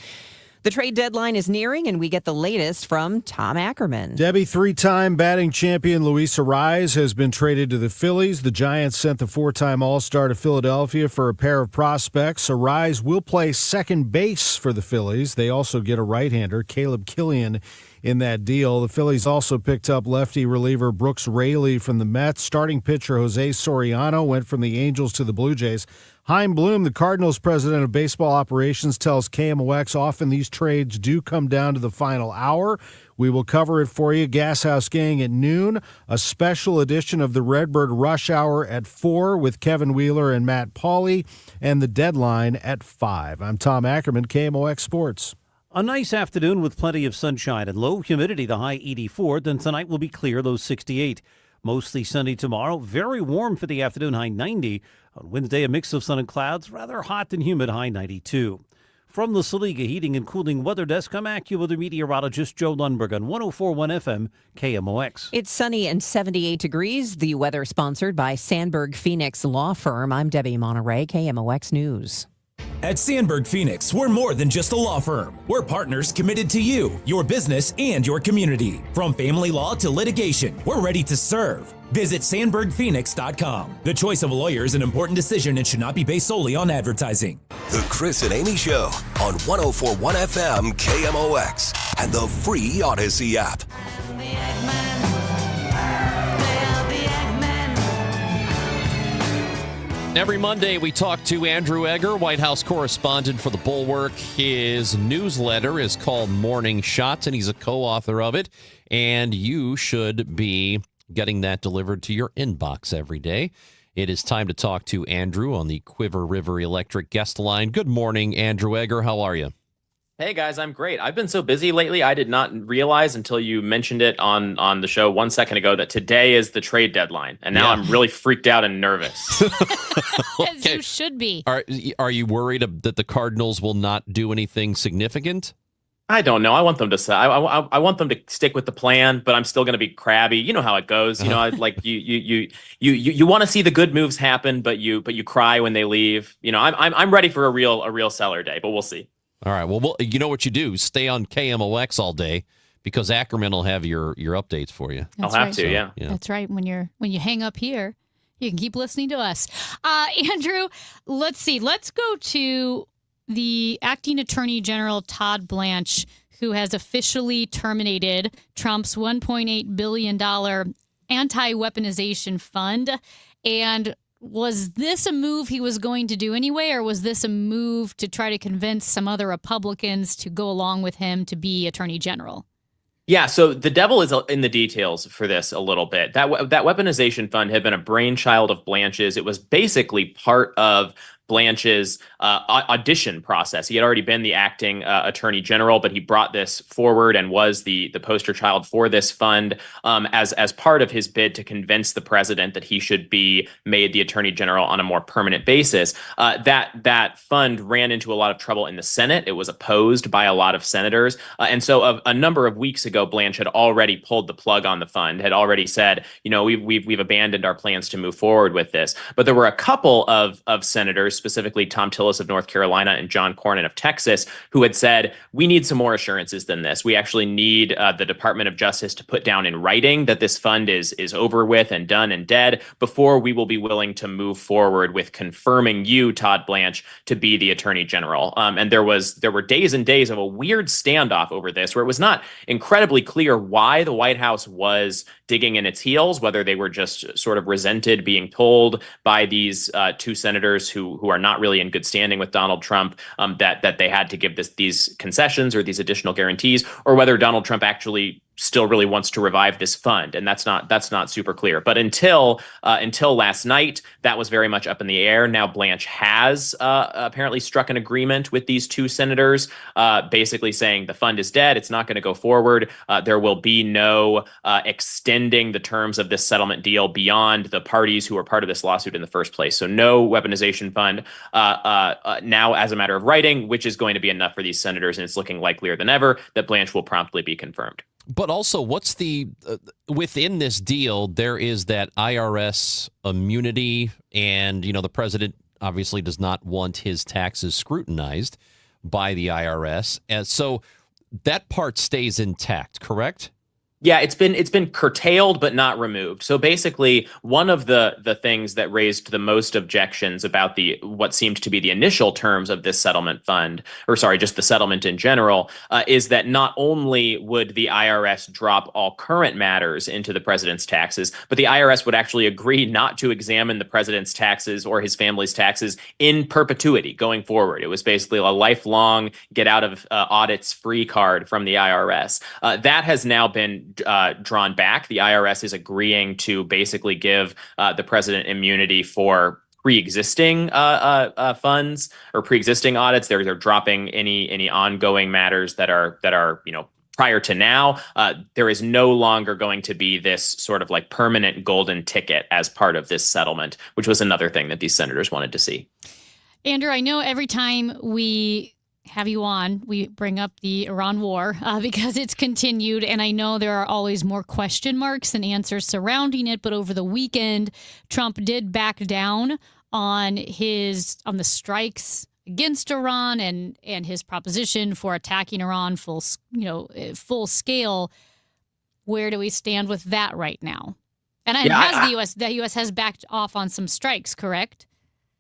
The trade deadline is nearing, and we get the latest from Tom Ackerman. Debbie, 3-time batting champion Luis Arraez has been traded to the Phillies. The Giants sent the 4-time All-Star to Philadelphia for a pair of prospects. Arraez will play second base for the Phillies. They also get a right-hander, Caleb Killian, in that deal. The Phillies also picked up lefty reliever Brooks Raley from the Mets. Starting pitcher Jose Soriano went from the Angels to the Blue Jays. Chaim Bloom, the Cardinals president of baseball operations, tells KMOX often these trades do come down to the final hour. We will cover it for you. Gas House Gang at noon, a special edition of the Redbird Rush Hour at 4 with Kevin Wheeler and Matt Pauley, and the deadline at 5. I'm Tom Ackerman, KMOX Sports. A nice afternoon with plenty of sunshine and low humidity, the high 84. Then tonight will be clear, low 68. Mostly sunny tomorrow. Very warm for the afternoon, high 90. On Wednesday, a mix of sun and clouds, rather hot and humid, high 92. From the Saliga Heating and Cooling Weather Desk, I'm AccuWeather meteorologist Joe Lundberg on 104.1 FM KMOX. It's sunny and 78 degrees. The weather sponsored by Sandberg Phoenix Law Firm. I'm Debbie Monterey, KMOX News. At Sandberg Phoenix, we're more than just a law firm. We're partners committed to you, your business, and your community. From family law to litigation, we're ready to serve. Visit sandbergphoenix.com. The choice of a lawyer is an important decision and should not be based solely on advertising. The Chris and Amy Show on 104.1 FM KMOX and the free Odyssey app. Every Monday, we talk to Andrew Egger, White House correspondent for The Bulwark. His newsletter is called Morning Shots, and he's a co-author of it. And you should be getting that delivered to your inbox every day. It is time to talk to Andrew on the Quiver River Electric guest line. Good morning, Andrew Egger. How are you? Hey, guys, I'm great. I've been so busy lately, I did not realize until you mentioned it on the show 1 second ago that today is the trade deadline. And now I'm really freaked out and nervous. As you should be. Are you worried that the Cardinals will not do anything significant? I don't know. I want them to I want them to stick with the plan, but I'm still going to be crabby. You know how it goes. You know, like you want to see the good moves happen, but you cry when they leave. You know, I'm ready for a real seller day, but we'll see. All right. Well, you know what you do? Stay on KMOX all day because Ackerman will have your updates for you. That's I'll have right. to, yeah. That's right. When you hang up here, you can keep listening to us. Andrew, let's see. Let's go to the acting Attorney General Todd Blanche, who has officially terminated Trump's $1.8 billion anti-weaponization fund. And was this a move he was going to do anyway, or was this a move to try to convince some other Republicans to go along with him to be Attorney General? Yeah, so the devil is in the details for this a little bit. That weaponization fund had been a brainchild of Blanche's. It was basically part of Blanche's audition process. He had already been the acting attorney general, but he brought this forward and was the poster child for this fund as part of his bid to convince the president that he should be made the attorney general on a more permanent basis. That fund ran into a lot of trouble in the Senate. It was opposed by a lot of senators. And so a number of weeks ago, Blanche had already pulled the plug on the fund, had already said, you know, we've abandoned our plans to move forward with this. But there were a couple of senators, specifically Tom Tillis of North Carolina and John Cornyn of Texas, who had said, we need some more assurances than this. We actually need the Department of Justice to put down in writing that this fund is over with and done and dead before we will be willing to move forward with confirming you, Todd Blanche, to be the Attorney General. And there were days and days of a weird standoff over this, where it was not incredibly clear why the White House was digging in its heels, whether they were just sort of resented being told by these two senators who are not really in good standing with Donald Trump that they had to give these concessions or these additional guarantees, or whether Donald Trump actually still really wants to revive this fund, and that's not super clear. But until last night, that was very much up in the air. Now Blanche has apparently struck an agreement with these two senators, basically saying the fund is dead. It's not going to go forward. There will be no extending the terms of this settlement deal beyond the parties who were part of this lawsuit in the first place. So no weaponization fund now as a matter of writing, which is going to be enough for these senators, and it's looking likelier than ever that Blanche will promptly be confirmed. But also, what's the within this deal? There is that IRS immunity, and the president obviously does not want his taxes scrutinized by the IRS, and so that part stays intact. Correct? Yeah, it's been curtailed but not removed. So basically, one of the things that raised the most objections about what seemed to be the initial terms of this settlement fund, or sorry, just the settlement in general, is that not only would the IRS drop all current matters into the president's taxes, but the IRS would actually agree not to examine the president's taxes or his family's taxes in perpetuity going forward. It was basically a lifelong get out of audits free card from the IRS. That has now been drawn back. The IRS is agreeing to basically give the president immunity for pre-existing funds or pre-existing audits. They're dropping any ongoing matters that are prior to now. There is no longer going to be this sort of like permanent golden ticket as part of this settlement, which was another thing that these senators wanted to see. Andrew, I know every time we have you on, we bring up the Iran war because it's continued, and I know there are always more question marks and answers surrounding it, but over the weekend, Trump did back down on the strikes against Iran and his proposition for attacking Iran full scale. Where do we stand with that right now? And the U.S. has backed off on some strikes, correct?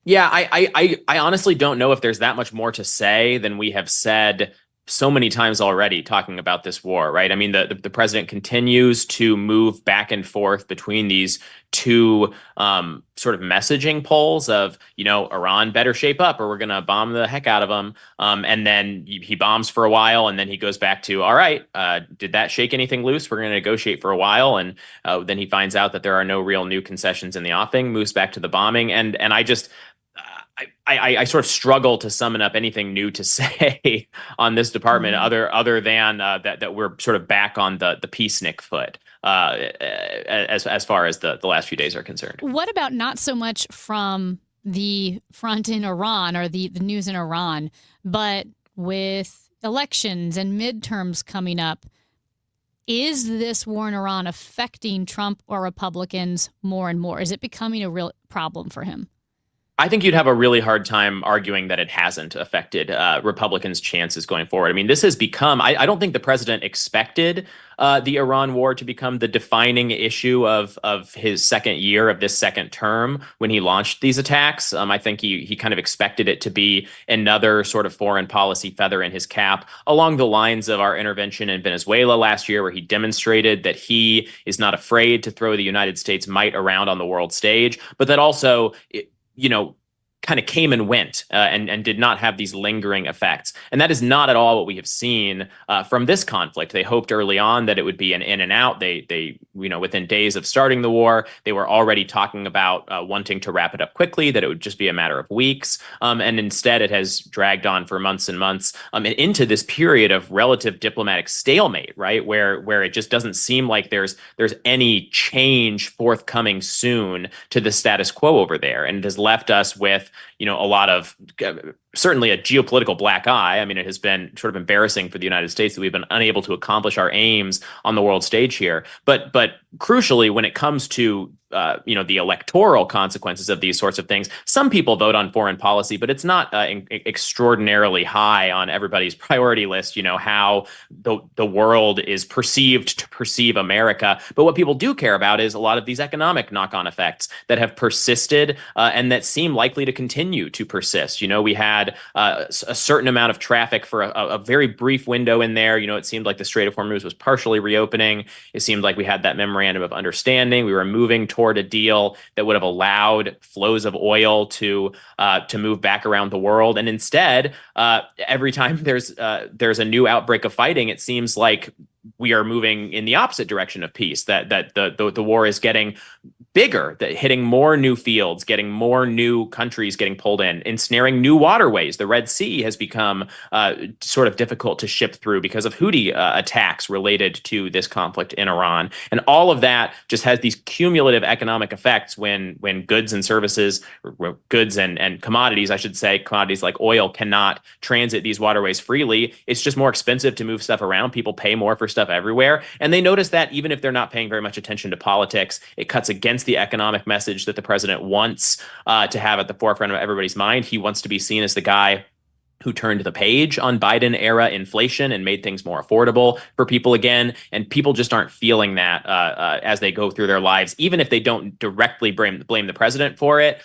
Yeah, I honestly don't know if there's that much more to say than we have said so many times already talking about this war, right? I mean, the president continues to move back and forth between these two sort of messaging poles of, Iran better shape up or we're going to bomb the heck out of them. And then he bombs for a while and then he goes back to, all right, did that shake anything loose? We're going to negotiate for a while. And then he finds out that there are no real new concessions in the offing, moves back to the bombing. And I just... I sort of struggle to summon up anything new to say on this department other than that we're sort of back on the peacenik foot as far as the last few days are concerned. What about not so much from the front in Iran or the news in Iran, but with elections and midterms coming up? Is this war in Iran affecting Trump or Republicans more and more? Is it becoming a real problem for him? I think you'd have a really hard time arguing that it hasn't affected Republicans' chances going forward. I mean, this has become, I don't think the president expected the Iran war to become the defining issue of his second year of this second term when he launched these attacks. I think he kind of expected it to be another sort of foreign policy feather in his cap along the lines of our intervention in Venezuela last year, where he demonstrated that he is not afraid to throw the United States might around on the world stage, but that also, kind of came and went and did not have these lingering effects. And that is not at all what we have seen from this conflict. They hoped early on that it would be an in and out. They within days of starting the war, they were already talking about wanting to wrap it up quickly, that it would just be a matter of weeks. And instead, it has dragged on for months and months and into this period of relative diplomatic stalemate, right? Where it just doesn't seem like there's any change forthcoming soon to the status quo over there. And it has left us with a lot of certainly a geopolitical black eye. I mean, it has been sort of embarrassing for the United States that we've been unable to accomplish our aims on the world stage here. But crucially, when it comes to the electoral consequences of these sorts of things, some people vote on foreign policy, but it's not extraordinarily high on everybody's priority list. How the world is perceived to perceive America. But what people do care about is a lot of these economic knock-on effects that have persisted and that seem likely to continue to persist. We had a certain amount of traffic for a very brief window in there. It seemed like the Strait of Hormuz was partially reopening. It seemed like we had that memorandum of understanding. We were moving toward a deal that would have allowed flows of oil to move back around the world. And instead, every time there's a new outbreak of fighting, it seems like we are moving in the opposite direction of peace, that the war is getting bigger, that hitting more new fields, getting more new countries getting pulled in, ensnaring new waterways. The Red Sea has become sort of difficult to ship through because of Houthi attacks related to this conflict in Iran. And all of that just has these cumulative economic effects when goods and services, goods and commodities, I should say, commodities like oil cannot transit these waterways freely. It's just more expensive to move stuff around. People pay more for stuff everywhere. And they notice that even if they're not paying very much attention to politics, it cuts against the economic message that the president wants to have at the forefront of everybody's mind. He wants to be seen as the guy who turned the page on Biden-era inflation and made things more affordable for people again. And people just aren't feeling that as they go through their lives. Even if they don't directly blame the president for it,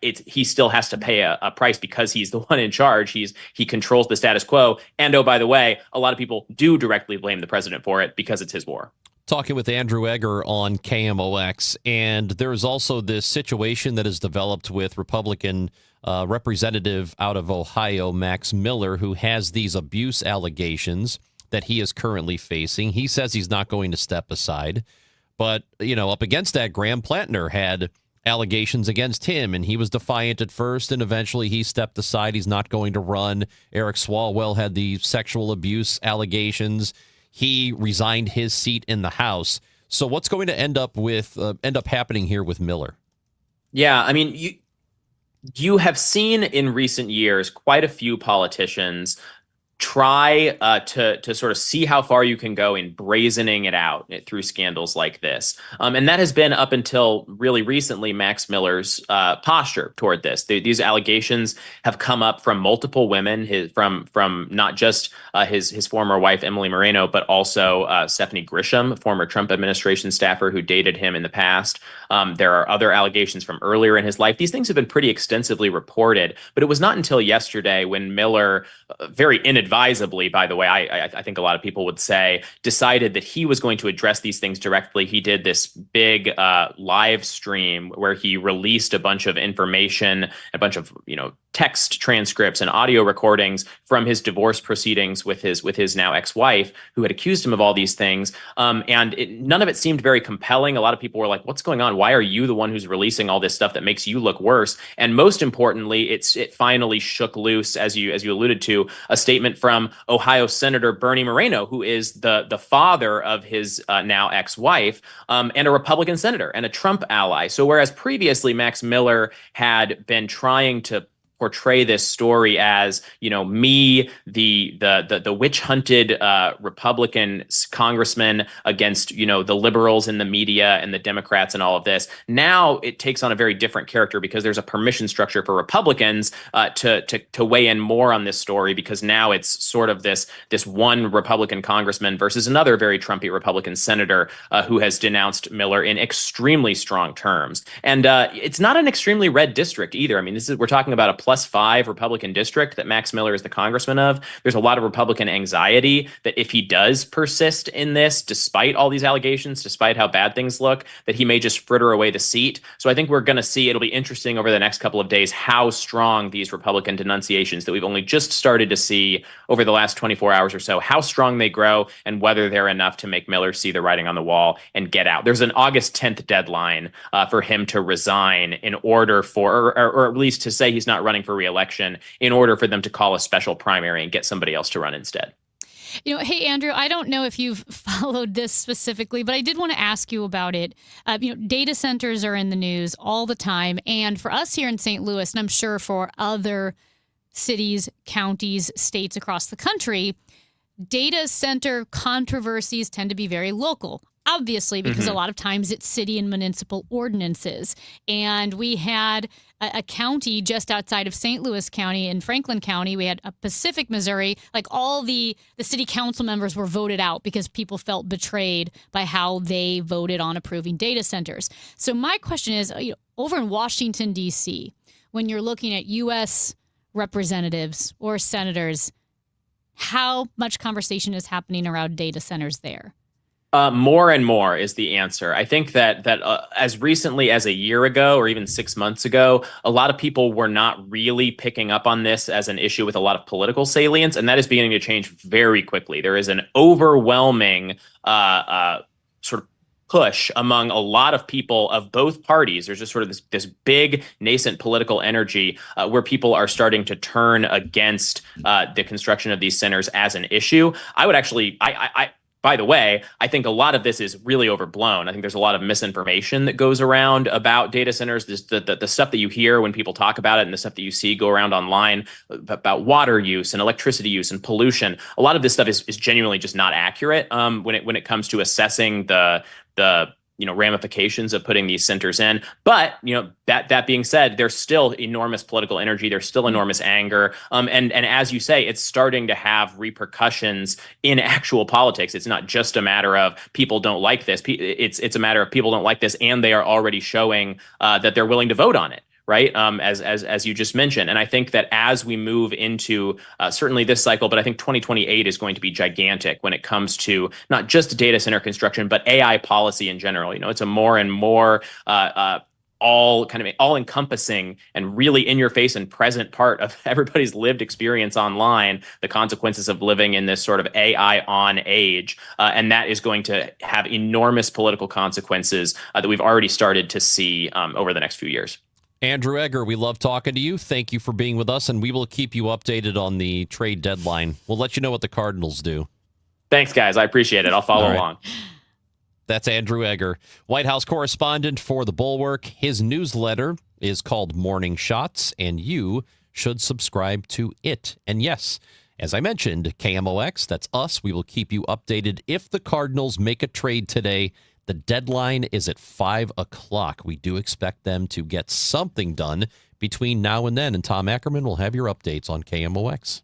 he still has to pay a price because he's the one in charge. He controls the status quo. And oh, by the way, a lot of people do directly blame the president for it because it's his war. Talking with Andrew Egger on KMOX, and there's also this situation that has developed with Republican representative out of Ohio, Max Miller, who has these abuse allegations that he is currently facing. He says he's not going to step aside, but up against that, Graham Plantner had allegations against him, and he was defiant at first, and eventually he stepped aside. He's not going to run. Eric Swalwell had the sexual abuse allegations. He resigned his seat in the House. So what's going to end up happening here with Miller? Yeah, I mean, you have seen in recent years quite a few politicians try to sort of see how far you can go in brazening it out through scandals like this. And that has been, up until really recently, Max Miller's posture toward this. These allegations have come up from multiple women, from not just his former wife, Emily Moreno, but also Stephanie Grisham, former Trump administration staffer who dated him in the past. There are other allegations from earlier in his life. These things have been pretty extensively reported, but it was not until yesterday when Miller, very inadvisably, by the way, I think a lot of people would say, decided that he was going to address these things directly. He did this big live stream where he released a bunch of information, a bunch of text transcripts and audio recordings from his divorce proceedings with his now ex-wife, who had accused him of all these things. And none of it seemed very compelling. A lot of people were like, what's going on? Why are you the one who's releasing all this stuff that makes you look worse? And most importantly, it finally shook loose, as you alluded to, a statement from Ohio Senator Bernie Moreno, who is the father of his now ex-wife, and a Republican senator and a Trump ally. So whereas previously Max Miller had been trying to portray this story as, me, the witch hunted Republican congressman against, the liberals in the media and the Democrats and all of this. Now it takes on a very different character because there's a permission structure for Republicans to weigh in more on this story, because now it's sort of this one Republican congressman versus another very Trumpy Republican senator who has denounced Miller in extremely strong terms. And it's not an extremely red district either. I mean, we're talking about a +5 Republican district that Max Miller is the congressman of. There's a lot of Republican anxiety that if he does persist in this, despite all these allegations, despite how bad things look, that he may just fritter away the seat. So I think we're going to see, it'll be interesting over the next couple of days, how strong these Republican denunciations that we've only just started to see over the last 24 hours or so, how strong they grow and whether they're enough to make Miller see the writing on the wall and get out. There's an August 10th deadline for him to resign in order for, or at least to say he's not running for re-election, in order for them to call a special primary and get somebody else to run instead. Hey, Andrew, I don't know if you've followed this specifically, but I did want to ask you about it. Data centers are in the news all the time. And for us here in St. Louis, and I'm sure for other cities, counties, states across the country, data center controversies tend to be very local. Obviously, because a lot of times it's city and municipal ordinances. And we had a county just outside of St. Louis County, in Franklin County, we had a Pacific, Missouri, like all the city council members were voted out because people felt betrayed by how they voted on approving data centers. So my question is, over in Washington, D.C., when you're looking at U.S. representatives or senators, how much conversation is happening around data centers there? More and more is the answer. I think that as recently as a year ago or even 6 months ago, a lot of people were not really picking up on this as an issue with a lot of political salience, and that is beginning to change very quickly. There is an overwhelming sort of push among a lot of people of both parties. There's just sort of this big nascent political energy where people are starting to turn against the construction of these centers as an issue. I would actually, by the way, I think a lot of this is really overblown. I think there's a lot of misinformation that goes around about data centers. The stuff that you hear when people talk about it and the stuff that you see go around online about water use and electricity use and pollution. A lot of this stuff is genuinely just not accurate when it comes to assessing the ramifications of putting these centers in. But, that being said, there's still enormous political energy. There's still enormous anger. And as you say, it's starting to have repercussions in actual politics. It's not just a matter of people don't like this. It's a matter of people don't like this, and they are already showing that they're willing to vote on it. Right. As you just mentioned. And I think that as we move into certainly this cycle, but I think 2028 is going to be gigantic when it comes to not just data center construction, but AI policy in general. It's a more and more all encompassing and really in your face and present part of everybody's lived experience online, the consequences of living in this sort of AI on age. And that is going to have enormous political consequences that we've already started to see over the next few years. Andrew Egger, we love talking to you. Thank you for being with us, and we will keep you updated on the trade deadline. We'll let you know what the Cardinals do. Thanks, guys. I appreciate it. I'll follow along. That's Andrew Egger, White House correspondent for The Bulwark. His newsletter is called Morning Shots, and you should subscribe to it. And yes, As I mentioned, KMOX, that's us. We will keep you updated if the Cardinals make a trade today. The deadline is at 5 o'clock. We do expect them to get something done between now and then. And Tom Ackerman will have your updates on KMOX.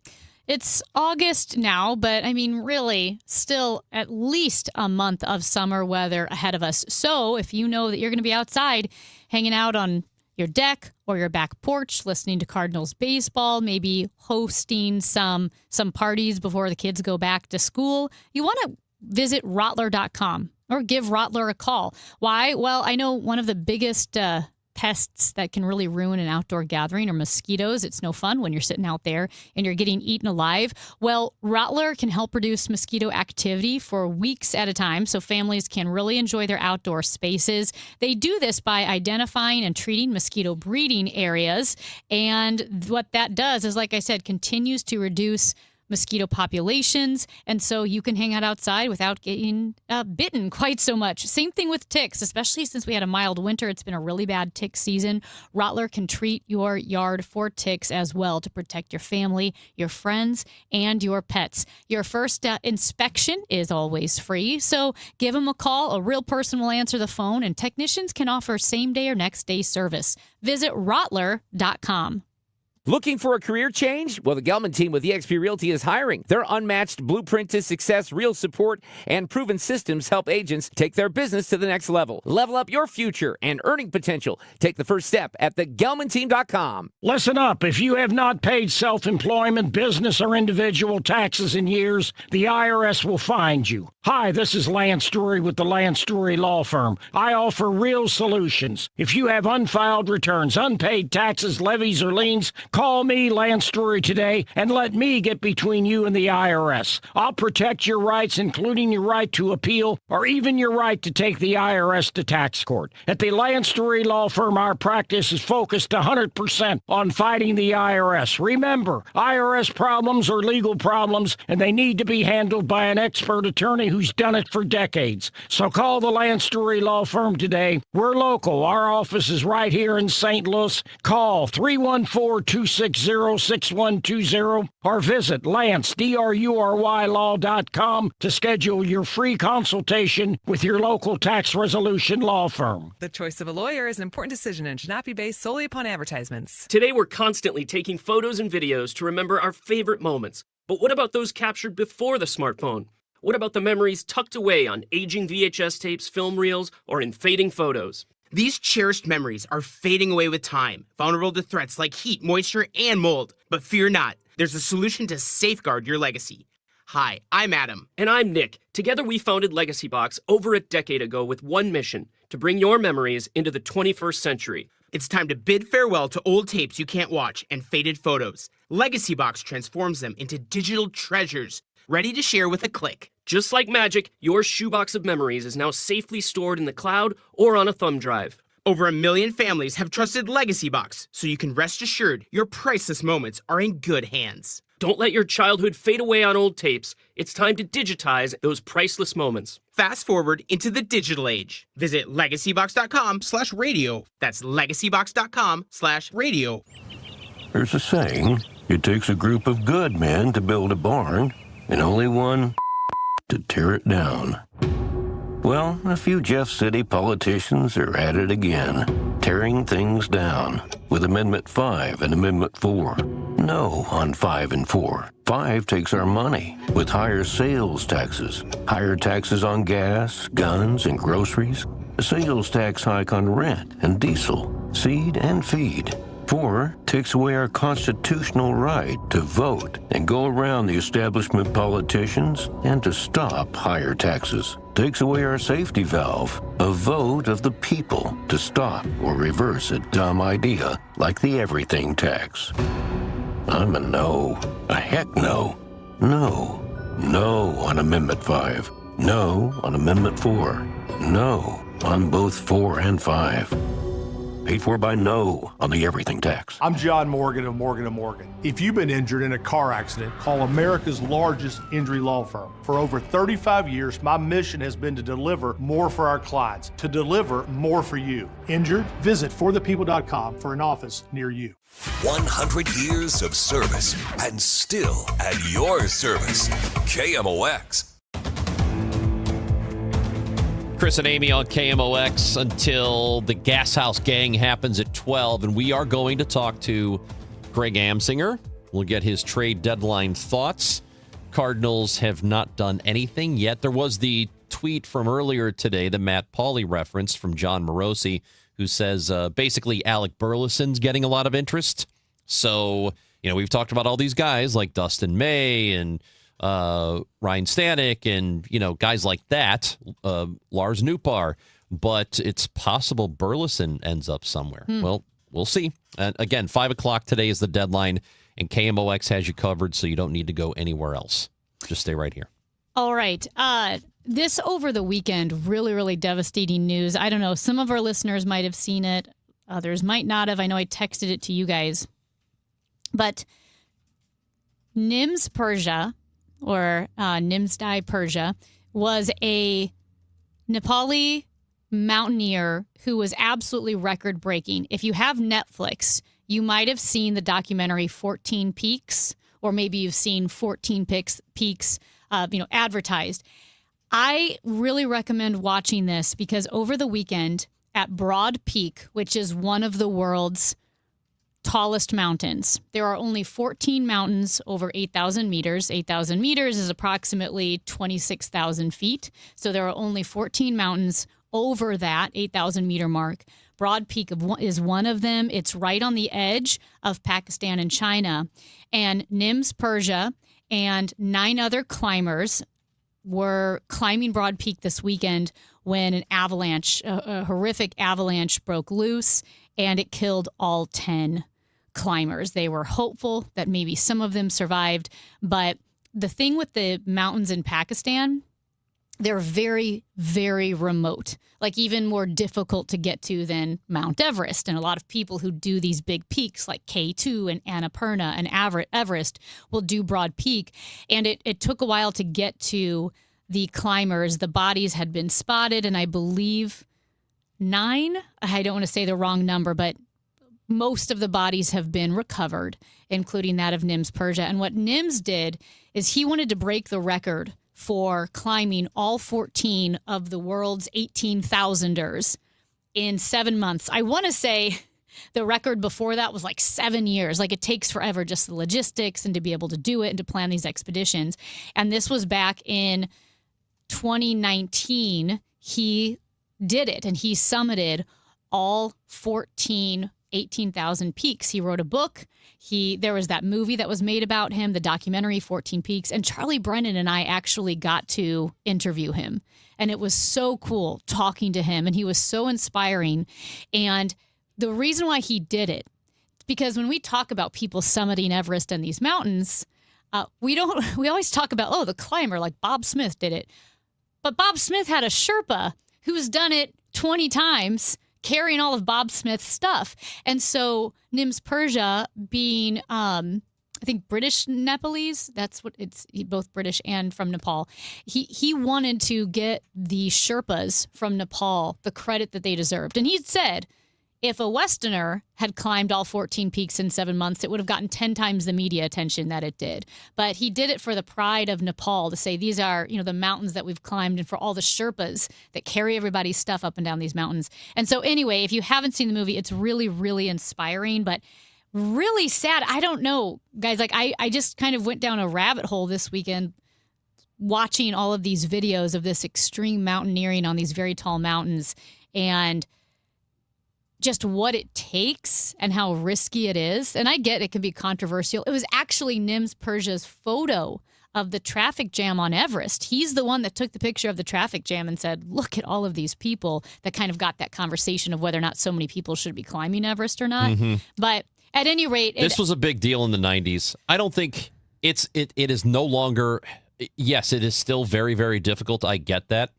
It's August now, but I mean, really, still at least a month of summer weather ahead of us. So if you know that you're going to be outside hanging out on your deck or your back porch, listening to Cardinals baseball, maybe hosting some parties before the kids go back to school, you want to visit Rottler.com or give Rottler a call. Why? Well, I know one of the biggest pests that can really ruin an outdoor gathering are mosquitoes. It's no fun when you're sitting out there and you're getting eaten alive. Well, Rottler can help reduce mosquito activity for weeks at a time so families can really enjoy their outdoor spaces. They do this by identifying and treating mosquito breeding areas. And what that does is, like I said, continues to reduce mosquito populations, and so you can hang out outside without getting bitten quite so much. Same thing with ticks, especially since we had a mild winter. It's been a really bad tick season. Rottler can treat your yard for ticks as well to protect your family, your friends, and your pets. Your first inspection is always free, so give them a call. A real person will answer the phone, and technicians can offer same-day or next-day service. Visit Rottler.com. Looking for a career change? Well, the Gelman team with eXp Realty is hiring. Their unmatched blueprint to success, real support, and proven systems help agents take their business to the next level. Level up your future and earning potential. Take the first step at thegelmanteam.com. Listen up. If you have not paid self-employment, business, or individual taxes in years, the IRS will find you. Hi, this is Lance Story with the Lance Story Law Firm. I offer real solutions. If you have unfiled returns, unpaid taxes, levies, or liens, call me, Lance Story, today and let me get between you and the IRS. I'll protect your rights, including your right to appeal or even your right to take the IRS to tax court. At the Lance Story Law Firm, our practice is focused 100% on fighting the IRS. Remember, IRS problems are legal problems, and they need to be handled by an expert attorney who's done it for decades. So call the Lance Story Law Firm today. We're local. Our office is right here in St. Louis. Call 314-260-6120 or visit LanceDruryLaw.com to schedule your free consultation with your local tax resolution law firm. The choice of a lawyer is an important decision and should not be based solely upon advertisements. Today, we're constantly taking photos and videos to remember our favorite moments. But what about those captured before the smartphone? What about the memories tucked away on aging VHS tapes, film reels, or in fading photos? These cherished memories are fading away with time, vulnerable to threats like heat, moisture, and mold. But fear not, there's a solution to safeguard your legacy. Hi, I'm Adam. And I'm Nick. Together we founded Legacy Box over a decade ago with one mission, to bring your memories into the 21st century. It's time to bid farewell to old tapes you can't watch and faded photos. Legacy Box transforms them into digital treasures, ready to share with a click. Just like magic, your shoebox of memories is now safely stored in the cloud or on a thumb drive. Over 1 million families have trusted Legacy Box, so you can rest assured your priceless moments are in good hands. Don't let your childhood fade away on old tapes. It's time to digitize those priceless moments. Fast forward into the digital age. Visit legacybox.com/radio. That's legacybox.com/radio. There's a saying, it takes a group of good men to build a barn, and only one to tear it down. Well, a few Jeff City politicians are at it again, tearing things down with Amendment 5 and Amendment 4. No on 5 and 4. 5 takes our money with higher sales taxes, higher taxes on gas, guns, and groceries, a sales tax hike on rent and diesel, seed and feed. 4 takes away our constitutional right to vote and go around the establishment politicians and to stop higher taxes. Takes away our safety valve, a vote of the people to stop or reverse a dumb idea like the everything tax. I'm a no. A heck no. No. No on Amendment 5. No on Amendment 4. No on both 4 and 5. Paid for by No on the Everything Tax. I'm John Morgan of Morgan & Morgan. If you've been injured in a car accident, call America's largest injury law firm. For over 35 years, my mission has been to deliver more for our clients, to deliver more for you. Injured? Visit forthepeople.com for an office near you. 100 years of service and still at your service. KMOX. Chris and Amy on KMOX until the Gas House Gang happens at 12. And we are going to talk to Greg Amsinger. We'll get his trade deadline thoughts. Cardinals have not done anything yet. There was the tweet from earlier today that Matt Pauley referenced from John Morosi, who says basically Alec Burleson's getting a lot of interest. So, we've talked about all these guys like Dustin May and Ryan Stanek and, guys like that, Lars Nootbaar, but it's possible Burleson ends up somewhere. Well, we'll see. And again, 5 o'clock today is the deadline, and KMOX has you covered, so you don't need to go anywhere else. Just stay right here. All right. This over the weekend, really, really devastating news. I don't know. Some of our listeners might have seen it. Others might not have. I know I texted it to you guys. But Nims Persia, or Nimsdai Persia, was a Nepali mountaineer who was absolutely record-breaking. If you have Netflix, you might have seen the documentary 14 Peaks, or maybe you've seen 14 Peaks advertised. I really recommend watching this because over the weekend at Broad Peak, which is one of the world's tallest mountains. There are only 14 mountains over 8,000 meters. 8,000 meters is approximately 26,000 feet. So there are only 14 mountains over that 8,000 meter mark. Broad Peak is one of them. It's right on the edge of Pakistan and China. And Nims Persia and 9 other climbers were climbing Broad Peak this weekend when an avalanche, a horrific avalanche, broke loose, and it killed all 10 climbers. They were hopeful that maybe some of them survived, but the thing with the mountains in Pakistan, they're very, very remote, like even more difficult to get to than Mount Everest. And a lot of people who do these big peaks like K2 and Annapurna and Everest will do Broad Peak. And it took a while to get to the climbers. The bodies had been spotted, and I believe 9, I don't want to say the wrong number, but most of the bodies have been recovered, including that of Nims Persia. And what Nims did is he wanted to break the record for climbing all 14 of the world's 18,000ers in 7 months. I want to say the record before that was like 7 years. Like, it takes forever, just the logistics and to be able to do it and to plan these expeditions. And this was back in 2019. He did it, and he summited all 14 18,000 peaks. He wrote a book. There was that movie that was made about him, the documentary 14 Peaks, and Charlie Brennan and I actually got to interview him. And it was so cool talking to him, and he was so inspiring. And the reason why he did it, because when we talk about people summiting Everest and these mountains, we always talk about, the climber, like Bob Smith did it. But Bob Smith had a Sherpa who's done it 20 times, carrying all of Bob Smith's stuff. And so Nims Persia, being, I think, British Nepalese, that's what it's, both British and from Nepal, he wanted to get the Sherpas from Nepal the credit that they deserved. And he said, if a Westerner had climbed all 14 peaks in 7 months, it would have gotten 10 times the media attention that it did. But he did it for the pride of Nepal, to say these are, the mountains that we've climbed, and for all the Sherpas that carry everybody's stuff up and down these mountains. And so anyway, if you haven't seen the movie, it's really, really inspiring, but really sad. I don't know, guys. Like, I just kind of went down a rabbit hole this weekend watching all of these videos of this extreme mountaineering on these very tall mountains, and just what it takes and how risky it is. And I get it can be controversial. It was actually Nims Persia's photo of the traffic jam on Everest. He's the one that took the picture of the traffic jam and said, look at all of these people, that kind of got that conversation of whether or not so many people should be climbing Everest or not. Mm-hmm. But at any rate, this was a big deal in the 90s. I don't think it is no longer. Yes, it is still very, very difficult. I get that.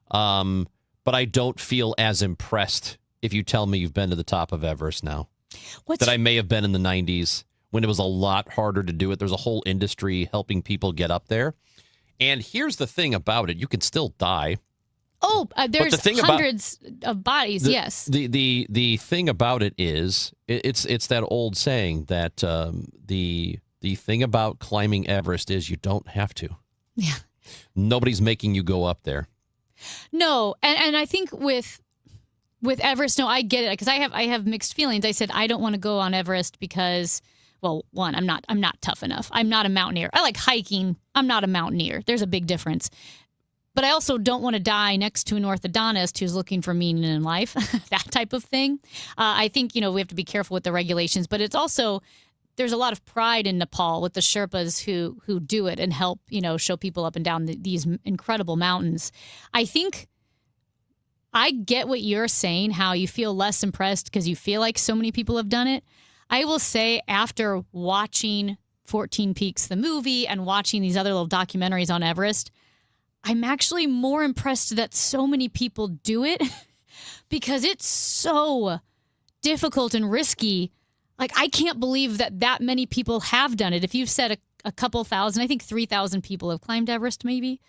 But I don't feel as impressed if you tell me you've been to the top of Everest now. That I may have been in the 90s when it was a lot harder to do it. There's a whole industry helping people get up there. And here's the thing about it. You can still die. Oh, there's hundreds of bodies, yes. The thing about it is, it's that old saying that the thing about climbing Everest is you don't have to. Yeah. Nobody's making you go up there. No, and I think with Everest, no, I get it, because I have mixed feelings. I said I don't want to go on Everest because, well, one, I'm not tough enough. I'm not a mountaineer. I like hiking. I'm not a mountaineer. There's a big difference. But I also don't want to die next to an orthodontist who's looking for meaning in life, that type of thing. I think, we have to be careful with the regulations, but it's also, there's a lot of pride in Nepal with the Sherpas who do it and help, show people up and down these incredible mountains. I think I get what you're saying, how you feel less impressed because you feel like so many people have done it. I will say, after watching 14 Peaks, the movie, and watching these other little documentaries on Everest, I'm actually more impressed that so many people do it because it's so difficult and risky. Like, I can't believe that many people have done it. If you've said a couple thousand, I think 3,000 people have climbed Everest maybe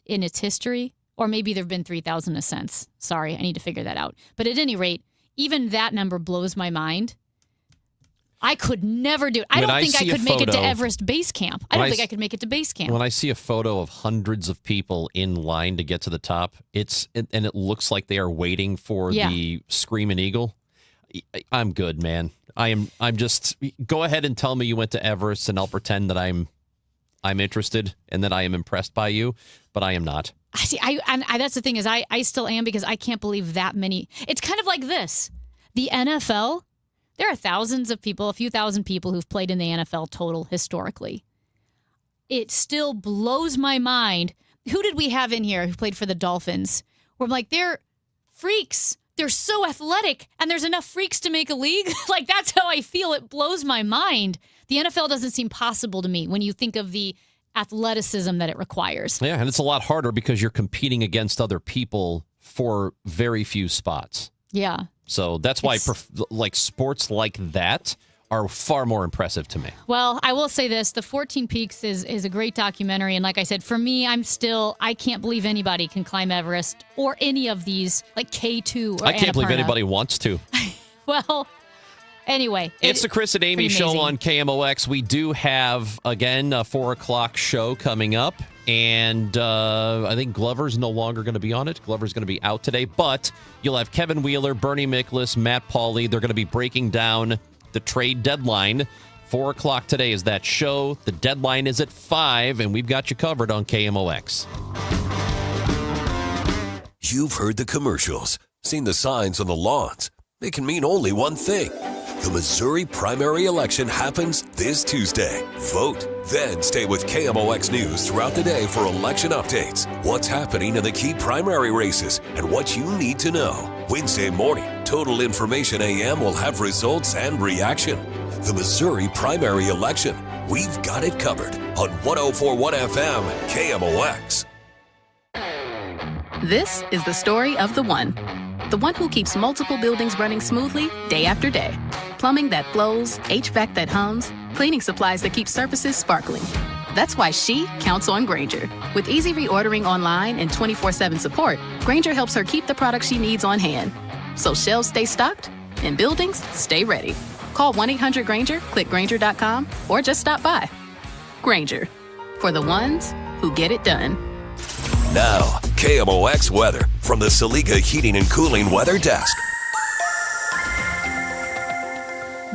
in its history, or maybe there have been 3,000 ascents. Sorry, I need to figure that out. But at any rate, even that number blows my mind. I could never do it. I don't think I could make it to Everest Base Camp. I don't think I could make it to Base Camp. When I see a photo of hundreds of people in line to get to the top, and it looks like they are waiting for the Screaming Eagle, I'm good, man. I'm just, go ahead and tell me you went to Everest, and I'll pretend that I'm interested and that I am impressed by you, but I am not. I see. That's the thing, is I still am, because I can't believe that many. It's kind of like this. The NFL. There are thousands of people, a few thousand people who've played in the NFL total historically. It still blows my mind. Who did we have in here who played for the Dolphins? Where I'm like, they're freaks. They're so athletic, and there's enough freaks to make a league. Like, that's how I feel. It blows my mind. The NFL doesn't seem possible to me when you think of the athleticism that it requires. Yeah, and it's a lot harder because you're competing against other people for very few spots. Yeah. So that's why sports like that are far more impressive to me. Well, I will say this. The 14 Peaks is a great documentary. And like I said, for me, I can't believe anybody can climb Everest or any of these, like K2 or I can't believe anybody wants to. Well, anyway. It's the Chris and Amy show on KMOX. We do have, again, a 4 o'clock show coming up. And I think Glover's no longer going to be on it. Glover's going to be out today. But you'll have Kevin Wheeler, Bernie Miklasz, Matt Pauley. They're going to be breaking down the trade deadline. 4 o'clock today is that show. The deadline is at 5, and we've got you covered on KMOX. You've heard the commercials, seen the signs on the lawns. They can mean only one thing. The Missouri primary election happens this Tuesday. Vote, then stay with KMOX News throughout the day for election updates, what's happening in the key primary races, and what you need to know. Wednesday morning, Total Information AM will have results and reaction. The Missouri primary election. We've got it covered on 104.1 FM KMOX. This is the story of the one who keeps multiple buildings running smoothly day after day. Plumbing that flows, HVAC that hums, cleaning supplies that keep surfaces sparkling. That's why she counts on Grainger. With easy reordering online and 24/7 support, Grainger helps her keep the products she needs on hand. So shelves stay stocked and buildings stay ready. Call 1-800-GRAINGER, click Grainger.com, or just stop by. Grainger, for the ones who get it done. Now, KMOX weather from the Saliga Heating and Cooling Weather Desk.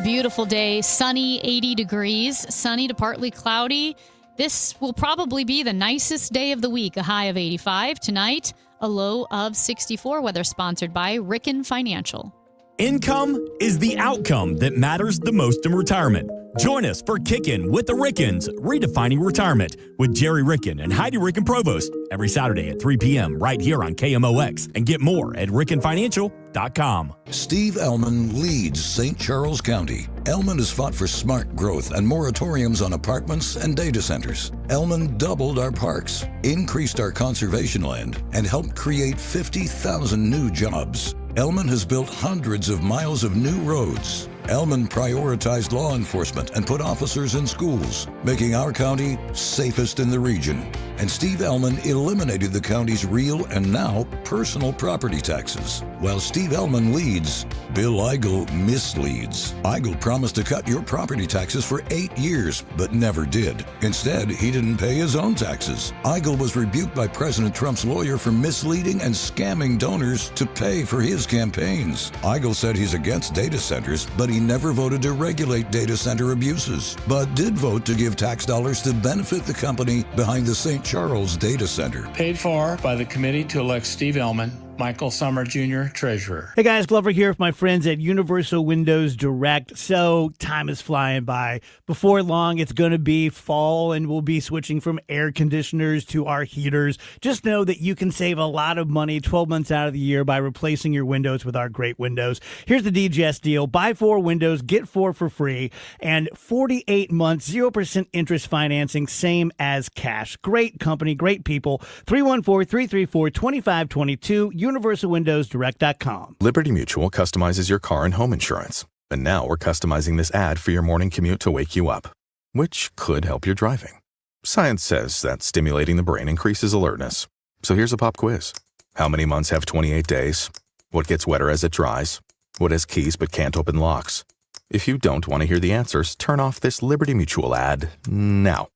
Beautiful day, sunny, 80 degrees, sunny to partly cloudy. This will probably be the nicest day of the week, a high of 85. Tonight, a low of 64. Weather sponsored by Ricken Financial. Income is the outcome that matters the most in retirement. Join us for Kickin' with the Rickens, Redefining Retirement with Jerry Ricken and Heidi Ricken Provost every Saturday at 3 p.m. right here on KMOX, and get more at rickenfinancial.com. Steve Ellman leads St. Charles County. Ellman has fought for smart growth and moratoriums on apartments and data centers. Ellman doubled our parks, increased our conservation land, and helped create 50,000 new jobs. Elman has built hundreds of miles of new roads. Elman prioritized law enforcement and put officers in schools, making our county safest in the region. And Steve Elman eliminated the county's real and now personal property taxes. While Steve Elman leads, Bill Eigel misleads. Eigel promised to cut your property taxes for 8 years, but never did. Instead, he didn't pay his own taxes. Eigel was rebuked by President Trump's lawyer for misleading and scamming donors to pay for his campaigns. Eigel said he's against data centers, but he never voted to regulate data center abuses, but did vote to give tax dollars to benefit the company behind the St. Charles Data Center. Paid for by the committee to elect Steve Elman, Michael Summer Jr., Treasurer. Hey guys, Glover here with my friends at Universal Windows Direct. So time is flying by. Before long, it's going to be fall and we'll be switching from air conditioners to our heaters. Just know that you can save a lot of money 12 months out of the year by replacing your windows with our great windows. Here's the DGS deal. Buy 4 windows, get 4 for free, and 48 months, 0% interest financing, same as cash. Great company, great people. 314-334-2522. UniversalWindowsDirect.com. Liberty Mutual customizes your car and home insurance. And now we're customizing this ad for your morning commute to wake you up, which could help your driving. Science says that stimulating the brain increases alertness. So here's a pop quiz. How many months have 28 days? What gets wetter as it dries? What has keys but can't open locks? If you don't want to hear the answers, turn off this Liberty Mutual ad now.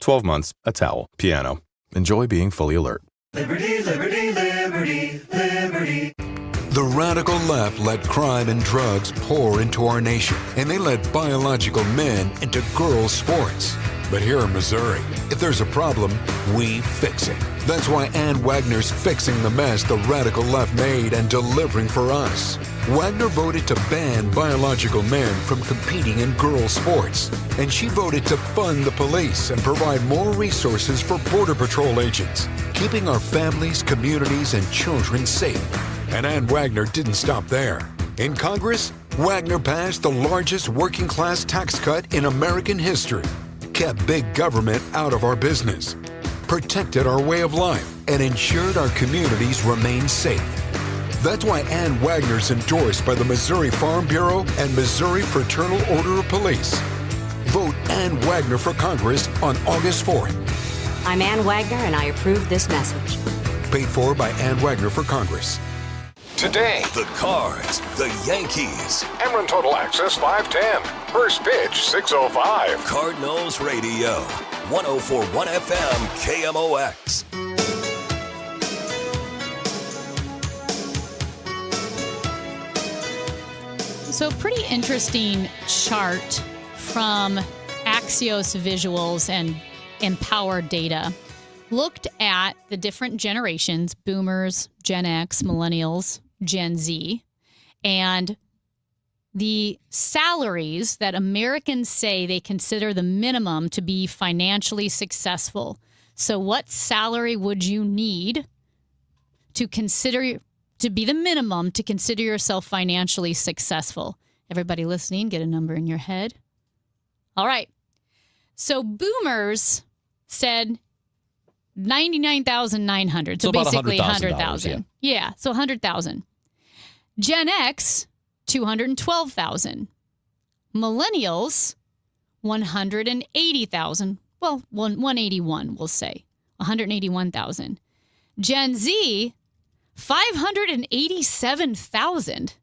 12 months, a towel, piano. Enjoy being fully alert. Liberty, liberty, liberty, liberty. The radical left let crime and drugs pour into our nation, and they let biological men into girls' sports. But here in Missouri, if there's a problem, we fix it. That's why Ann Wagner's fixing the mess the radical left made and delivering for us. Wagner voted to ban biological men from competing in girls' sports, and she voted to fund the police and provide more resources for Border Patrol agents, keeping our families, communities, and children safe. And Ann Wagner didn't stop there. In Congress, Wagner passed the largest working-class tax cut in American history, kept big government out of our business, protected our way of life, and ensured our communities remain safe. That's why Ann Wagner's endorsed by the Missouri Farm Bureau and Missouri Fraternal Order of Police. Vote Ann Wagner for Congress on August 4th. I'm Ann Wagner, and I approve this message. Paid for by Ann Wagner for Congress. Today, the Cards, the Yankees. Emron Total Access 510. First pitch 6:05. Cardinals Radio. 104.1 FM KMOX. So pretty interesting chart from Axios Visuals and Empower Data. Looked at the different generations, boomers, Gen X, millennials, Gen Z, and the salaries that Americans say they consider the minimum to be financially successful. So what salary would you need to consider to be the minimum to consider yourself financially successful? Everybody listening, get a number in your head. All right. So boomers said 99,900. So basically 100,000. Yeah, so 100,000. Gen X, 212,000. Millennials, 180,000. Well, 181, we'll say. 181,000. Gen Z, 587,000,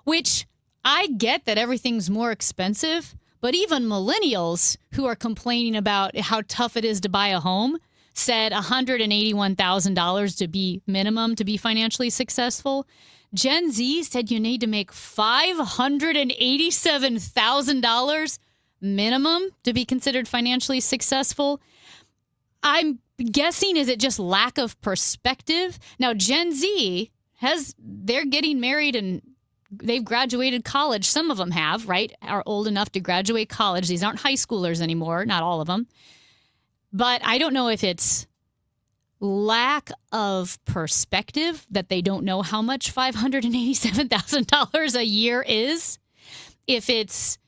which I get that everything's more expensive, but even millennials who are complaining about how tough it is to buy a home said $181,000 to be minimum to be financially successful. Gen Z said you need to make $587,000 minimum to be considered financially successful. I'm guessing, is it just lack of perspective? Now, Gen Z they're getting married and they've graduated college. Some of them have, right? Are old enough to graduate college. These aren't high schoolers anymore, not all of them. But I don't know if it's lack of perspective that they don't know how much $587,000 a year is. If it's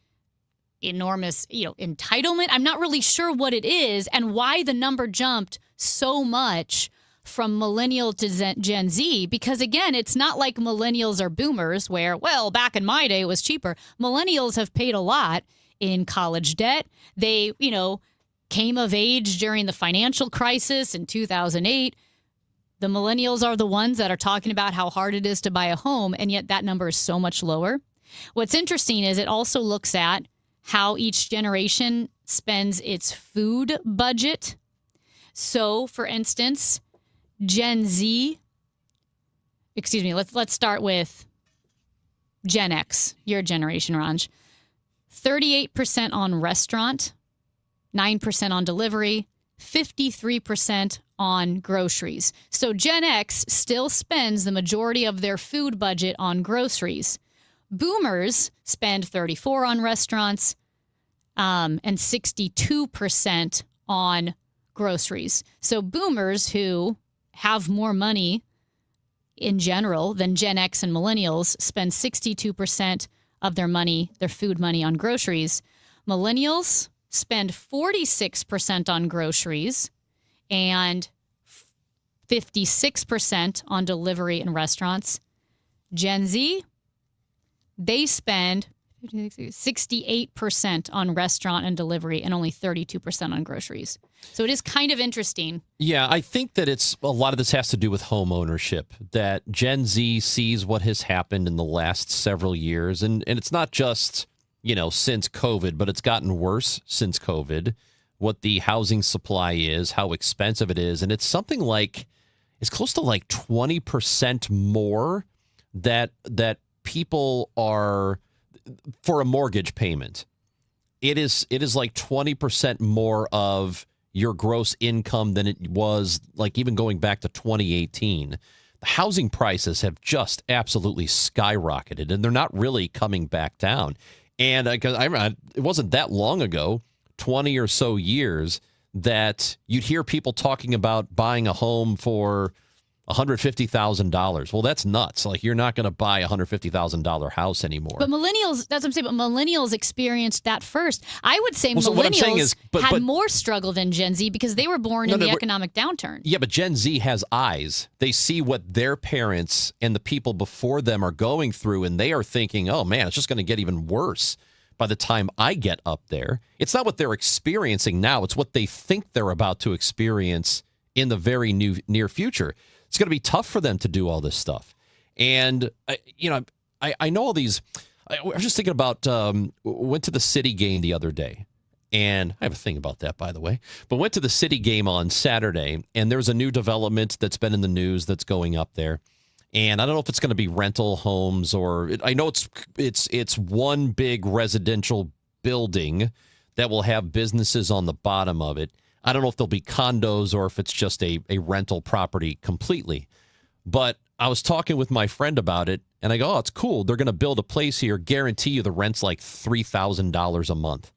enormous, entitlement. I'm not really sure what it is and why the number jumped so much from millennial to Gen Z, because again, it's not like millennials are boomers where, well, back in my day it was cheaper. Millennials have paid a lot in college debt. They, came of age during the financial crisis in 2008. The millennials are the ones that are talking about how hard it is to buy a home, and yet that number is so much lower. What's interesting is it also looks at how each generation spends its food budget. So, for instance, let's start with Gen X, your generation, Ranj. 38% on restaurant, 9% on delivery, 53% on groceries. So Gen X still spends the majority of their food budget on groceries. Boomers spend 34% on restaurants and 62% on groceries. So boomers who have more money in general than Gen X and millennials spend 62% of their money, their food money, on groceries. Millennials spend 46% on groceries and 56% on delivery and restaurants. Gen Z, they spend 68% on restaurant and delivery and only 32% on groceries. So it is kind of interesting. Yeah, I think that a lot of this has to do with home ownership, that Gen Z sees what has happened in the last several years. And it's not just, since COVID, but it's gotten worse since COVID, what the housing supply is, how expensive it is. And it's something like, it's close to like 20% more that people are for a mortgage payment. It is like 20% more of your gross income than it was, like, even going back to 2018. The housing prices have just absolutely skyrocketed, and they're not really coming back down. And it wasn't that long ago, 20 or so years, that you'd hear people talking about buying a home for $150,000. Well, that's nuts. Like, you're not going to buy a $150,000 house anymore. But millennials, that's what I'm saying, but millennials experienced that first. I would say millennials had more struggle than Gen Z because they were born in the economic downturn. Yeah, but Gen Z has eyes. They see what their parents and the people before them are going through, and they are thinking, oh, man, it's just going to get even worse by the time I get up there. It's not what they're experiencing now. It's what they think they're about to experience in the very near future. It's going to be tough for them to do all this stuff. And, I know all these. I was just thinking about, went to the City game the other day. And I have a thing about that, by the way. But went to the City game on Saturday, and there's a new development that's been in the news that's going up there. And I don't know if it's going to be rental homes I know it's one big residential building that will have businesses on the bottom of it. I don't know if there'll be condos or if it's just a rental property completely. But I was talking with my friend about it, and I go, oh, it's cool. They're going to build a place here. Guarantee you the rent's like $3,000 a month.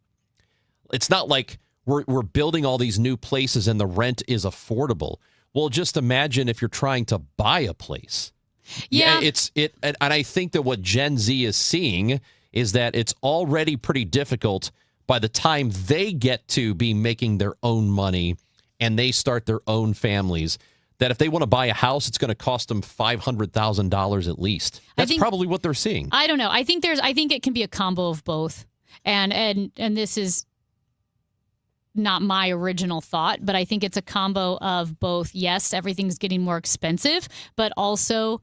It's not like we're building all these new places and the rent is affordable. Well, just imagine if you're trying to buy a place. Yeah. And I think that what Gen Z is seeing is that it's already pretty difficult by the time they get to be making their own money and they start their own families, that if they want to buy a house, it's going to cost them $500,000 at least. That's probably what they're seeing. I don't know. I think it can be a combo of both. And this is not my original thought, but I think it's a combo of both. Yes, everything's getting more expensive, but also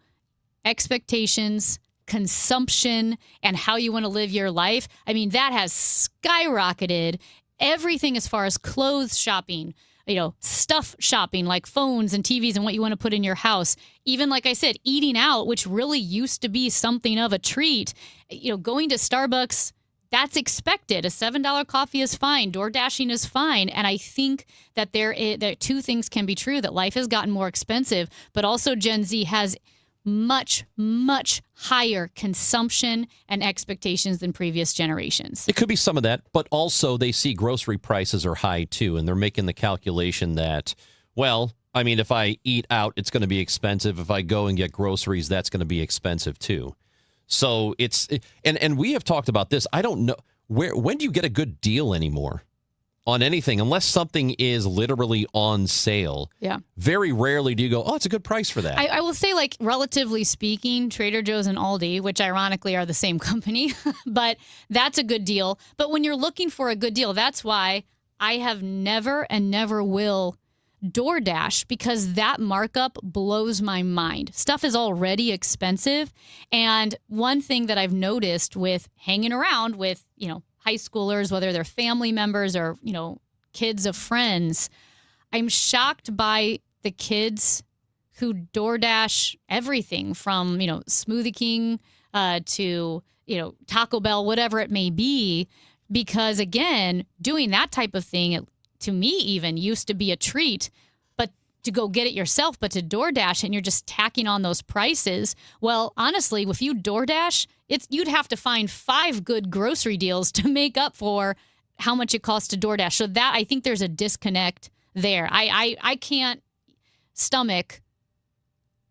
expectations, consumption, and how you want to live your life. I mean, that has skyrocketed. Everything as far as clothes shopping, stuff shopping like phones and TVs and what you want to put in your house. Even, like I said, eating out, which really used to be something of a treat. Going to Starbucks, that's expected. A $7 coffee is fine. Door dashing is fine. And I think that that two things can be true, that life has gotten more expensive, but also Gen Z has much, much higher consumption and expectations than previous generations. It could be some of that, but also they see grocery prices are high too, and they're making the calculation that, well, I mean, if I eat out, it's going to be expensive. If I go and get groceries, that's going to be expensive too. So and we have talked about this. I don't know when do you get a good deal anymore? on anything, unless something is literally on sale. Yeah. Very rarely do you go, oh, it's a good price for that. I will say, like, relatively speaking, Trader Joe's and Aldi, which ironically are the same company, but that's a good deal. But when you're looking for a good deal, that's why I have never and never will DoorDash, because that markup blows my mind. Stuff is already expensive. And one thing that I've noticed with hanging around with, high schoolers, whether they're family members or, kids of friends, I'm shocked by the kids who DoorDash everything from, Smoothie King to, Taco Bell, whatever it may be, because again, doing that type of thing, to me even, used to be a treat, but to go get it yourself, but to DoorDash and you're just tacking on those prices. Well, honestly, if you DoorDash, you'd have to find 5 good grocery deals to make up for how much it costs to DoorDash. So that, I think there's a disconnect there. I can't stomach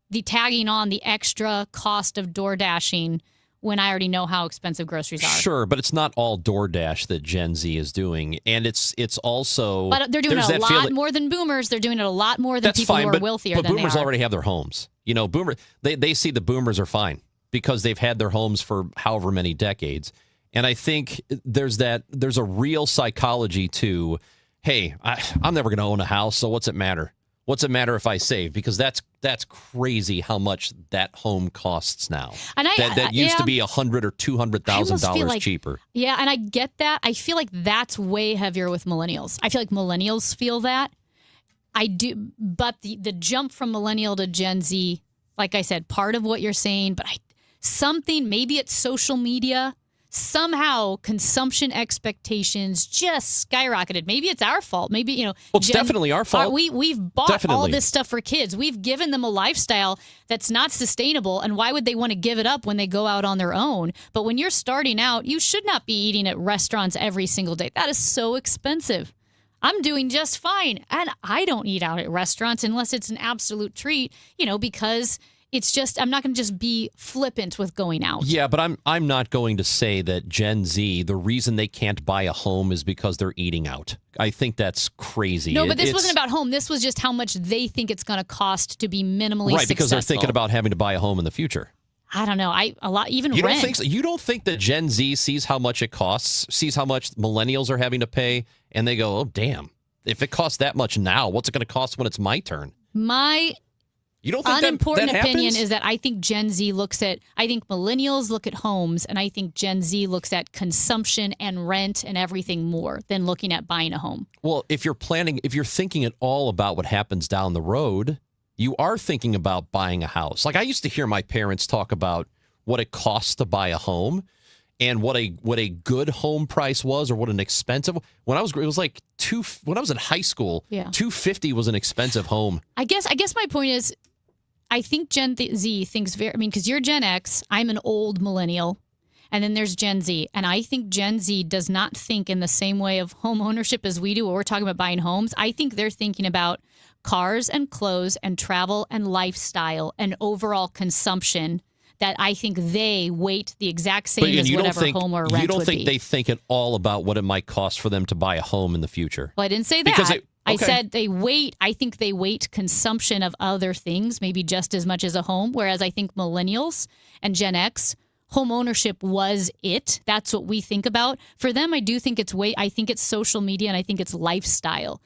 the tagging on the extra cost of DoorDashing when I already know how expensive groceries are. Sure, but it's not all DoorDash that Gen Z is doing. And it's also... But they're doing it a lot more than boomers. They're doing it a lot more than people who are wealthier than they are. But boomers already have their homes. They see the boomers are fine because they've had their homes for however many decades. And I think there's a real psychology to, hey, I'm never going to own a house, so what's it matter? What's it matter if I save? Because that's crazy how much that home costs now. And that used to be $100,000 or $200,000 cheaper. Yeah, and I get that. I feel like that's way heavier with millennials. I feel like millennials feel that. I do, but the jump from millennial to Gen Z, like I said, part of what you're saying, but maybe it's social media. Somehow consumption expectations just skyrocketed. Maybe it's our fault. Maybe, it's definitely our fault. We've bought all this stuff for kids. We've given them a lifestyle that's not sustainable. And why would they want to give it up when they go out on their own? But when you're starting out, you should not be eating at restaurants every single day. That is so expensive. I'm doing just fine. And I don't eat out at restaurants unless it's an absolute treat, because it's just, I'm not going to just be flippant with going out. Yeah, but I'm not going to say that Gen Z, the reason they can't buy a home is because they're eating out. I think that's crazy. No, but this wasn't about home. This was just how much they think it's going to cost to be minimally successful. Because they're thinking about having to buy a home in the future. I don't know. You rent. Don't think so? You don't think that Gen Z sees how much it costs, sees how much millennials are having to pay, and they go, oh, damn. If it costs that much now, what's it going to cost when it's my turn? You don't think unimportant that opinion happens? is that I think Gen Z I think millennials look at homes, and I think Gen Z looks at consumption and rent and everything more than looking at buying a home. Well, if you're thinking at all about what happens down the road, you are thinking about buying a house. Like I used to hear my parents talk about what it costs to buy a home and what a good home price was or what an expensive when I was in high school, $250 was an expensive home. I guess my point is I think Gen Z thinks because you're Gen X, I'm an old millennial, and then there's Gen Z. And I think Gen Z does not think in the same way of home ownership as we do, when we're talking about buying homes. I think they're thinking about cars and clothes and travel and lifestyle and overall consumption that I think they weight the exact same as whatever home or rent would be. You don't think they think at all about what it might cost for them to buy a home in the future? Well, I didn't say that. I said I think they weight consumption of other things maybe just as much as a home, whereas I think millennials and Gen X, home ownership was it. That's what we think about. For them, I do think I think it's social media and I think it's lifestyle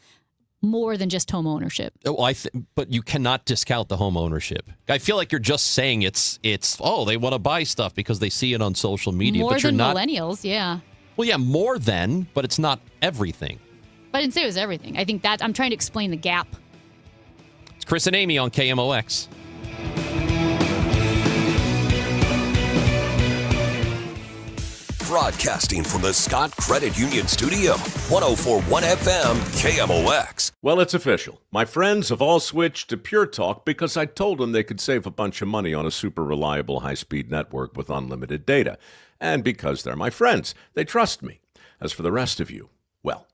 more than just home ownership. But you cannot discount the home ownership. I feel like you're just saying it's they want to buy stuff because they see it on social media. More but you're than not, millennials, yeah. Well, yeah, more than, but it's not everything. But I didn't say it was everything. I think that I'm trying to explain the gap. It's Chris and Amy on KMOX. Broadcasting from the Scott Credit Union Studio, 104.1 FM, KMOX. Well, it's official. My friends have all switched to Pure Talk because I told them they could save a bunch of money on a super reliable high-speed network with unlimited data. And because they're my friends, they trust me. As for the rest of you, well,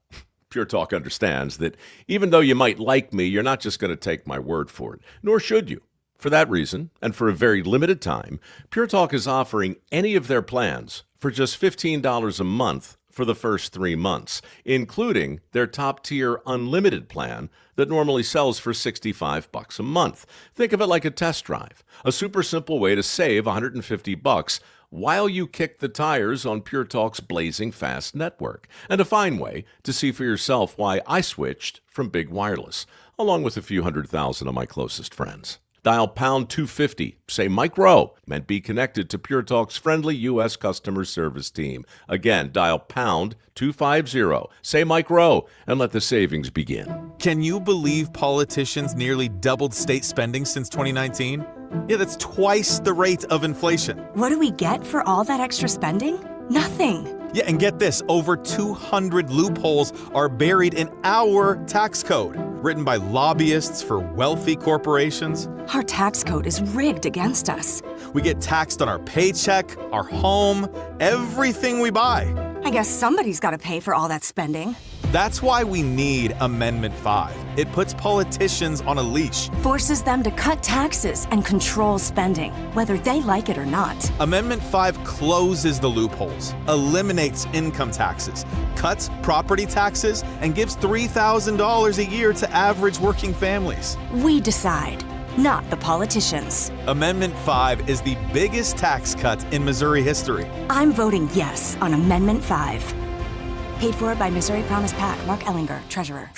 Pure Talk understands that even though you might like me, you're not just going to take my word for it, nor should you. For that reason, and for a very limited time, Pure Talk is offering any of their plans for just $15 a month for for the first 3 months, including their top-tier unlimited plan that normally sells for $65 a month. Think of it like a test drive, a super simple way to save $150 while you kick the tires on Pure Talk's blazing fast network, and a fine way to see for yourself why I switched from Big Wireless, along with a few 100,000 of my closest friends. Dial pound 250, say Mike Rowe, and be connected to Pure Talk's friendly U.S. customer service team. Again, dial pound 250, say Mike Rowe, and let the savings begin. Can you believe politicians nearly doubled state spending since 2019? Yeah, that's twice the rate of inflation. What do we get for all that extra spending? Nothing. Yeah, and get this, over 200 loopholes are buried in our tax code, written by lobbyists for wealthy corporations. Our tax code is rigged against us. We get taxed on our paycheck, our home, everything we buy. I guess somebody's got to pay for all that spending. That's why we need Amendment 5. It puts politicians on a leash. Forces them to cut taxes and control spending, whether they like it or not. Amendment 5 closes the loopholes, eliminates income taxes, cuts property taxes, and gives $3,000 a year to average working families. We decide, not the politicians. Amendment 5 is the biggest tax cut in Missouri history. I'm voting yes on Amendment 5. Paid for by Missouri Promise PAC, Mark Ellinger, Treasurer.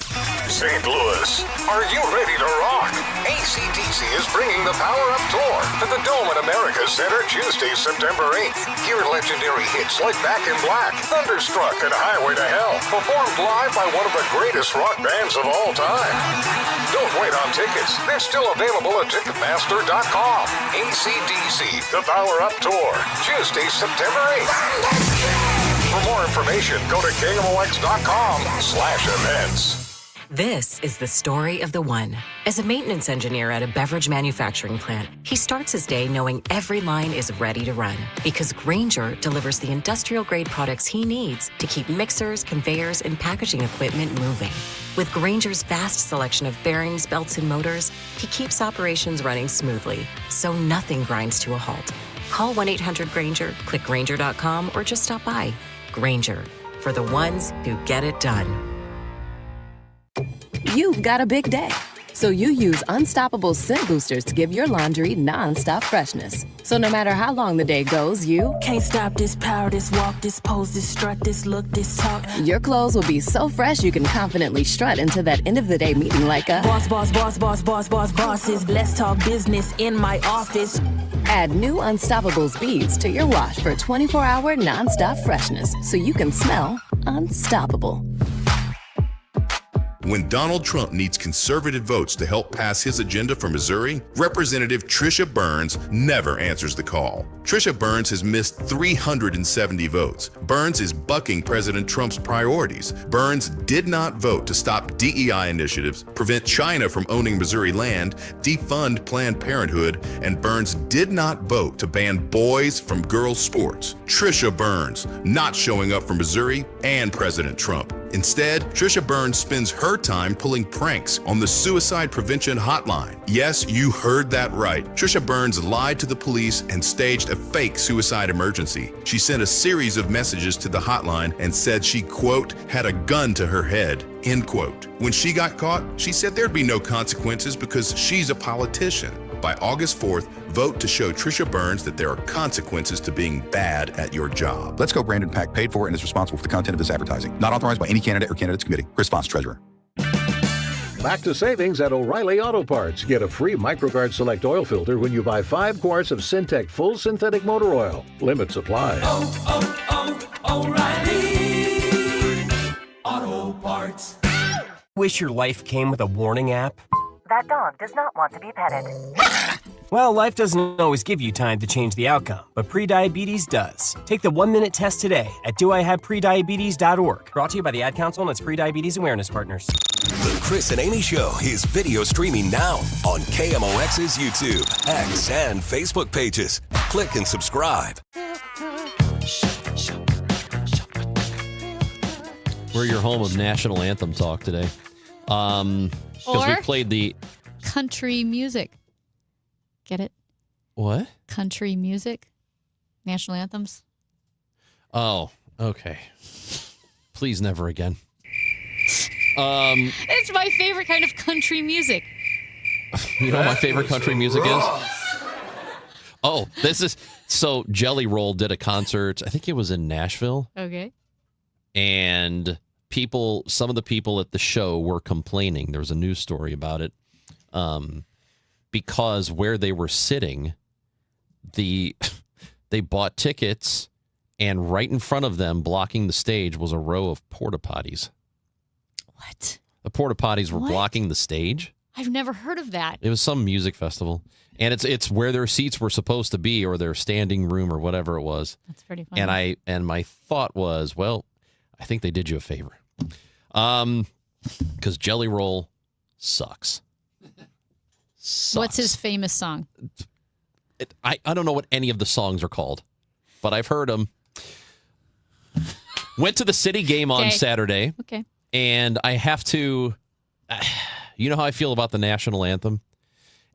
St. Louis, are you ready to rock? AC/DC is bringing the Power Up Tour to the Dome at America Center Tuesday, September 8th. Hear legendary hits like Back in Black, Thunderstruck, and Highway to Hell, performed live by one of the greatest rock bands of all time. Don't wait on tickets. They're still available at Ticketmaster.com. AC/DC, the Power Up Tour, Tuesday, September 8th. For more information, go to KMOX.com/events. This is the story of the one. As a maintenance engineer at a beverage manufacturing plant, he starts his day knowing every line is ready to run because Grainger delivers the industrial-grade products he needs to keep mixers, conveyors, and packaging equipment moving. With Grainger's vast selection of bearings, belts, and motors, he keeps operations running smoothly, so nothing grinds to a halt. Call 1-800-GRAINGER, click Grainger.com, or just stop by. Grainger, for the ones who get it done. You've got a big day, so you use Unstoppable scent boosters to give your laundry non-stop freshness. So no matter how long the day goes, you can't stop this power, this walk, this pose, this strut, this look, this talk. Your clothes will be so fresh you can confidently strut into that end of the day meeting like a boss, boss, boss, boss, boss, boss, bosses. Let's talk business in my office. Add new Unstoppables beads to your wash for 24-hour non-stop freshness so you can smell unstoppable. When Donald Trump needs conservative votes to help pass his agenda for Missouri, Representative Trisha Burns never answers the call. Trisha Burns has missed 370 votes. Burns is bucking President Trump's priorities. Burns did not vote to stop DEI initiatives, prevent China from owning Missouri land, defund Planned Parenthood, and Burns did not vote to ban boys from girls' sports. Trisha Burns not showing up for Missouri and President Trump. Instead, Trisha Burns spends her time pulling pranks on the suicide prevention hotline. Yes, you heard that right. Trisha Burns lied to the police and staged a fake suicide emergency. She sent a series of messages to the hotline and said she, quote, had a gun to her head, end quote. When she got caught, she said there'd be no consequences because she's a politician. By August 4th, vote to show Trisha Burns that there are consequences to being bad at your job. Let's Go Brandon PAC paid for and is responsible for the content of this advertising. Not authorized by any candidate or candidates committee. Chris Foss, Treasurer. Back to savings at O'Reilly Auto Parts. Get a free MicroGuard Select oil filter when you buy 5 quarts of Syntec Full Synthetic Motor Oil. Limit supply. O'Reilly Auto Parts. Wish your life came with a warning app? That dog does not want to be petted. Well, life doesn't always give you time to change the outcome, but prediabetes does. Take the 1-minute test today at doihaveprediabetes.org. Brought to you by the Ad Council and its Prediabetes Awareness Partners. The Chris and Amy Show is video streaming now on KMOX's YouTube, X, and Facebook pages. Click and subscribe. We're your home of national anthem talk today. Because we played the country music. Get it? What? Country music. National anthems. Oh, okay. Please never again. It's my favorite kind of country music. You know what my favorite country music is? Oh, so Jelly Roll did a concert. I think it was in Nashville. Okay. And some of the people at the show were complaining. There was a news story about it. Because where they were sitting, they bought tickets, and right in front of them, blocking the stage, was a row of porta potties. What? The porta potties were blocking the stage. I've never heard of that. It was some music festival, and it's where their seats were supposed to be, or their standing room, or whatever it was. That's pretty funny. And my thought was, well, I think they did you a favor, because Jelly Roll sucks. What's his famous song? I don't know what any of the songs are called, but I've heard them. Went to the City game on Saturday. Okay. And I have to, you know how I feel about the national anthem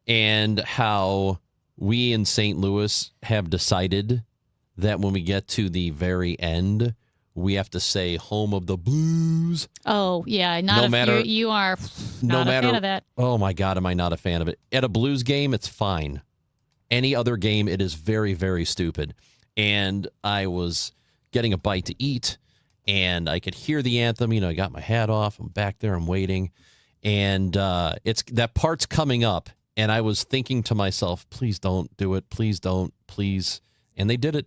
and how we in St. Louis have decided that when we get to the very end, we have to say home of the blues. Oh, yeah. You are not a fan of that. Oh, my God, am I not a fan of it? At a Blues game, it's fine. Any other game, it is very, very stupid. And I was getting a bite to eat, and I could hear the anthem. You know, I got my hat off. I'm back there. I'm waiting. And that part's coming up, and I was thinking to myself, please don't do it. Please don't. Please. And they did it.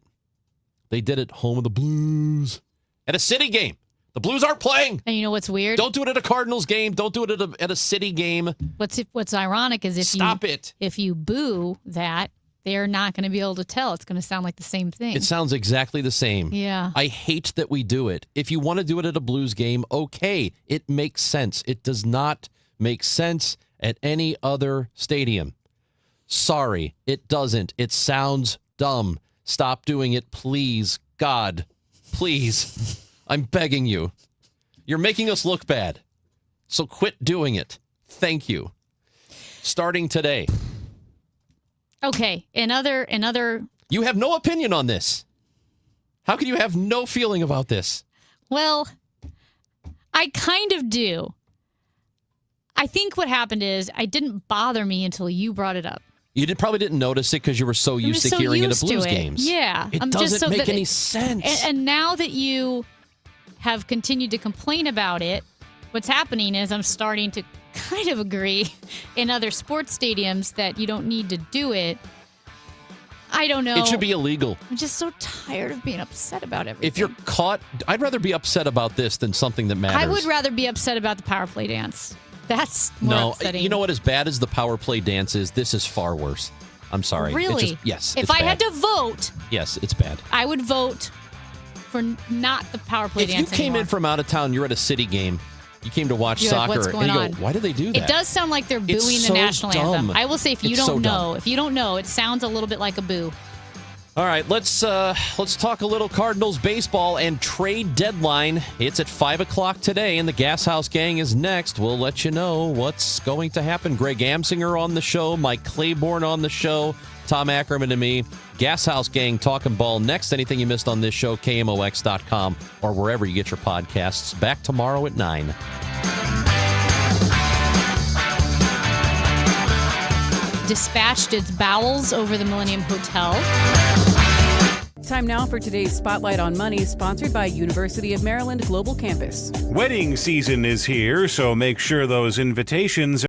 They did it. Home of the Blues. At a City game. The Blues aren't playing. And you know what's weird? Don't do it at a Cardinals game. Don't do it at a City game. What's ironic is if you boo that, they're not going to be able to tell. It's going to sound like the same thing. It sounds exactly the same. Yeah. I hate that we do it. If you want to do it at a Blues game, okay. It makes sense. It does not make sense at any other stadium. Sorry, it doesn't. It sounds dumb. Stop doing it, please. God, please. I'm begging you. You're making us look bad. So quit doing it. Thank you. Starting today. Okay. Another. You have no opinion on this. How can you have no feeling about this? Well, I kind of do. I think what happened is it didn't bother me until you brought it up. You probably didn't notice it because you were so used to hearing it at Blues games. Yeah. It doesn't make any sense. And now that you have continued to complain about it, what's happening is I'm starting to kind of agree in other sports stadiums that you don't need to do it. I don't know. It should be illegal. I'm just so tired of being upset about everything. If you're caught, I'd rather be upset about this than something that matters. I would rather be upset about the power play dance. That's more upsetting. You know what? As bad as the power play dance is, this is far worse. I'm sorry. Really? Yes. If I had to vote, yes, it's bad. I would vote for not the power play dance. If you came in from out of town, you're at a City game, you came to watch soccer, and you go, why do they do that? It does sound like they're booing the national anthem. I will say, if you don't know, it sounds a little bit like a boo. All right, let's talk a little Cardinals baseball and trade deadline. It's at 5:00 today, and the Gas House Gang is next. We'll let you know what's going to happen. Greg Amsinger on the show, Mike Claiborne on the show, Tom Ackerman and me. Gas House Gang talking ball next. Anything you missed on this show, KMOX.com or wherever you get your podcasts. Back tomorrow at 9. Dispatched its bowels over the Millennium Hotel. Time now for today's Spotlight on Money, sponsored by University of Maryland Global Campus. Wedding season is here, so make sure those invitations